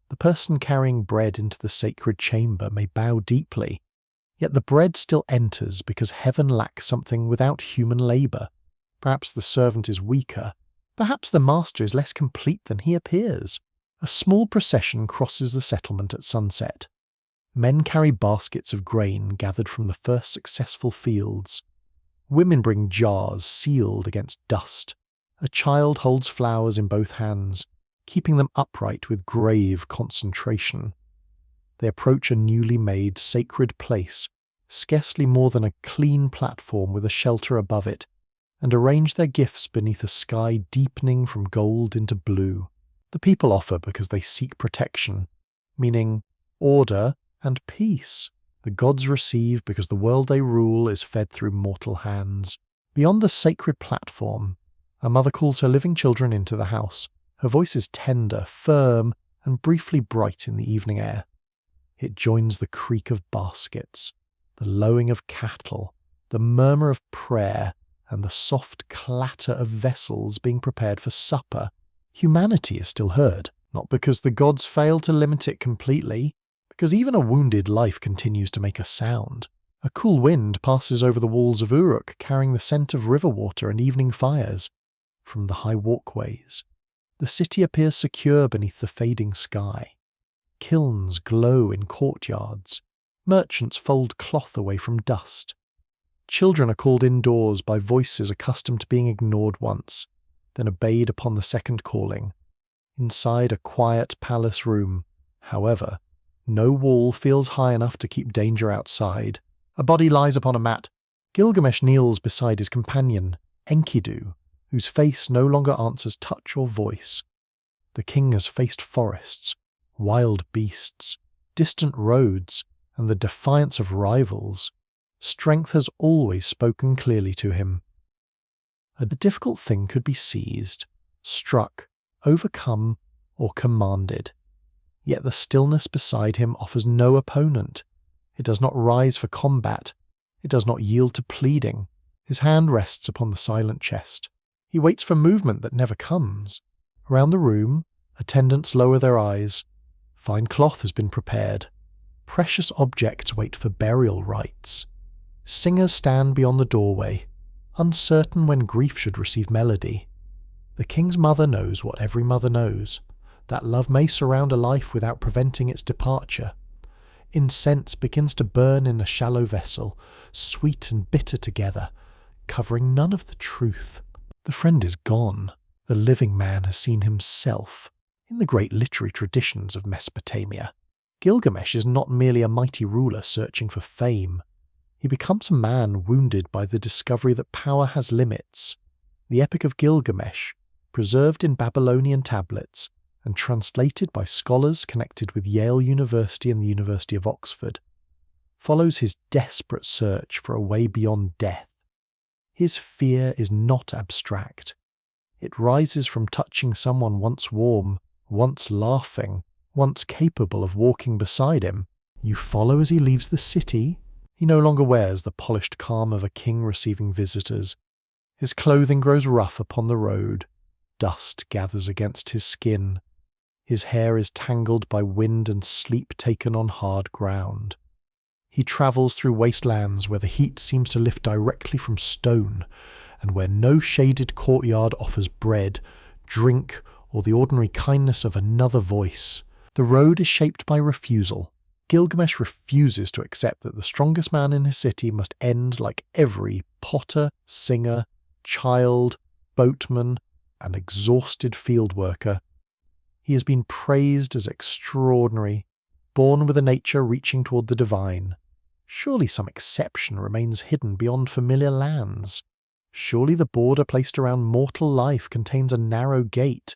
The person carrying bread into the sacred chamber may bow deeply, yet the bread still enters because heaven lacks something without human labour. Perhaps the servant is weaker, perhaps the master is less complete than he appears. A small procession crosses the settlement at sunset. Men carry baskets of grain gathered from the first successful fields. Women bring jars sealed against dust. A child holds flowers in both hands, keeping them upright with grave concentration. They approach a newly made sacred place, scarcely more than a clean platform with a shelter above it, and arrange their gifts beneath a sky deepening from gold into blue. The people offer because they seek protection, meaning order and peace. The gods receive because the world they rule is fed through mortal hands. Beyond the sacred platform, a mother calls her living children into the house. Her voice is tender, firm, and briefly bright in the evening air. It joins the creak of baskets, the lowing of cattle, the murmur of prayer, and the soft clatter of vessels being prepared for supper. Humanity is still heard, not because the gods fail to limit it completely, because even a wounded life continues to make a sound. A cool wind passes over the walls of Uruk, carrying the scent of river water and evening fires. From the high walkways, the city appears secure beneath the fading sky. Kilns glow in courtyards. Merchants fold cloth away from dust. Children are called indoors by voices accustomed to being ignored once, then obeyed upon the second calling. Inside a quiet palace room, however, no wall feels high enough to keep danger outside. A body lies upon a mat. Gilgamesh kneels beside his companion, Enkidu, whose face no longer answers touch or voice. The king has faced forests, wild beasts, distant roads, and the defiance of rivals. Strength has always spoken clearly to him. A difficult thing could be seized, struck, overcome, or commanded. Yet the stillness beside him offers no opponent. It does not rise for combat. It does not yield to pleading. His hand rests upon the silent chest. He waits for movement that never comes. Around the room, attendants lower their eyes. Fine cloth has been prepared. Precious objects wait for burial rites. Singers stand beyond the doorway, uncertain when grief should receive melody. The king's mother knows what every mother knows, that love may surround a life without preventing its departure. Incense begins to burn in a shallow vessel, sweet and bitter together, covering none of the truth. The friend is gone. The living man has seen himself. In the great literary traditions of Mesopotamia, Gilgamesh is not merely a mighty ruler searching for fame. He becomes a man wounded by the discovery that power has limits. The Epic of Gilgamesh, preserved in Babylonian tablets, and translated by scholars connected with Yale University and the University of Oxford, follows his desperate search for a way beyond death. His fear is not abstract. It rises from touching someone once warm, once laughing, once capable of walking beside him. You follow as he leaves the city. He no longer wears the polished calm of a king receiving visitors. His clothing grows rough upon the road. Dust gathers against his skin. His hair is tangled by wind and sleep taken on hard ground. He travels through wastelands where the heat seems to lift directly from stone, and where no shaded courtyard offers bread, drink, or the ordinary kindness of another voice. The road is shaped by refusal. Gilgamesh refuses to accept that the strongest man in his city must end like every potter, singer, child, boatman, and exhausted field worker. He has been praised as extraordinary, born with a nature reaching toward the divine. Surely some exception remains hidden beyond familiar lands. Surely the border placed around mortal life contains a narrow gate,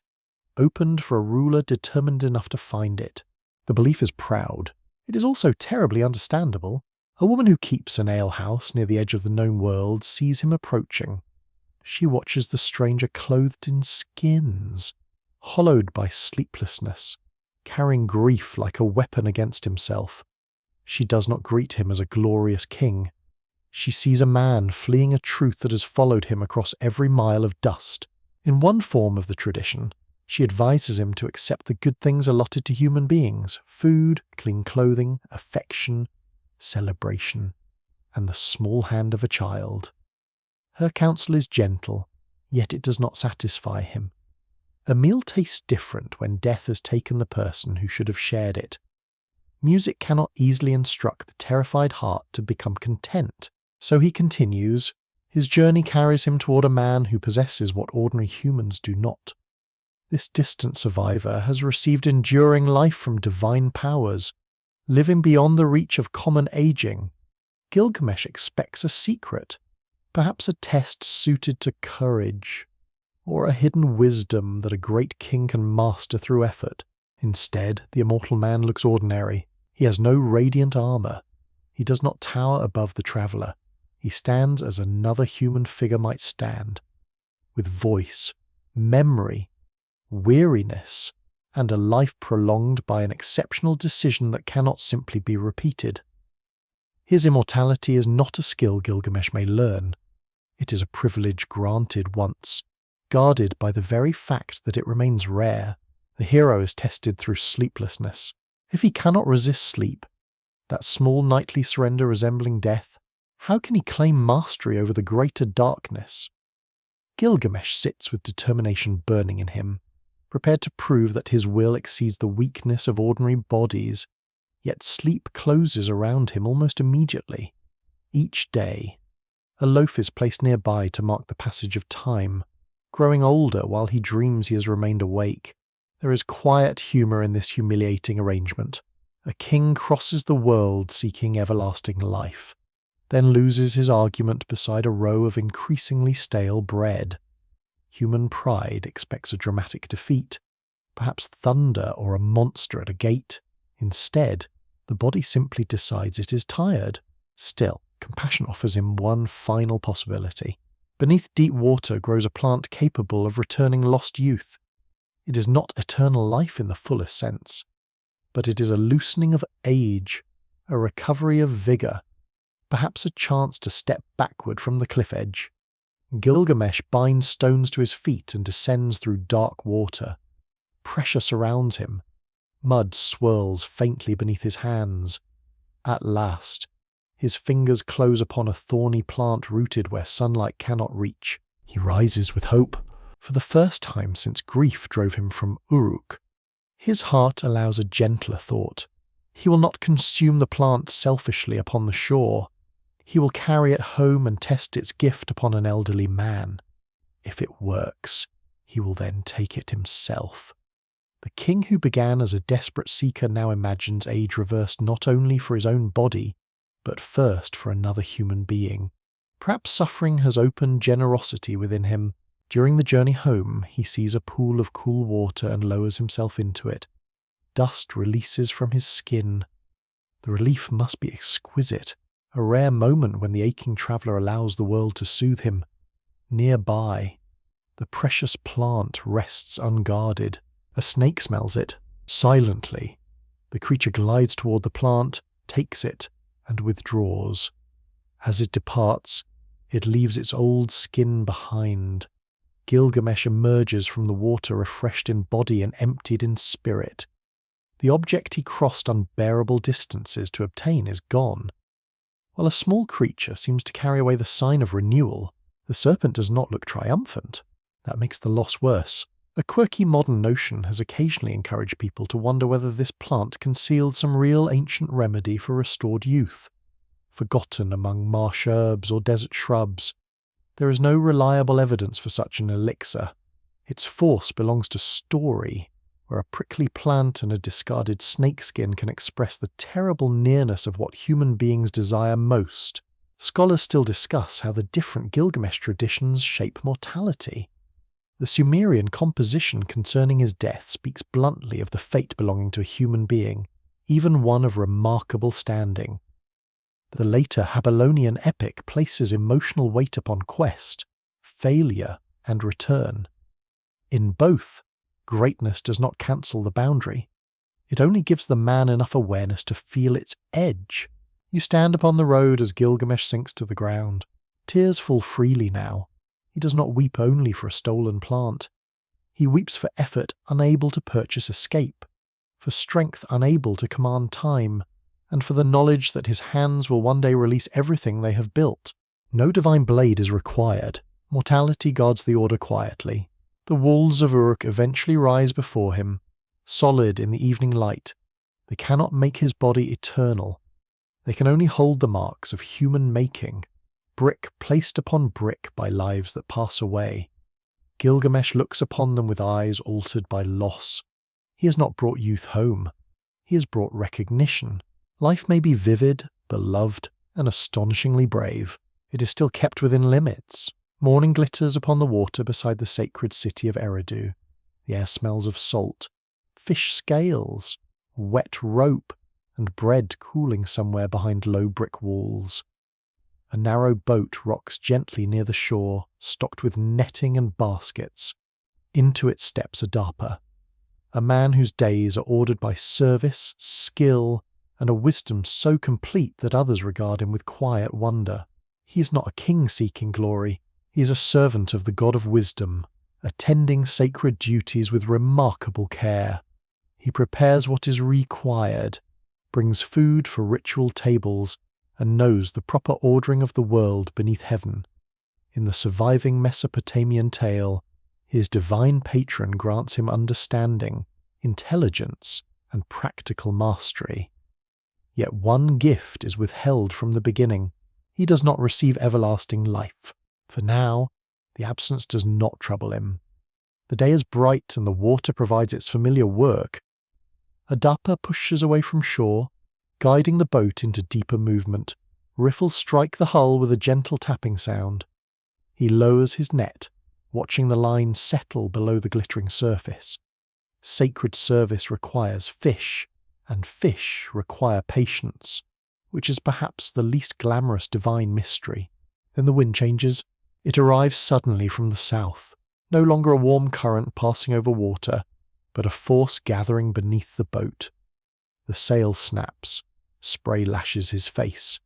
opened for a ruler determined enough to find it. The belief is proud. It is also terribly understandable. A woman who keeps an alehouse near the edge of the known world sees him approaching. She watches the stranger clothed in skins, hollowed by sleeplessness, carrying grief like a weapon against himself. She does not greet him as a glorious king. She sees a man fleeing a truth that has followed him across every mile of dust. In one form of the tradition, she advises him to accept the good things allotted to human beings: food, clean clothing, affection, celebration, and the small hand of a child. Her counsel is gentle, yet it does not satisfy him. A meal tastes different when death has taken the person who should have shared it. Music cannot easily instruct the terrified heart to become content. So he continues. His journey carries him toward a man who possesses what ordinary humans do not. This distant survivor has received enduring life from divine powers, living beyond the reach of common aging. Gilgamesh expects a secret, perhaps a test suited to courage, or a hidden wisdom that a great king can master through effort. Instead, the immortal man looks ordinary. He has no radiant armor. He does not tower above the traveler. He stands as another human figure might stand, with voice, memory, weariness, and a life prolonged by an exceptional decision that cannot simply be repeated. His immortality is not a skill Gilgamesh may learn. It is a privilege granted once, guarded by the very fact that it remains rare. The hero is tested through sleeplessness. If he cannot resist sleep, that small nightly surrender resembling death, how can he claim mastery over the greater darkness? Gilgamesh sits with determination burning in him, prepared to prove that his will exceeds the weakness of ordinary bodies, yet sleep closes around him almost immediately. Each day, a loaf is placed nearby to mark the passage of time, growing older while he dreams he has remained awake. There is quiet humour in this humiliating arrangement. A king crosses the world seeking everlasting life, then loses his argument beside a row of increasingly stale bread. Human pride expects a dramatic defeat, perhaps thunder or a monster at a gate. Instead, the body simply decides it is tired. Still, compassion offers him one final possibility. Beneath deep water grows a plant capable of returning lost youth. It is not eternal life in the fullest sense, but it is a loosening of age, a recovery of vigour, perhaps a chance to step backward from the cliff edge. Gilgamesh binds stones to his feet and descends through dark water. Pressure surrounds him. Mud swirls faintly beneath his hands. At last, his fingers close upon a thorny plant rooted where sunlight cannot reach. He rises with hope. For the first time since grief drove him from Uruk, his heart allows a gentler thought. He will not consume the plant selfishly upon the shore. He will carry it home and test its gift upon an elderly man. If it works, he will then take it himself. The king who began as a desperate seeker now imagines age reversed not only for his own body, but first for another human being. Perhaps suffering has opened generosity within him, During the journey home, he sees a pool of cool water and lowers himself into it. Dust releases from his skin. The relief must be exquisite, a rare moment when the aching traveller allows the world to soothe him. Nearby, the precious plant rests unguarded. A snake smells it, silently. The creature glides toward the plant, takes it, and withdraws. As it departs, it leaves its old skin behind. Gilgamesh emerges from the water refreshed in body and emptied in spirit. The object he crossed unbearable distances to obtain is gone. While a small creature seems to carry away the sign of renewal, the serpent does not look triumphant. That makes the loss worse. A quirky modern notion has occasionally encouraged people to wonder whether this plant concealed some real ancient remedy for restored youth. Forgotten among marsh herbs or desert shrubs, there is no reliable evidence for such an elixir. Its force belongs to story, where a prickly plant and a discarded snakeskin can express the terrible nearness of what human beings desire most. Scholars still discuss how the different Gilgamesh traditions shape mortality. The Sumerian composition concerning his death speaks bluntly of the fate belonging to a human being, even one of remarkable standing. The later Babylonian epic places emotional weight upon quest, failure, and return. In both, greatness does not cancel the boundary. It only gives the man enough awareness to feel its edge. You stand upon the road as Gilgamesh sinks to the ground. Tears fall freely now. He does not weep only for a stolen plant. He weeps for effort unable to purchase escape, for strength unable to command time, and for the knowledge that his hands will one day release everything they have built. No divine blade is required. Mortality guards the order quietly. The walls of Uruk eventually rise before him, solid in the evening light. They cannot make his body eternal. They can only hold the marks of human making, brick placed upon brick by lives that pass away. Gilgamesh looks upon them with eyes altered by loss. He has not brought youth home. He has brought recognition. Life may be vivid, beloved, and astonishingly brave. It is still kept within limits. Morning glitters upon the water beside the sacred city of Eridu. The air smells of salt, fish scales, wet rope, and bread cooling somewhere behind low brick walls. A narrow boat rocks gently near the shore, stocked with netting and baskets. Into it steps Adapa, a man whose days are ordered by service, skill, and a wisdom so complete that others regard him with quiet wonder. He is not a king seeking glory. He is a servant of the God of wisdom, attending sacred duties with remarkable care. He prepares what is required, brings food for ritual tables, and knows the proper ordering of the world beneath heaven. In the surviving Mesopotamian tale, his divine patron grants him understanding, intelligence, and practical mastery. Yet one gift is withheld from the beginning. He does not receive everlasting life. For now, the absence does not trouble him. The day is bright and the water provides its familiar work. Adapa pushes away from shore, guiding the boat into deeper movement. Riffles strike the hull with a gentle tapping sound. He lowers his net, watching the line settle below the glittering surface. Sacred service requires fish, and fish require patience, which is perhaps the least glamorous divine mystery. Then the wind changes. It arrives suddenly from the south, no longer a warm current passing over water, but a force gathering beneath the boat. The sail snaps. Spray lashes his face.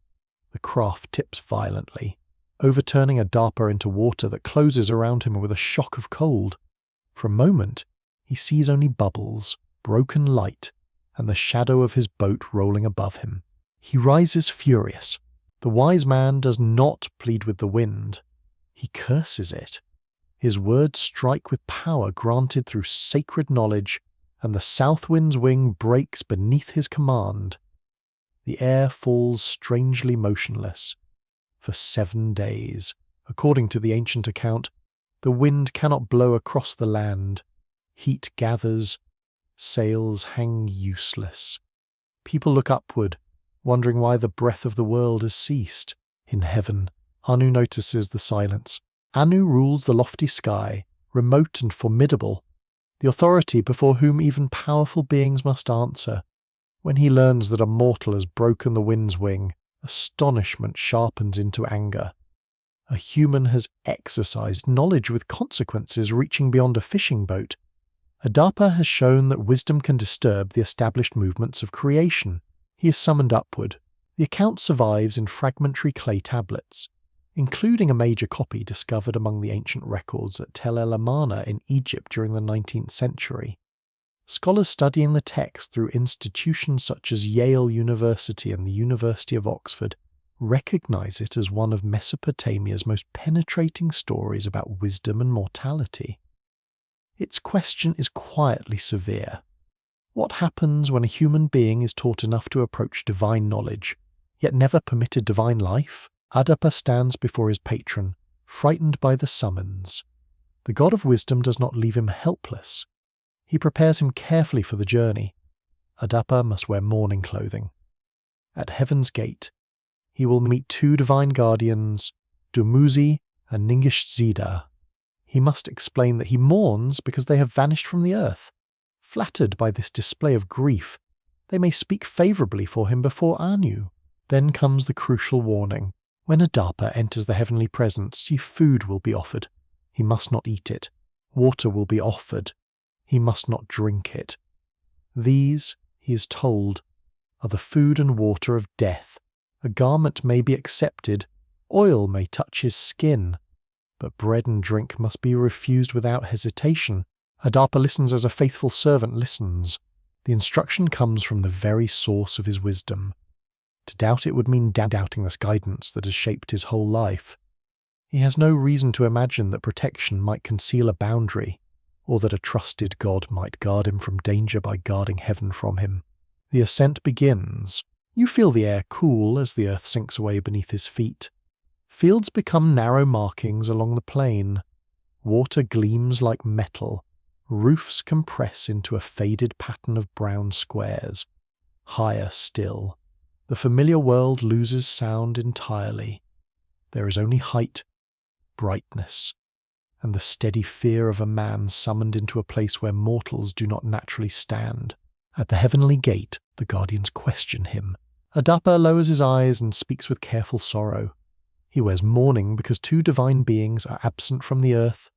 The craft tips violently, overturning Adapa into water that closes around him with a shock of cold. For a moment, he sees only bubbles, broken light, and the shadow of his boat rolling above him. He rises furious. The wise man does not plead with the wind. He curses it. His words strike with power granted through sacred knowledge, and the south wind's wing breaks beneath his command. The air falls strangely motionless. For 7 days, according to the ancient account, the wind cannot blow across the land. Heat gathers. Sails hang useless. People look upward, wondering why the breath of the world has ceased. In heaven, Anu notices the silence. Anu rules the lofty sky, remote and formidable, the authority before whom even powerful beings must answer. When he learns that a mortal has broken the wind's wing, astonishment sharpens into anger. A human has exercised knowledge with consequences reaching beyond a fishing boat. Adapa has shown that wisdom can disturb the established movements of creation. He is summoned upward. The account survives in fragmentary clay tablets, including a major copy discovered among the ancient records at Tel El Amarna in Egypt during the 19th century. Scholars studying the text through institutions such as Yale University and the University of Oxford recognize it as one of Mesopotamia's most penetrating stories about wisdom and mortality. Its question is quietly severe. What happens when a human being is taught enough to approach divine knowledge, yet never permitted divine life? Adapa stands before his patron, frightened by the summons. The god of wisdom does not leave him helpless. He prepares him carefully for the journey. Adapa must wear mourning clothing. At heaven's gate, he will meet two divine guardians, Dumuzi and Ningish-Zida. He must explain that he mourns because they have vanished from the earth. Flattered by this display of grief, they may speak favourably for him before Anu. Then comes the crucial warning. When Adapa enters the heavenly presence, chief food will be offered. He must not eat it. Water will be offered. He must not drink it. These, he is told, are the food and water of death. A garment may be accepted, oil may touch his skin, but bread and drink must be refused without hesitation. Adapa listens as a faithful servant listens. The instruction comes from the very source of his wisdom. To doubt it would mean doubting this guidance that has shaped his whole life. He has no reason to imagine that protection might conceal a boundary, or that a trusted god might guard him from danger by guarding heaven from him. The ascent begins. You feel the air cool as the earth sinks away beneath his feet. Fields become narrow markings along the plain. Water gleams like metal. Roofs compress into a faded pattern of brown squares. Higher still. The familiar world loses sound entirely. There is only height, brightness, and the steady fear of a man summoned into a place where mortals do not naturally stand. At the heavenly gate, the guardians question him. Adapa lowers his eyes and speaks with careful sorrow. He wears mourning because two divine beings are absent from the earth.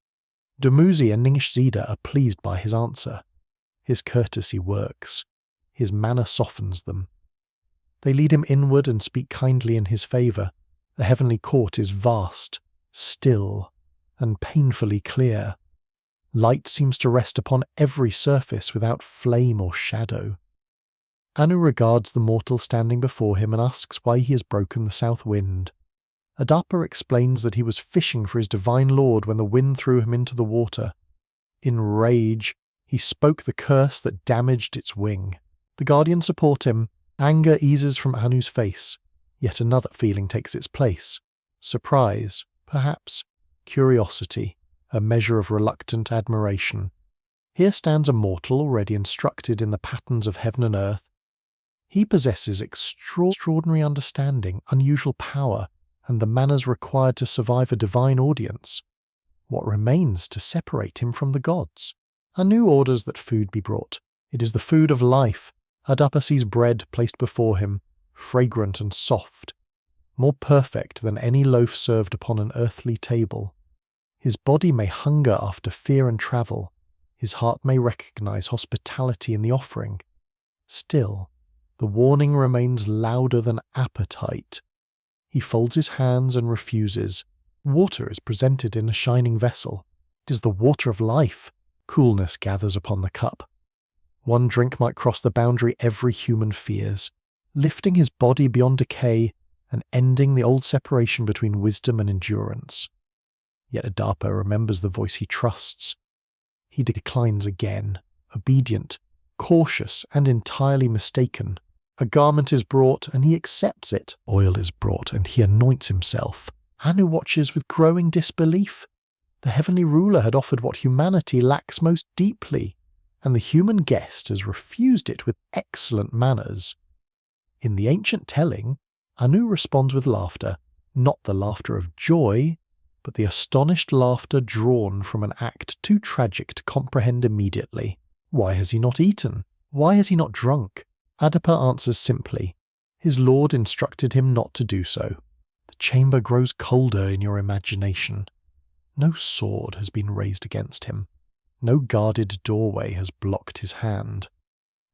Dumuzi and Ningish-Zida are pleased by his answer. His courtesy works. His manner softens them. They lead him inward and speak kindly in his favour. The heavenly court is vast, still, and painfully clear. Light seems to rest upon every surface without flame or shadow. Anu regards the mortal standing before him and asks why he has broken the south wind. Adapa explains that he was fishing for his divine lord when the wind threw him into the water. In rage, he spoke the curse that damaged its wing. The guardians support him. Anger eases from Anu's face. Yet another feeling takes its place. Surprise, perhaps. Curiosity, a measure of reluctant admiration. Here stands a mortal already instructed in the patterns of heaven and earth. He possesses extraordinary understanding, unusual power, and the manners required to survive a divine audience. What remains to separate him from the gods? Anu orders that food be brought. It is the food of life. Adapa sees bread placed before him, fragrant and soft, more perfect than any loaf served upon an earthly table. His body may hunger after fear and travel. His heart may recognize hospitality in the offering. Still, the warning remains louder than appetite. He folds his hands and refuses. Water is presented in a shining vessel. It is the water of life. Coolness gathers upon the cup. One drink might cross the boundary every human fears, lifting his body beyond decay and ending the old separation between wisdom and endurance. Yet Adapa remembers the voice he trusts. He declines again, obedient, cautious, and entirely mistaken. A garment is brought, and he accepts it. Oil is brought, and he anoints himself. Anu watches with growing disbelief. The heavenly ruler had offered what humanity lacks most deeply, and the human guest has refused it with excellent manners. In the ancient telling, Anu responds with laughter, not the laughter of joy, but the astonished laughter drawn from an act too tragic to comprehend immediately. Why has he not eaten? Why has he not drunk? Adapa answers simply. His lord instructed him not to do so. The chamber grows colder in your imagination. No sword has been raised against him. No guarded doorway has blocked his hand.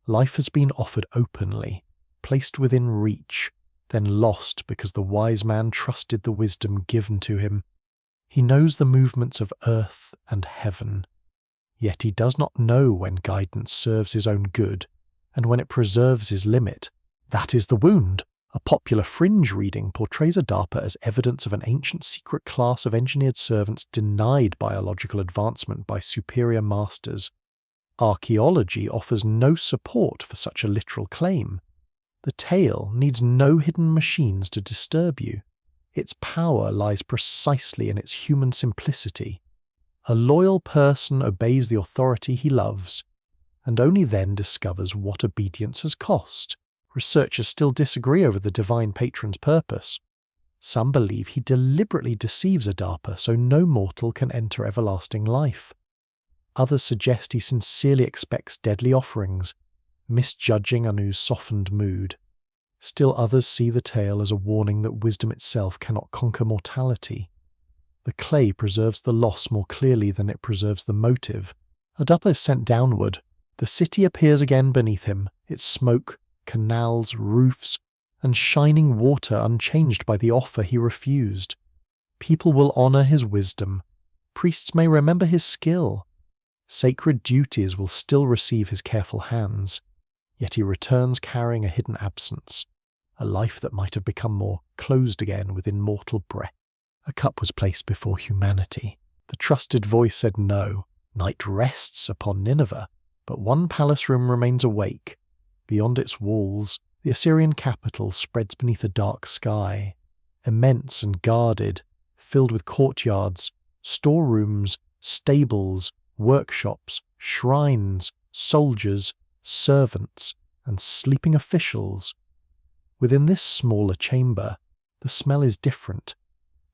Life has been offered openly, placed within reach, then lost because the wise man trusted the wisdom given to him. He knows the movements of earth and heaven, yet he does not know when guidance serves his own good, and when it preserves his limit. That is the wound. A popular fringe reading portrays Adapa as evidence of an ancient secret class of engineered servants denied biological advancement by superior masters. Archaeology offers no support for such a literal claim. The tale needs no hidden machines to disturb you. Its power lies precisely in its human simplicity. A loyal person obeys the authority he loves, and only then discovers what obedience has cost. Researchers still disagree over the divine patron's purpose. Some believe he deliberately deceives Adapa so no mortal can enter everlasting life. Others suggest he sincerely expects deadly offerings, misjudging Anu's softened mood. Still others see the tale as a warning that wisdom itself cannot conquer mortality. The clay preserves the loss more clearly than it preserves the motive. Adapa is sent downward. The city appears again beneath him, its smoke, canals, roofs, and shining water unchanged by the offer he refused. People will honor his wisdom. Priests may remember his skill. Sacred duties will still receive his careful hands. Yet he returns carrying a hidden absence, a life that might have become more closed again within mortal breath. A cup was placed before humanity. The trusted voice said no. Night rests upon Nineveh, but one palace room remains awake. Beyond its walls, the Assyrian capital spreads beneath a dark sky, immense and guarded, filled with courtyards, storerooms, stables, workshops, shrines, soldiers, servants, and sleeping officials. Within this smaller chamber, the smell is different.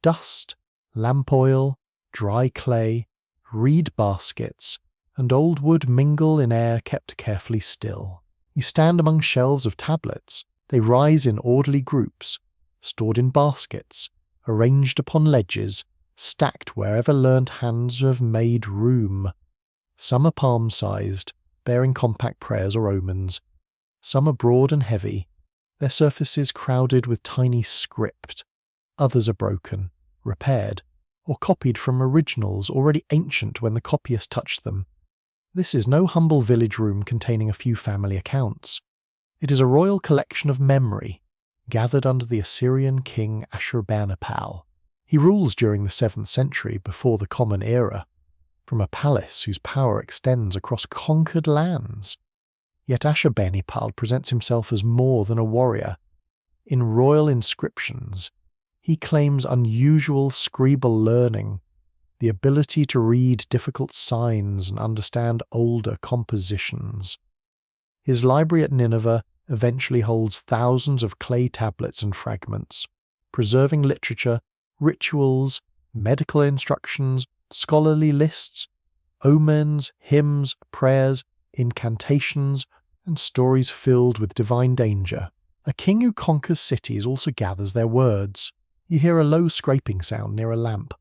Dust, lamp oil, dry clay, reed baskets, and old wood mingle in air kept carefully still. You stand among shelves of tablets. They rise in orderly groups, stored in baskets, arranged upon ledges, stacked wherever learned hands have made room. Some are palm-sized, bearing compact prayers or omens. Some are broad and heavy, their surfaces crowded with tiny script. Others are broken, repaired, or copied from originals already ancient when the copyist touched them. This is no humble village room containing a few family accounts. It is a royal collection of memory, gathered under the Assyrian king Ashurbanipal. He rules during the 7th century before the Common Era, from a palace whose power extends across conquered lands. Yet Ashurbanipal presents himself as more than a warrior. In royal inscriptions, he claims unusual scribal learning, the ability to read difficult signs and understand older compositions. His library at Nineveh eventually holds thousands of clay tablets and fragments, preserving literature, rituals, medical instructions, scholarly lists, omens, hymns, prayers, incantations, and stories filled with divine danger. A king who conquers cities also gathers their words. You hear a low scraping sound near a lamp.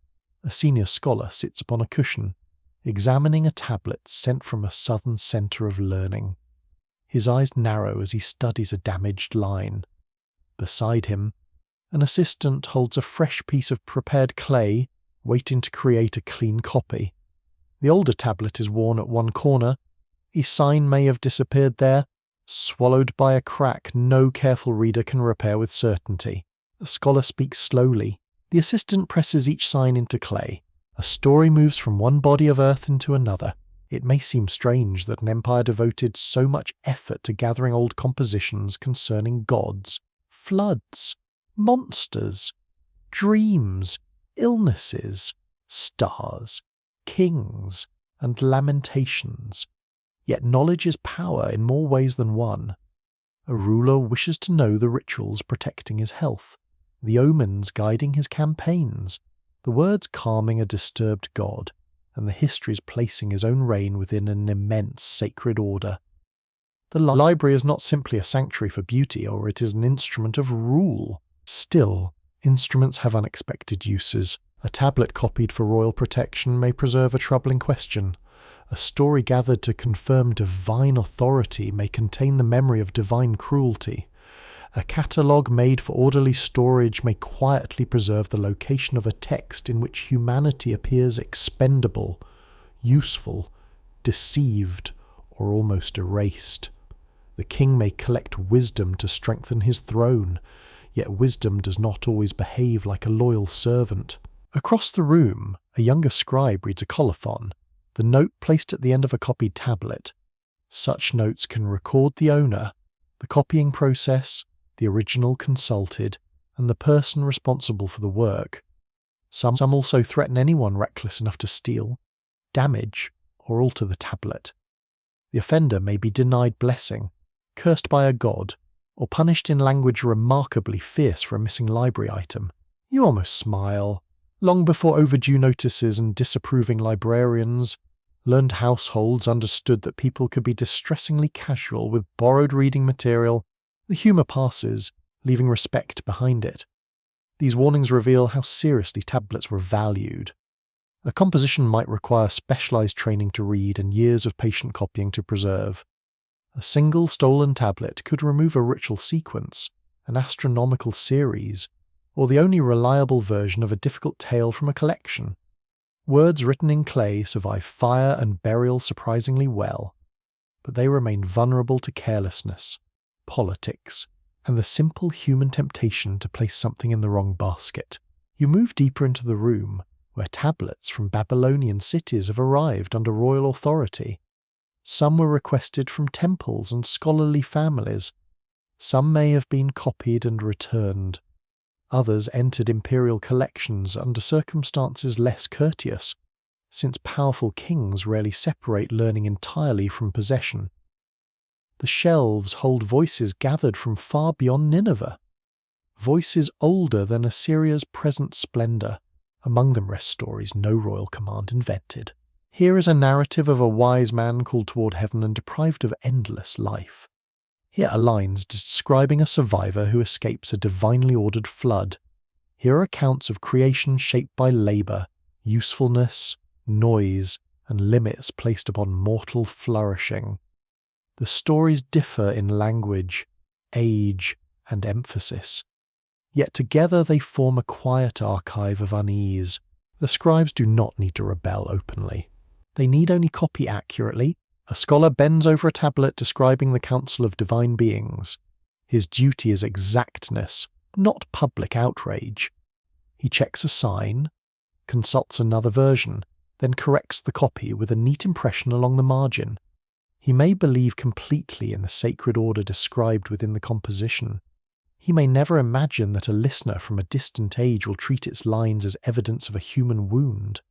A senior scholar sits upon a cushion, examining a tablet sent from a southern centre of learning. His eyes narrow as he studies a damaged line. Beside him, an assistant holds a fresh piece of prepared clay, waiting to create a clean copy. The older tablet is worn at one corner. A sign may have disappeared there, swallowed by a crack no careful reader can repair with certainty. The scholar speaks slowly. The assistant presses each sign into clay. A story moves from one body of earth into another. It may seem strange that an empire devoted so much effort to gathering old compositions concerning gods, floods, monsters, dreams, illnesses, stars, kings, and lamentations. Yet knowledge is power in more ways than one. A ruler wishes to know the rituals protecting his health, the omens guiding his campaigns, the words calming a disturbed god, and the histories placing his own reign within an immense sacred order. The library is not simply a sanctuary for beauty, or it is an instrument of rule. Still, instruments have unexpected uses. A tablet copied for royal protection may preserve a troubling question. A story gathered to confirm divine authority may contain the memory of divine cruelty. A catalogue made for orderly storage may quietly preserve the location of a text in which humanity appears expendable, useful, deceived, or almost erased. The king may collect wisdom to strengthen his throne, yet wisdom does not always behave like a loyal servant. Across the room, a younger scribe reads a colophon, the note placed at the end of a copied tablet. Such notes can record the owner, the copying process, the original consulted, and the person responsible for the work. Some also threaten anyone reckless enough to steal, damage, or alter the tablet. The offender may be denied blessing, cursed by a god, or punished in language remarkably fierce for a missing library item. You almost smile. Long before overdue notices and disapproving librarians, learned households understood that people could be distressingly casual with borrowed reading material. The humour passes, leaving respect behind it. These warnings reveal how seriously tablets were valued. A composition might require specialised training to read and years of patient copying to preserve. A single stolen tablet could remove a ritual sequence, an astronomical series, or the only reliable version of a difficult tale from a collection. Words written in clay survive fire and burial surprisingly well, but they remain vulnerable to carelessness, politics, and the simple human temptation to place something in the wrong basket. You move deeper into the room, where tablets from Babylonian cities have arrived under royal authority. Some were requested from temples and scholarly families. Some may have been copied and returned. Others entered imperial collections under circumstances less courteous, since powerful kings rarely separate learning entirely from possession. The shelves hold voices gathered from far beyond Nineveh, voices older than Assyria's present splendour. Among them rest stories no royal command invented. Here is a narrative of a wise man called toward heaven and deprived of endless life. Here are lines describing a survivor who escapes a divinely ordered flood. Here are accounts of creation shaped by labour, usefulness, noise, and limits placed upon mortal flourishing. The stories differ in language, age, and emphasis. Yet together they form a quiet archive of unease. The scribes do not need to rebel openly. They need only copy accurately. A scholar bends over a tablet describing the council of divine beings. His duty is exactness, not public outrage. He checks a sign, consults another version, then corrects the copy with a neat impression along the margin. He may believe completely in the sacred order described within the composition. He may never imagine that a listener from a distant age will treat its lines as evidence of a human wound.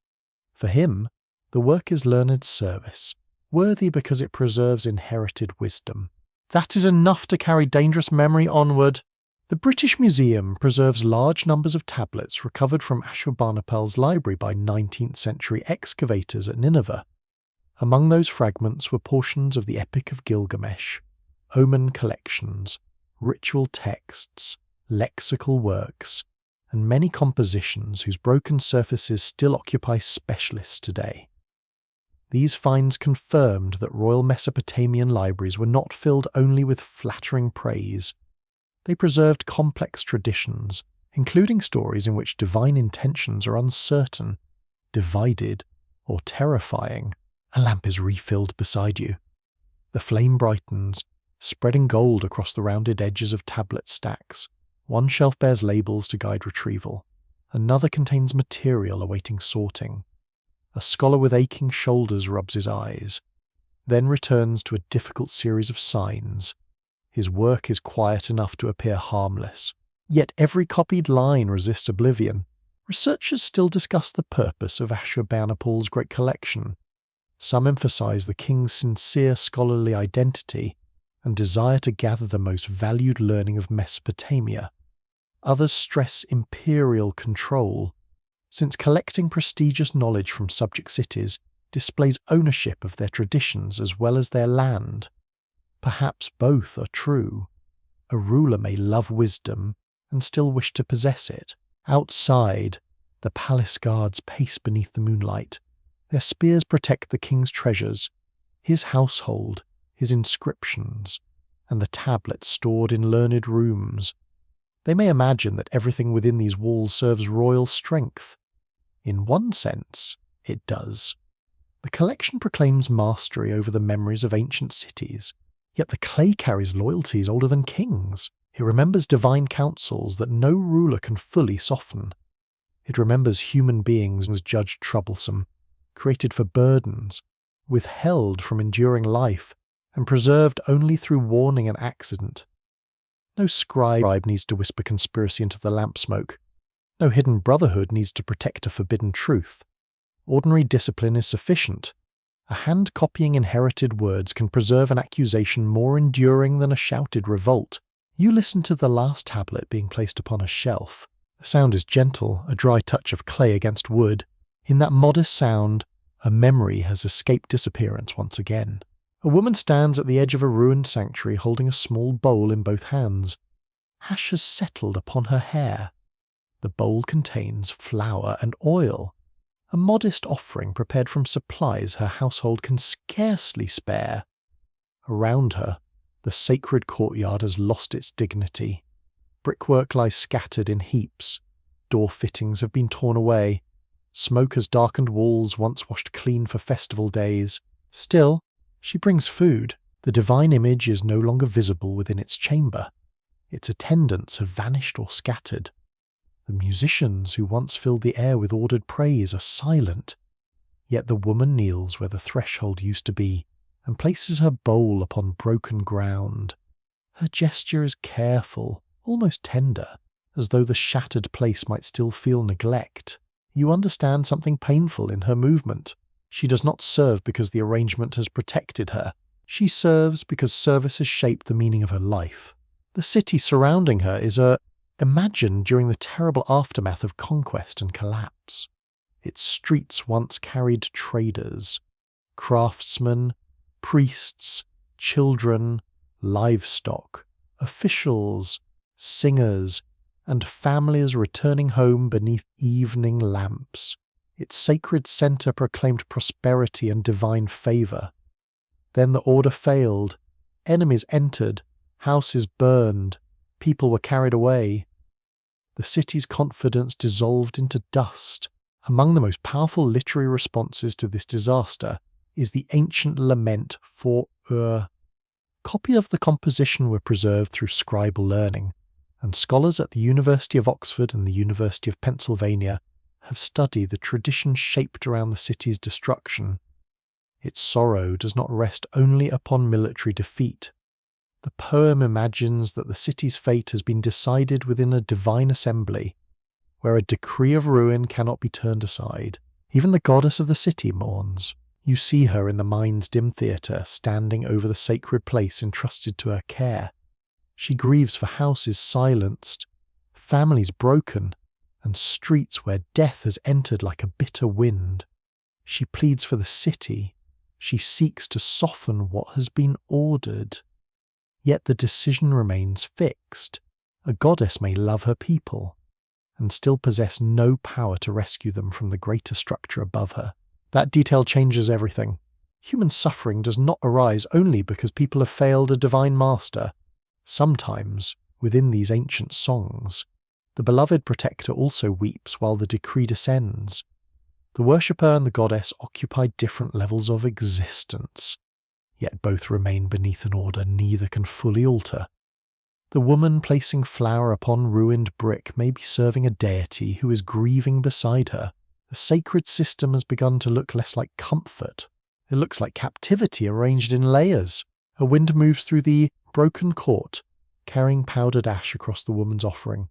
For him, the work is learned service, worthy because it preserves inherited wisdom. That is enough to carry dangerous memory onward. The British Museum preserves large numbers of tablets recovered from Ashurbanipal's library by 19th century excavators at Nineveh. Among those fragments were portions of the Epic of Gilgamesh, omen collections, ritual texts, lexical works, and many compositions whose broken surfaces still occupy specialists today. These finds confirmed that royal Mesopotamian libraries were not filled only with flattering praise. They preserved complex traditions, including stories in which divine intentions are uncertain, divided, or terrifying. A lamp is refilled beside you. The flame brightens, spreading gold across the rounded edges of tablet stacks. One shelf bears labels to guide retrieval. Another contains material awaiting sorting. A scholar with aching shoulders rubs his eyes, then returns to a difficult series of signs. His work is quiet enough to appear harmless, yet every copied line resists oblivion. Researchers still discuss the purpose of Ashurbanipal's great collection. Some emphasize the king's sincere scholarly identity and desire to gather the most valued learning of Mesopotamia. Others stress imperial control. since collecting prestigious knowledge from subject cities displays ownership of their traditions as well as their land. Perhaps both are true. A ruler may love wisdom and still wish to possess it. Outside, the palace guards pace beneath the moonlight. Their spears protect the king's treasures, his household, his inscriptions, and the tablets stored in learned rooms. They may imagine that everything within these walls serves royal strength. In one sense, it does. The collection proclaims mastery over the memories of ancient cities, yet the clay carries loyalties older than kings. It remembers divine counsels that no ruler can fully soften. It remembers human beings judged troublesome, created for burdens, withheld from enduring life, and preserved only through warning and accident. No scribe needs to whisper conspiracy into the lamp smoke. No hidden brotherhood needs to protect a forbidden truth. Ordinary discipline is sufficient. A hand copying inherited words can preserve an accusation more enduring than a shouted revolt. You listen to the last tablet being placed upon a shelf. The sound is gentle, a dry touch of clay against wood. In that modest sound, a memory has escaped disappearance once again. A woman stands at the edge of a ruined sanctuary holding a small bowl in both hands. Ash has settled upon her hair. The bowl contains flour and oil, a modest offering prepared from supplies her household can scarcely spare. Around her, the sacred courtyard has lost its dignity. Brickwork lies scattered in heaps. Door fittings have been torn away. Smoke has darkened walls once washed clean for festival days. Still, she brings food. The divine image is no longer visible within its chamber. Its attendants have vanished or scattered. The musicians who once filled the air with ordered praise are silent. Yet the woman kneels where the threshold used to be and places her bowl upon broken ground. Her gesture is careful, almost tender, as though the shattered place might still feel neglect. You understand something painful in her movement. She does not serve because the arrangement has protected her. She serves because service has shaped the meaning of her life. The city surrounding her is imagined during the terrible aftermath of conquest and collapse. Its streets once carried traders, craftsmen, priests, children, livestock, officials, singers, and families returning home beneath evening lamps. Its sacred center proclaimed prosperity and divine favor. Then the order failed. Enemies entered, houses burned, people were carried away. The city's confidence dissolved into dust. Among the most powerful literary responses to this disaster is the ancient lament for Ur. Copy of the composition were preserved through scribal learning, and scholars at the University of Oxford and the University of Pennsylvania have studied the tradition shaped around the city's destruction. Its sorrow does not rest only upon military defeat. The poem imagines that the city's fate has been decided within a divine assembly, where a decree of ruin cannot be turned aside. Even the goddess of the city mourns. You see her in the mind's dim theatre, standing over the sacred place entrusted to her care. She grieves for houses silenced, families broken, and streets where death has entered like a bitter wind. She pleads for the city. She seeks to soften what has been ordered. Yet the decision remains fixed. A goddess may love her people, and still possess no power to rescue them from the greater structure above her. That detail changes everything. Human suffering does not arise only because people have failed a divine master. Sometimes, within these ancient songs, the beloved protector also weeps while the decree descends. The worshipper and the goddess occupy different levels of existence, yet both remain beneath an order neither can fully alter. The woman placing flour upon ruined brick may be serving a deity who is grieving beside her. The sacred system has begun to look less like comfort. It looks like captivity arranged in layers. A wind moves through the broken court, carrying powdered ash across the woman's offering.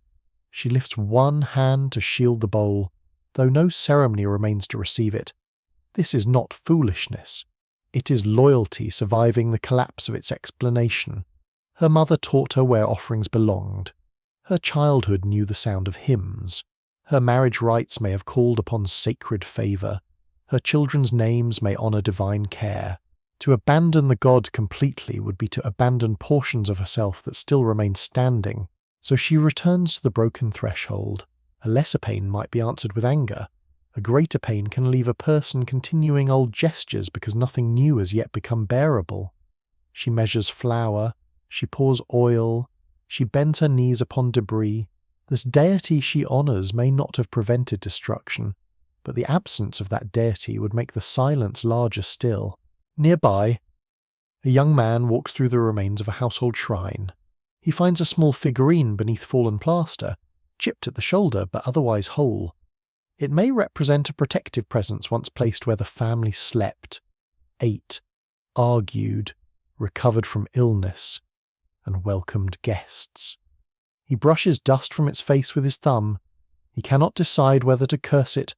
She lifts one hand to shield the bowl, though no ceremony remains to receive it. This is not foolishness. It is loyalty surviving the collapse of its explanation. Her mother taught her where offerings belonged. Her childhood knew the sound of hymns. Her marriage rites may have called upon sacred favor. Her children's names may honor divine care. To abandon the god completely would be to abandon portions of herself that still remain standing. So she returns to the broken threshold. A lesser pain might be answered with anger. A greater pain can leave a person continuing old gestures because nothing new has yet become bearable. She measures flour. She pours oil. She bends her knees upon debris. This deity she honors may not have prevented destruction, but the absence of that deity would make the silence larger still. Nearby, a young man walks through the remains of a household shrine. He finds a small figurine beneath fallen plaster, chipped at the shoulder but otherwise whole. It may represent a protective presence once placed where the family slept, ate, argued, recovered from illness, and welcomed guests. He brushes dust from its face with his thumb. He cannot decide whether to curse it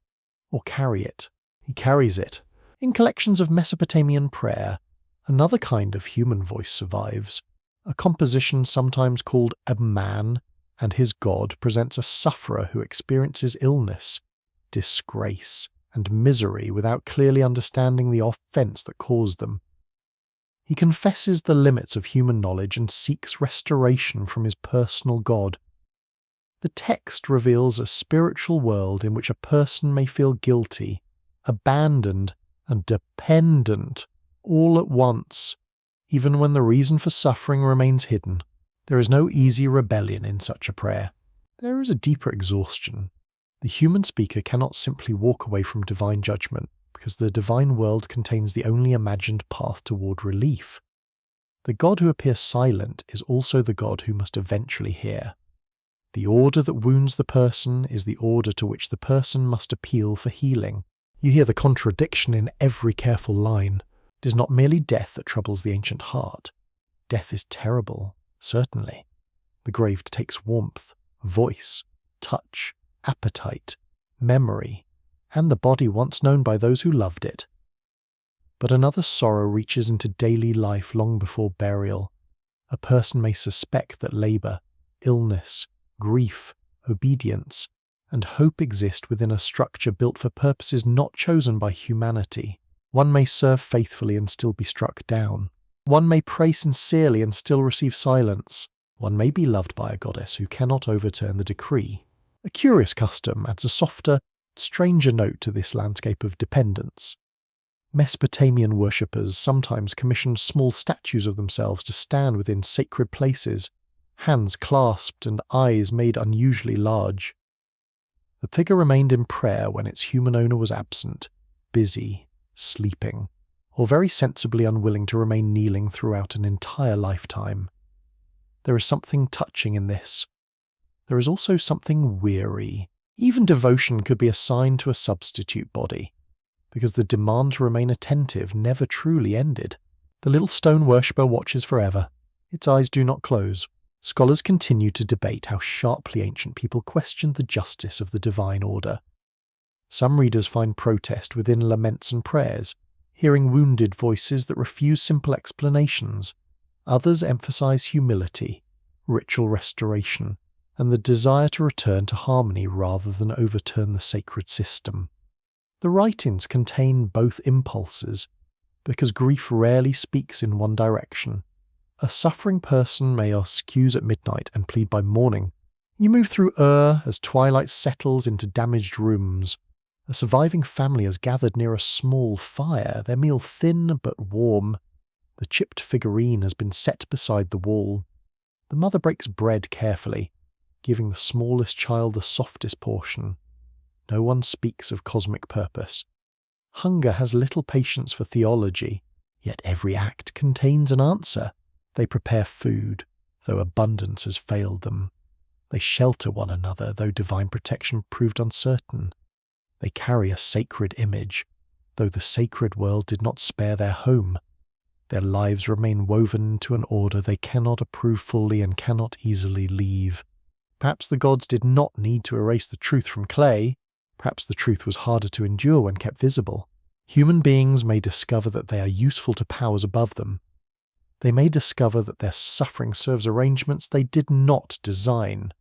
or carry it. He carries it. In collections of Mesopotamian prayer, another kind of human voice survives. A composition sometimes called a man and his god presents a sufferer who experiences illness, disgrace, and misery without clearly understanding the offense that caused them. He confesses the limits of human knowledge and seeks restoration from his personal god. The text reveals a spiritual world in which a person may feel guilty, abandoned, and dependent all at once, even when the reason for suffering remains hidden. There is no easy rebellion in such a prayer. There is a deeper exhaustion. The human speaker cannot simply walk away from divine judgment, because the divine world contains the only imagined path toward relief. The God who appears silent is also the God who must eventually hear. The order that wounds the person is the order to which the person must appeal for healing. You hear the contradiction in every careful line. It is not merely death that troubles the ancient heart. Death is terrible, certainly. The grave takes warmth, voice, touch, appetite, memory, and the body once known by those who loved it. But another sorrow reaches into daily life long before burial. A person may suspect that labor, illness, grief, obedience, and hope exist within a structure built for purposes not chosen by humanity. One may serve faithfully and still be struck down. One may pray sincerely and still receive silence. One may be loved by a goddess who cannot overturn the decree. A curious custom adds a softer, stranger note to this landscape of dependence. Mesopotamian worshippers sometimes commissioned small statues of themselves to stand within sacred places, hands clasped and eyes made unusually large. The figure remained in prayer when its human owner was absent, busy, sleeping, or very sensibly unwilling to remain kneeling throughout an entire lifetime. There is something touching in this. There is also something weary. Even devotion could be assigned to a substitute body, because the demand to remain attentive never truly ended. The little stone worshipper watches forever. Its eyes do not close. Scholars continue to debate how sharply ancient people questioned the justice of the divine order. Some readers find protest within laments and prayers, hearing wounded voices that refuse simple explanations. Others emphasize humility, ritual restoration, and the desire to return to harmony rather than overturn the sacred system. The writings contain both impulses, because grief rarely speaks in one direction. A suffering person may excuse at midnight and plead by morning. You move through as twilight settles into damaged rooms. A surviving family has gathered near a small fire, their meal thin but warm. The chipped figurine has been set beside the wall. The mother breaks bread carefully, giving the smallest child the softest portion. No one speaks of cosmic purpose. Hunger has little patience for theology, yet every act contains an answer. They prepare food, though abundance has failed them. They shelter one another, though divine protection proved uncertain. They carry a sacred image, though the sacred world did not spare their home. Their lives remain woven into an order they cannot approve fully and cannot easily leave. Perhaps the gods did not need to erase the truth from clay. Perhaps the truth was harder to endure when kept visible. Human beings may discover that they are useful to powers above them. They may discover that their suffering serves arrangements they did not design.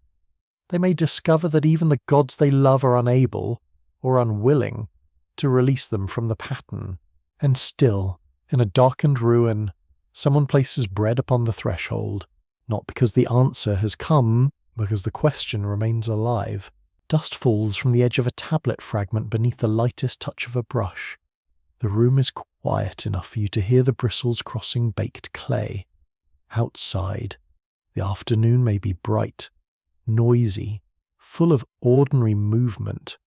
They may discover that even the gods they love are unable, or unwilling, to release them from the pattern. And still, in a darkened ruin, someone places bread upon the threshold, not because the answer has come, because the question remains alive. Dust falls from the edge of a tablet fragment beneath the lightest touch of a brush. The room is quiet enough for you to hear the bristles crossing baked clay. Outside, the afternoon may be bright, noisy, full of ordinary movement.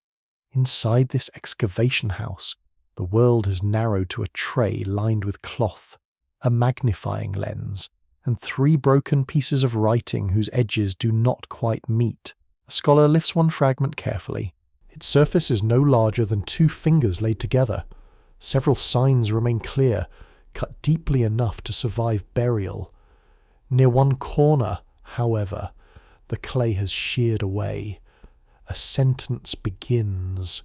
Inside this excavation house, the world has narrowed to a tray lined with cloth, a magnifying lens, and 3 broken pieces of writing whose edges do not quite meet. A scholar lifts one fragment carefully. Its surface is no larger than 2 fingers laid together. Several signs remain clear, cut deeply enough to survive burial. Near one corner, however, the clay has sheared away. A sentence begins,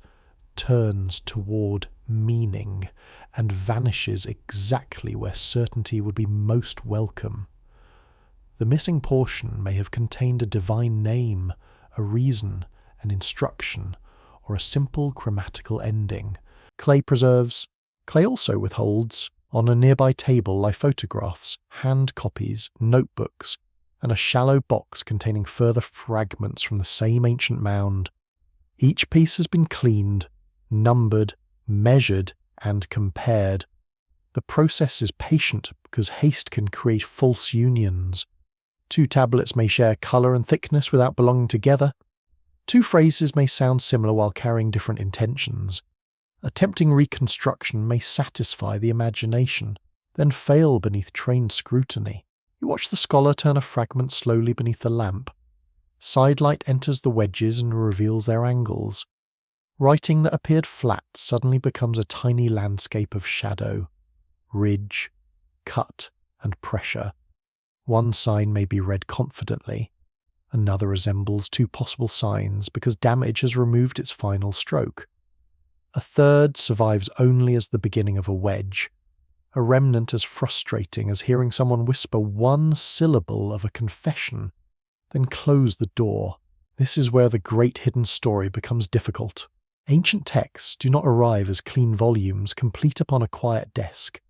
turns toward meaning, and vanishes exactly where certainty would be most welcome. The missing portion may have contained a divine name, a reason, an instruction, or a simple grammatical ending. Clay preserves. Clay also withholds. On a nearby table lie photographs, hand copies, notebooks, and a shallow box containing further fragments from the same ancient mound. Each piece has been cleaned, numbered, measured, and compared. The process is patient because haste can create false unions. 2 tablets may share colour and thickness without belonging together. 2 phrases may sound similar while carrying different intentions. Attempting reconstruction may satisfy the imagination, then fail beneath trained scrutiny. You watch the scholar turn a fragment slowly beneath the lamp. Sidelight enters the wedges and reveals their angles. Writing that appeared flat suddenly becomes a tiny landscape of shadow, ridge, cut, and pressure. One sign may be read confidently. Another resembles 2 possible signs because damage has removed its final stroke. A third survives only as the beginning of a wedge, a remnant as frustrating as hearing someone whisper one syllable of a confession, then close the door. This is where the great hidden story becomes difficult. Ancient texts do not arrive as clean volumes complete upon a quiet desk.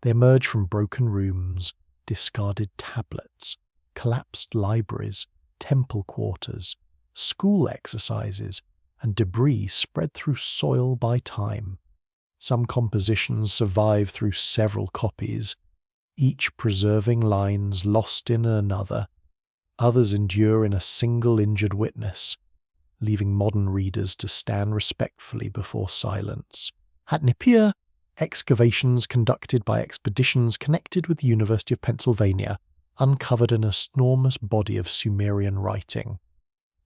They emerge from broken rooms, discarded tablets, collapsed libraries, temple quarters, school exercises, and debris spread through soil by time. Some compositions survive through several copies, each preserving lines lost in another. Others endure in a single injured witness, leaving modern readers to stand respectfully before silence. At Nippur, excavations conducted by expeditions connected with the University of Pennsylvania uncovered an enormous body of Sumerian writing.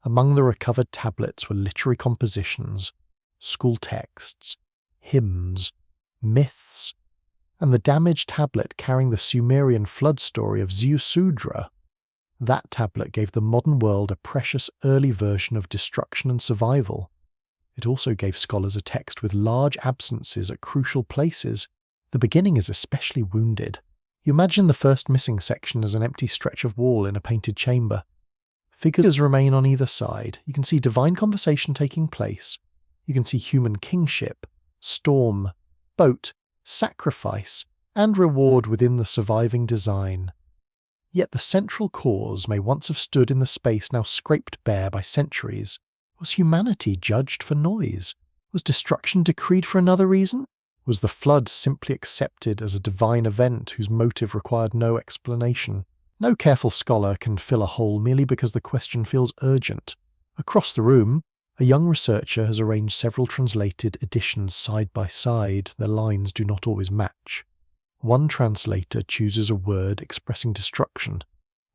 Among the recovered tablets were literary compositions, school texts, hymns, myths, and the damaged tablet carrying the Sumerian flood story of Ziusudra. That tablet gave the modern world a precious early version of destruction and survival. It also gave scholars a text with large absences at crucial places. The beginning is especially wounded. You imagine the first missing section as an empty stretch of wall in a painted chamber. Figures remain on either side. You can see divine conversation taking place. You can see human kingship, storm, boat, sacrifice, and reward within the surviving design. Yet the central cause may once have stood in the space now scraped bare by centuries. Was humanity judged for noise? Was destruction decreed for another reason? Was the flood simply accepted as a divine event whose motive required no explanation? No careful scholar can fill a hole merely because the question feels urgent. Across the room, a young researcher has arranged several translated editions side by side. Their lines do not always match. One translator chooses a word expressing destruction.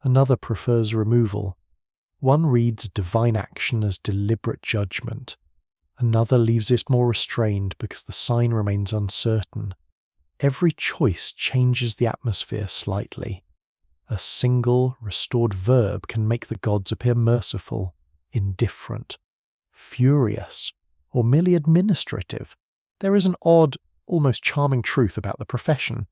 Another prefers removal. One reads divine action as deliberate judgment. Another leaves it more restrained because the sign remains uncertain. Every choice changes the atmosphere slightly. A single, restored verb can make the gods appear merciful, indifferent, furious, or merely administrative. There is an odd, almost charming truth about the profession.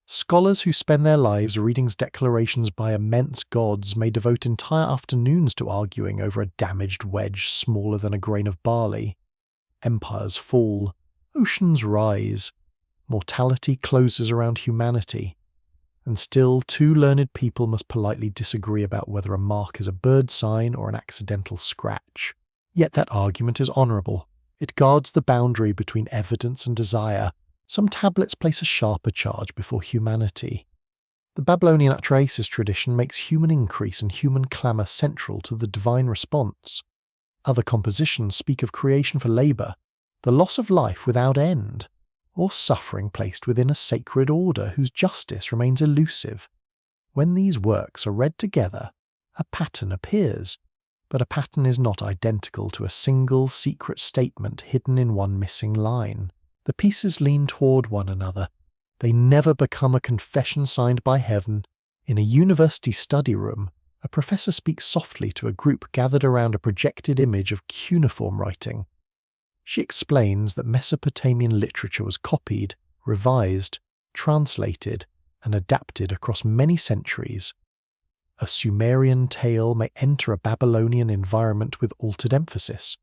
Scholars who spend their lives reading declarations by immense gods may devote entire afternoons to arguing over a damaged wedge smaller than a grain of barley. Empires fall, oceans rise, mortality closes around humanity, and still two learned people must politely disagree about whether a mark is a bird sign or an accidental scratch. Yet that argument is honourable. It guards the boundary between evidence and desire. Some tablets place a sharper charge before humanity. The Babylonian Atrahasis tradition makes human increase and human clamour central to the divine response. Other compositions speak of creation for labour, the loss of life without end, or suffering placed within a sacred order whose justice remains elusive. When these works are read together, a pattern appears, but a pattern is not identical to a single secret statement hidden in one missing line. The pieces lean toward one another. They never become a confession signed by heaven. In a university study room, a professor speaks softly to a group gathered around a projected image of cuneiform writing. She explains that Mesopotamian literature was copied, revised, translated, and adapted across many centuries. A Sumerian tale may enter a Babylonian environment with altered emphasis.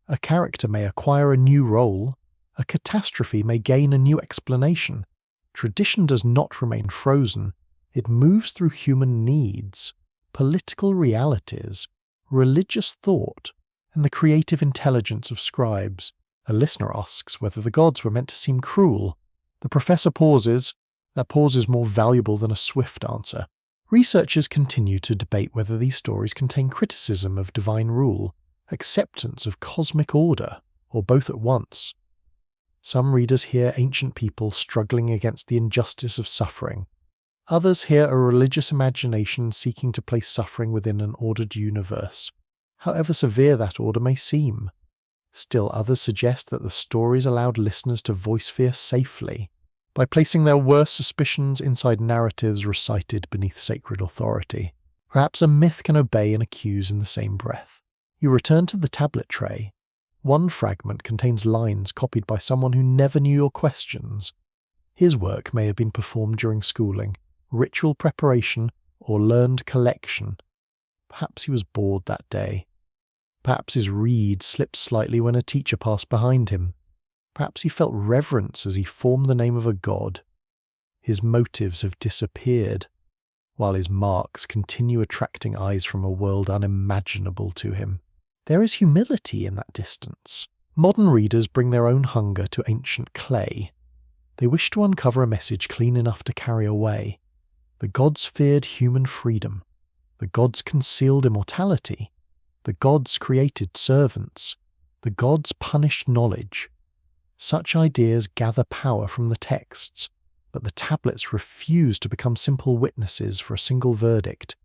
A character may acquire a new role. A catastrophe may gain a new explanation. Tradition does not remain frozen. It moves through human needs, political realities, religious thought, and the creative intelligence of scribes. A listener asks whether the gods were meant to seem cruel. The professor pauses. That pause is more valuable than a swift answer. Researchers continue to debate whether these stories contain criticism of divine rule, acceptance of cosmic order, or both at once. Some readers hear ancient people struggling against the injustice of suffering. Others hear a religious imagination seeking to place suffering within an ordered universe, however severe that order may seem. Still others suggest that the stories allowed listeners to voice fear safely, by placing their worst suspicions inside narratives recited beneath sacred authority. Perhaps a myth can obey and accuse in the same breath. You return to the tablet tray. One fragment contains lines copied by someone who never knew your questions. His work may have been performed during schooling, ritual preparation, or learned collection. Perhaps he was bored that day. Perhaps his reed slipped slightly when a teacher passed behind him. Perhaps he felt reverence as he formed the name of a god. His motives have disappeared, while his marks continue attracting eyes from a world unimaginable to him. There is humility in that distance. Modern readers bring their own hunger to ancient clay. They wish to uncover a message clean enough to carry away. The gods feared human freedom. The gods concealed immortality. The gods created servants. The gods punished knowledge. Such ideas gather power from the texts, but the tablets refuse to become simple witnesses for a single verdict.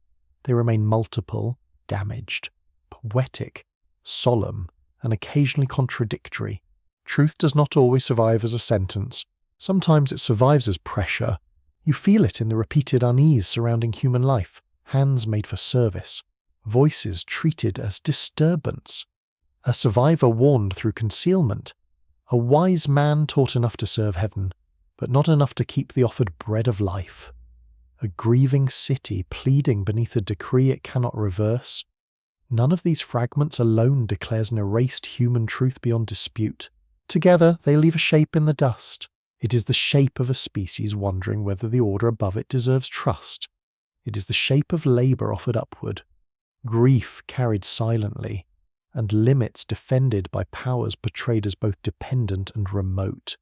They remain multiple, damaged, poetic, solemn, and occasionally contradictory. Truth does not always survive as a sentence. Sometimes it survives as pressure. You feel it in the repeated unease surrounding human life, hands made for service, voices treated as disturbance. A survivor warned through concealment. A wise man taught enough to serve heaven, but not enough to keep the offered bread of life. A grieving city pleading beneath a decree it cannot reverse. None of these fragments alone declares an erased human truth beyond dispute. Together they leave a shape in the dust. It is the shape of a species wondering whether the order above it deserves trust. It is the shape of labour offered upward, grief carried silently, and limits defended by powers portrayed as both dependent and remote.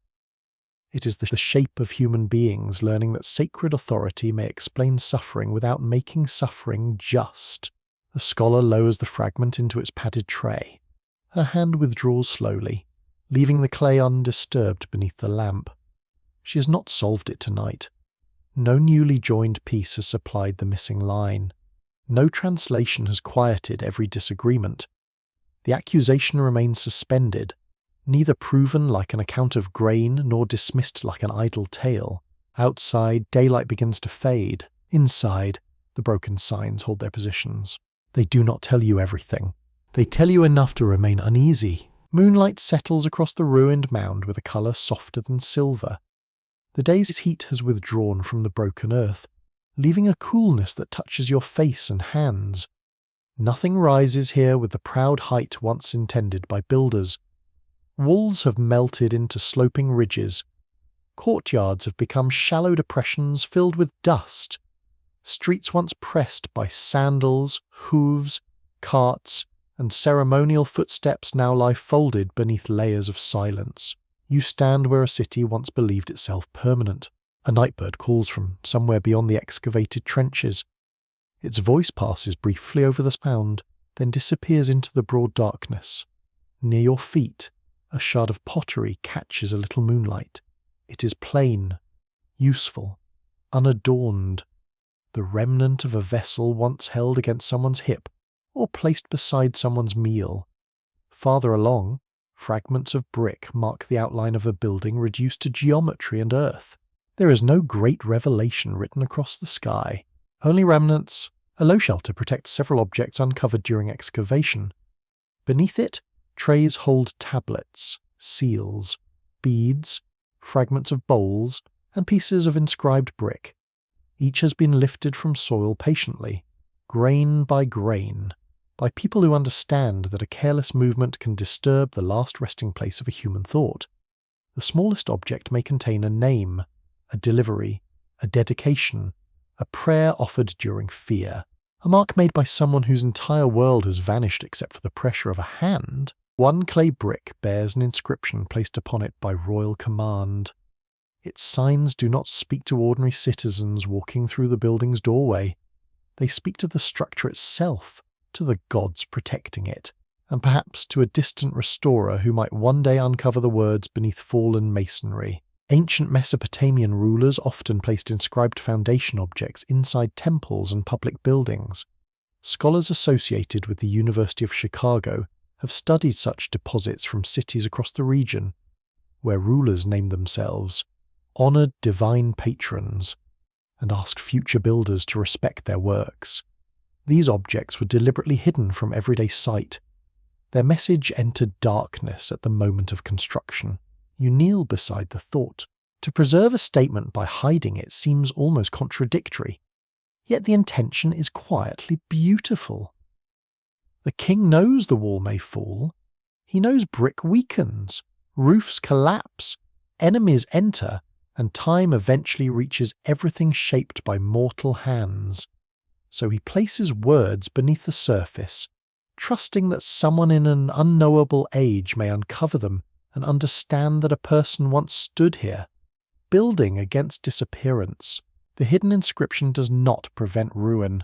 It is the shape of human beings learning that sacred authority may explain suffering without making suffering just. The scholar lowers the fragment into its padded tray. Her hand withdraws slowly, leaving the clay undisturbed beneath the lamp. She has not solved it tonight. No newly joined piece has supplied the missing line. No translation has quieted every disagreement. The accusation remains suspended, neither proven like an account of grain nor dismissed like an idle tale. Outside, daylight begins to fade. Inside, the broken signs hold their positions. They do not tell you everything. They tell you enough to remain uneasy. Moonlight settles across the ruined mound with a colour softer than silver. The day's heat has withdrawn from the broken earth, leaving a coolness that touches your face and hands. Nothing rises here with the proud height once intended by builders. Walls have melted into sloping ridges. Courtyards have become shallow depressions filled with dust. Streets once pressed by sandals, hooves, carts, and ceremonial footsteps now lie folded beneath layers of silence. You stand where a city once believed itself permanent. A nightbird calls from somewhere beyond the excavated trenches. Its voice passes briefly over the sound, then disappears into the broad darkness. Near your feet, a shard of pottery catches a little moonlight. It is plain, useful, unadorned, the remnant of a vessel once held against someone's hip or placed beside someone's meal. Farther along, fragments of brick mark the outline of a building reduced to geometry and earth. There is no great revelation written across the sky, only remnants. A low shelter protects several objects uncovered during excavation. Beneath it, trays hold tablets, seals, beads, fragments of bowls, and pieces of inscribed brick. Each has been lifted from soil patiently, grain by grain, by people who understand that a careless movement can disturb the last resting place of a human thought. The smallest object may contain a name, a delivery, a dedication, a prayer offered during fear, a mark made by someone whose entire world has vanished except for the pressure of a hand. One clay brick bears an inscription placed upon it by royal command. Its signs do not speak to ordinary citizens walking through the building's doorway. They speak to the structure itself, to the gods protecting it, and perhaps to a distant restorer who might one day uncover the words beneath fallen masonry. Ancient Mesopotamian rulers often placed inscribed foundation objects inside temples and public buildings. Scholars associated with the University of Chicago have studied such deposits from cities across the region, where rulers named themselves honored divine patrons and asked future builders to respect their works. These objects were deliberately hidden from everyday sight. Their message entered darkness at the moment of construction. You kneel beside the thought. To preserve a statement by hiding it seems almost contradictory, yet the intention is quietly beautiful. The king knows the wall may fall. He knows brick weakens, roofs collapse, enemies enter, and time eventually reaches everything shaped by mortal hands. So he places words beneath the surface, trusting that someone in an unknowable age may uncover them and understand that a person once stood here. Building against disappearance, the hidden inscription does not prevent ruin.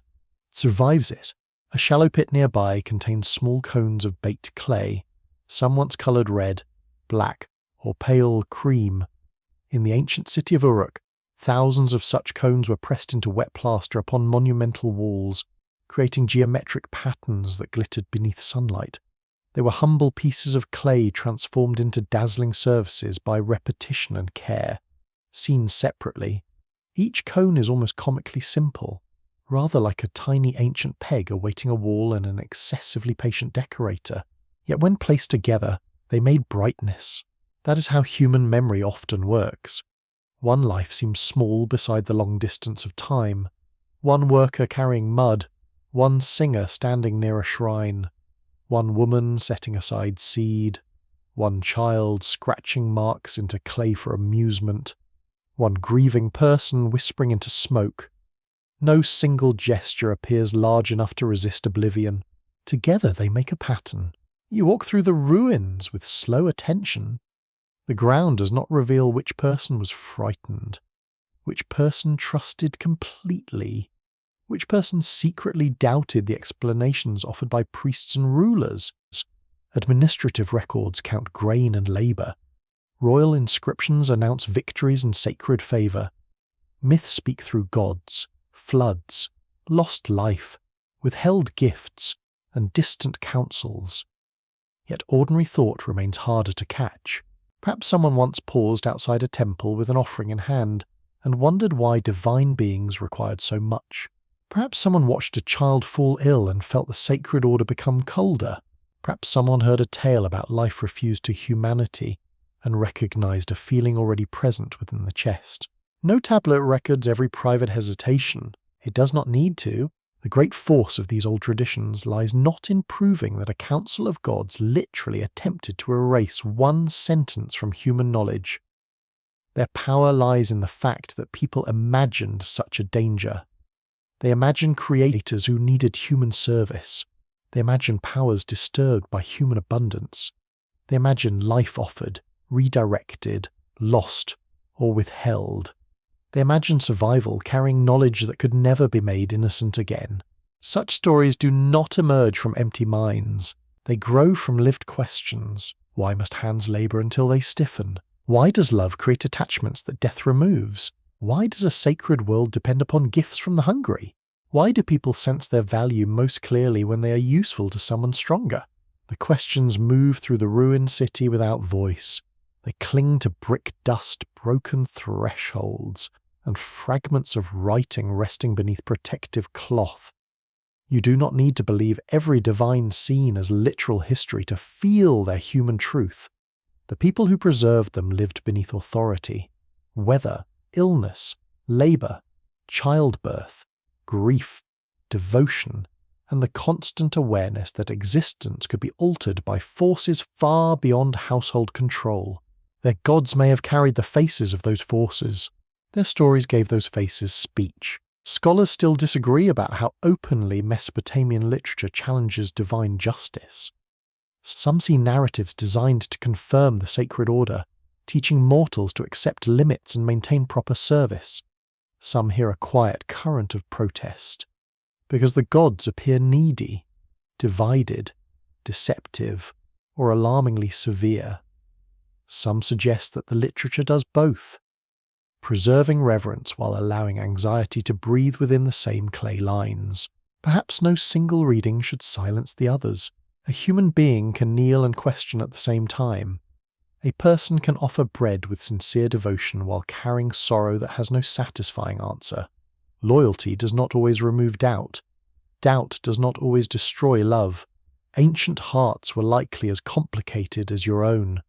It survives it. A shallow pit nearby contains small cones of baked clay, some once coloured red, black, or pale cream. In the ancient city of Uruk, thousands of such cones were pressed into wet plaster upon monumental walls, creating geometric patterns that glittered beneath sunlight. They were humble pieces of clay transformed into dazzling surfaces by repetition and care. Seen separately, each cone is almost comically simple, rather like a tiny ancient peg awaiting a wall and an excessively patient decorator. Yet when placed together, they made brightness. That is how human memory often works. One life seems small beside the long distance of time. One worker carrying mud, one singer standing near a shrine, one woman setting aside seed, one child scratching marks into clay for amusement, one grieving person whispering into smoke. No single gesture appears large enough to resist oblivion. Together they make a pattern. You walk through the ruins with slow attention. The ground does not reveal which person was frightened, which person trusted completely, which person secretly doubted the explanations offered by priests and rulers. Administrative records count grain and labour. Royal inscriptions announce victories and sacred favour. Myths speak through gods, floods, lost life, withheld gifts, and distant counsels. Yet ordinary thought remains harder to catch. Perhaps someone once paused outside a temple with an offering in hand and wondered why divine beings required so much. Perhaps someone watched a child fall ill and felt the sacred order become colder. Perhaps someone heard a tale about life refused to humanity and recognized a feeling already present within the chest. No tablet records every private hesitation. It does not need to. The great force of these old traditions lies not in proving that a council of gods literally attempted to erase one sentence from human knowledge. Their power lies in the fact that people imagined such a danger. They imagined creators who needed human service. They imagined powers disturbed by human abundance. They imagined life offered, redirected, lost, or withheld. They imagined survival carrying knowledge that could never be made innocent again. Such stories do not emerge from empty minds. They grow from lived questions. Why must hands labour until they stiffen? Why does love create attachments that death removes? Why does a sacred world depend upon gifts from the hungry? Why do people sense their value most clearly when they are useful to someone stronger? The questions move through the ruined city without voice. They cling to brick dust, broken thresholds, and fragments of writing resting beneath protective cloth. You do not need to believe every divine scene as literal history to feel their human truth. The people who preserved them lived beneath authority. Weather, illness, labour, childbirth, grief, devotion, and the constant awareness that existence could be altered by forces far beyond household control. Their gods may have carried the faces of those forces. Their stories gave those faces speech. Scholars still disagree about how openly Mesopotamian literature challenges divine justice. Some see narratives designed to confirm the sacred order, teaching mortals to accept limits and maintain proper service. Some hear a quiet current of protest, because the gods appear needy, divided, deceptive, or alarmingly severe. Some suggest that the literature does both, preserving reverence while allowing anxiety to breathe within the same clay lines. Perhaps no single reading should silence the others. A human being can kneel and question at the same time. A person can offer bread with sincere devotion while carrying sorrow that has no satisfying answer. Loyalty does not always remove doubt. Doubt does not always destroy love. Ancient hearts were likely as complicated as your own,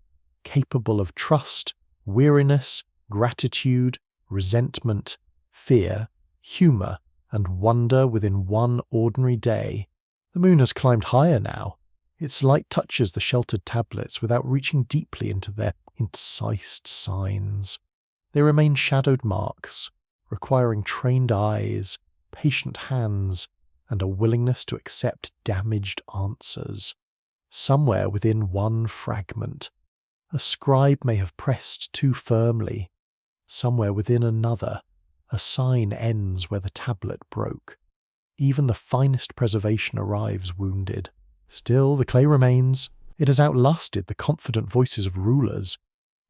capable of trust, weariness, gratitude, resentment, fear, humour, and wonder within one ordinary day. The moon has climbed higher now. Its light touches the sheltered tablets without reaching deeply into their incised signs. They remain shadowed marks, requiring trained eyes, patient hands, and a willingness to accept damaged answers. Somewhere within one fragment, a scribe may have pressed too firmly. Somewhere within another, a sign ends where the tablet broke. Even the finest preservation arrives wounded. Still, the clay remains. It has outlasted the confident voices of rulers.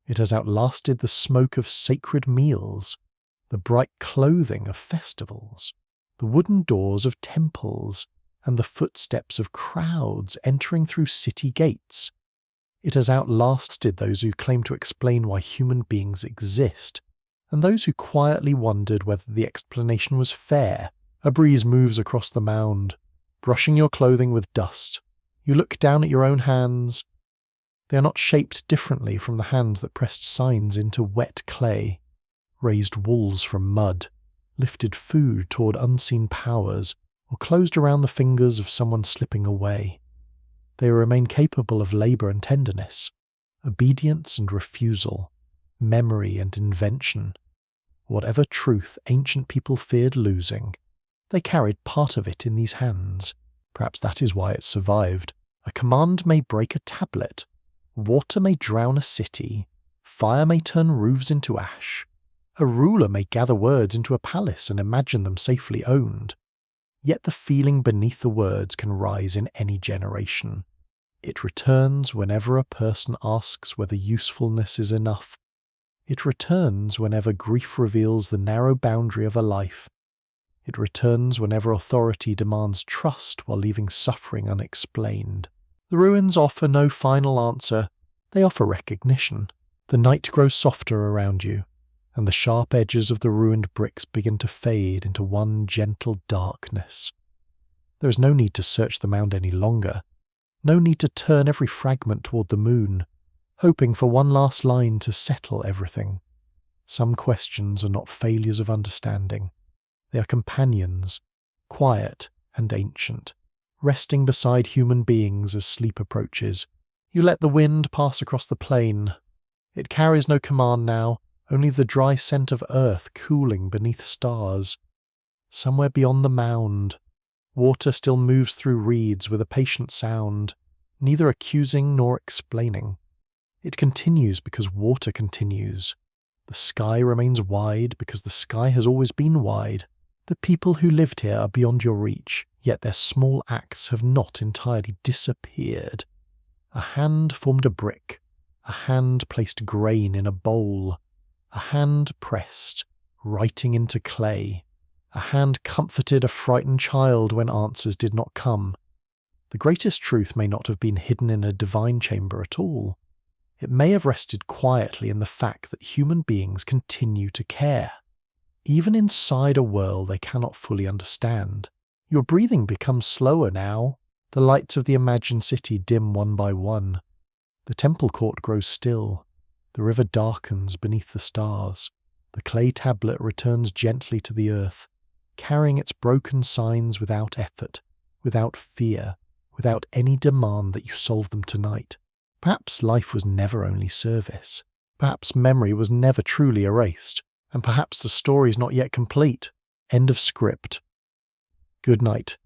It has outlasted the smoke of sacred meals, the bright clothing of festivals, the wooden doors of temples, and the footsteps of crowds entering through city gates. It has outlasted those who claim to explain why human beings exist, and those who quietly wondered whether the explanation was fair. A breeze moves across the mound, brushing your clothing with dust. You look down at your own hands. They are not shaped differently from the hands that pressed signs into wet clay, raised walls from mud, lifted food toward unseen powers, or closed around the fingers of someone slipping away. They remain capable of labour and tenderness, obedience and refusal, memory and invention. Whatever truth ancient people feared losing, they carried part of it in these hands. Perhaps that is why it survived. A command may break a tablet. Water may drown a city. Fire may turn roofs into ash. A ruler may gather words into a palace and imagine them safely owned. Yet the feeling beneath the words can rise in any generation. It returns whenever a person asks whether usefulness is enough. It returns whenever grief reveals the narrow boundary of a life. It returns whenever authority demands trust while leaving suffering unexplained. The ruins offer no final answer. They offer recognition. The night grows softer around you, and the sharp edges of the ruined bricks begin to fade into one gentle darkness. There is no need to search the mound any longer. No need to turn every fragment toward the moon. hoping for one last line to settle everything. Some questions are not failures of understanding. They are companions, quiet and ancient, resting beside human beings as sleep approaches. You let the wind pass across the plain. It carries no command now, only the dry scent of earth cooling beneath stars. Somewhere beyond the mound, water still moves through reeds with a patient sound, neither accusing nor explaining. It continues because water continues. The sky remains wide because the sky has always been wide. The people who lived here are beyond your reach, yet their small acts have not entirely disappeared. A hand formed a brick. A hand placed grain in a bowl. A hand pressed, writing into clay. A hand comforted a frightened child when answers did not come. The greatest truth may not have been hidden in a divine chamber at all. It may have rested quietly in the fact that human beings continue to care, even inside a world they cannot fully understand. Your breathing becomes slower now. The lights of the imagined city dim one by one. The temple court grows still. The river darkens beneath the stars. The clay tablet returns gently to the earth, carrying its broken signs without effort, without fear, without any demand that you solve them tonight. Perhaps life was never only service. Perhaps memory was never truly erased. And perhaps the story is not yet complete. End of script. Good night.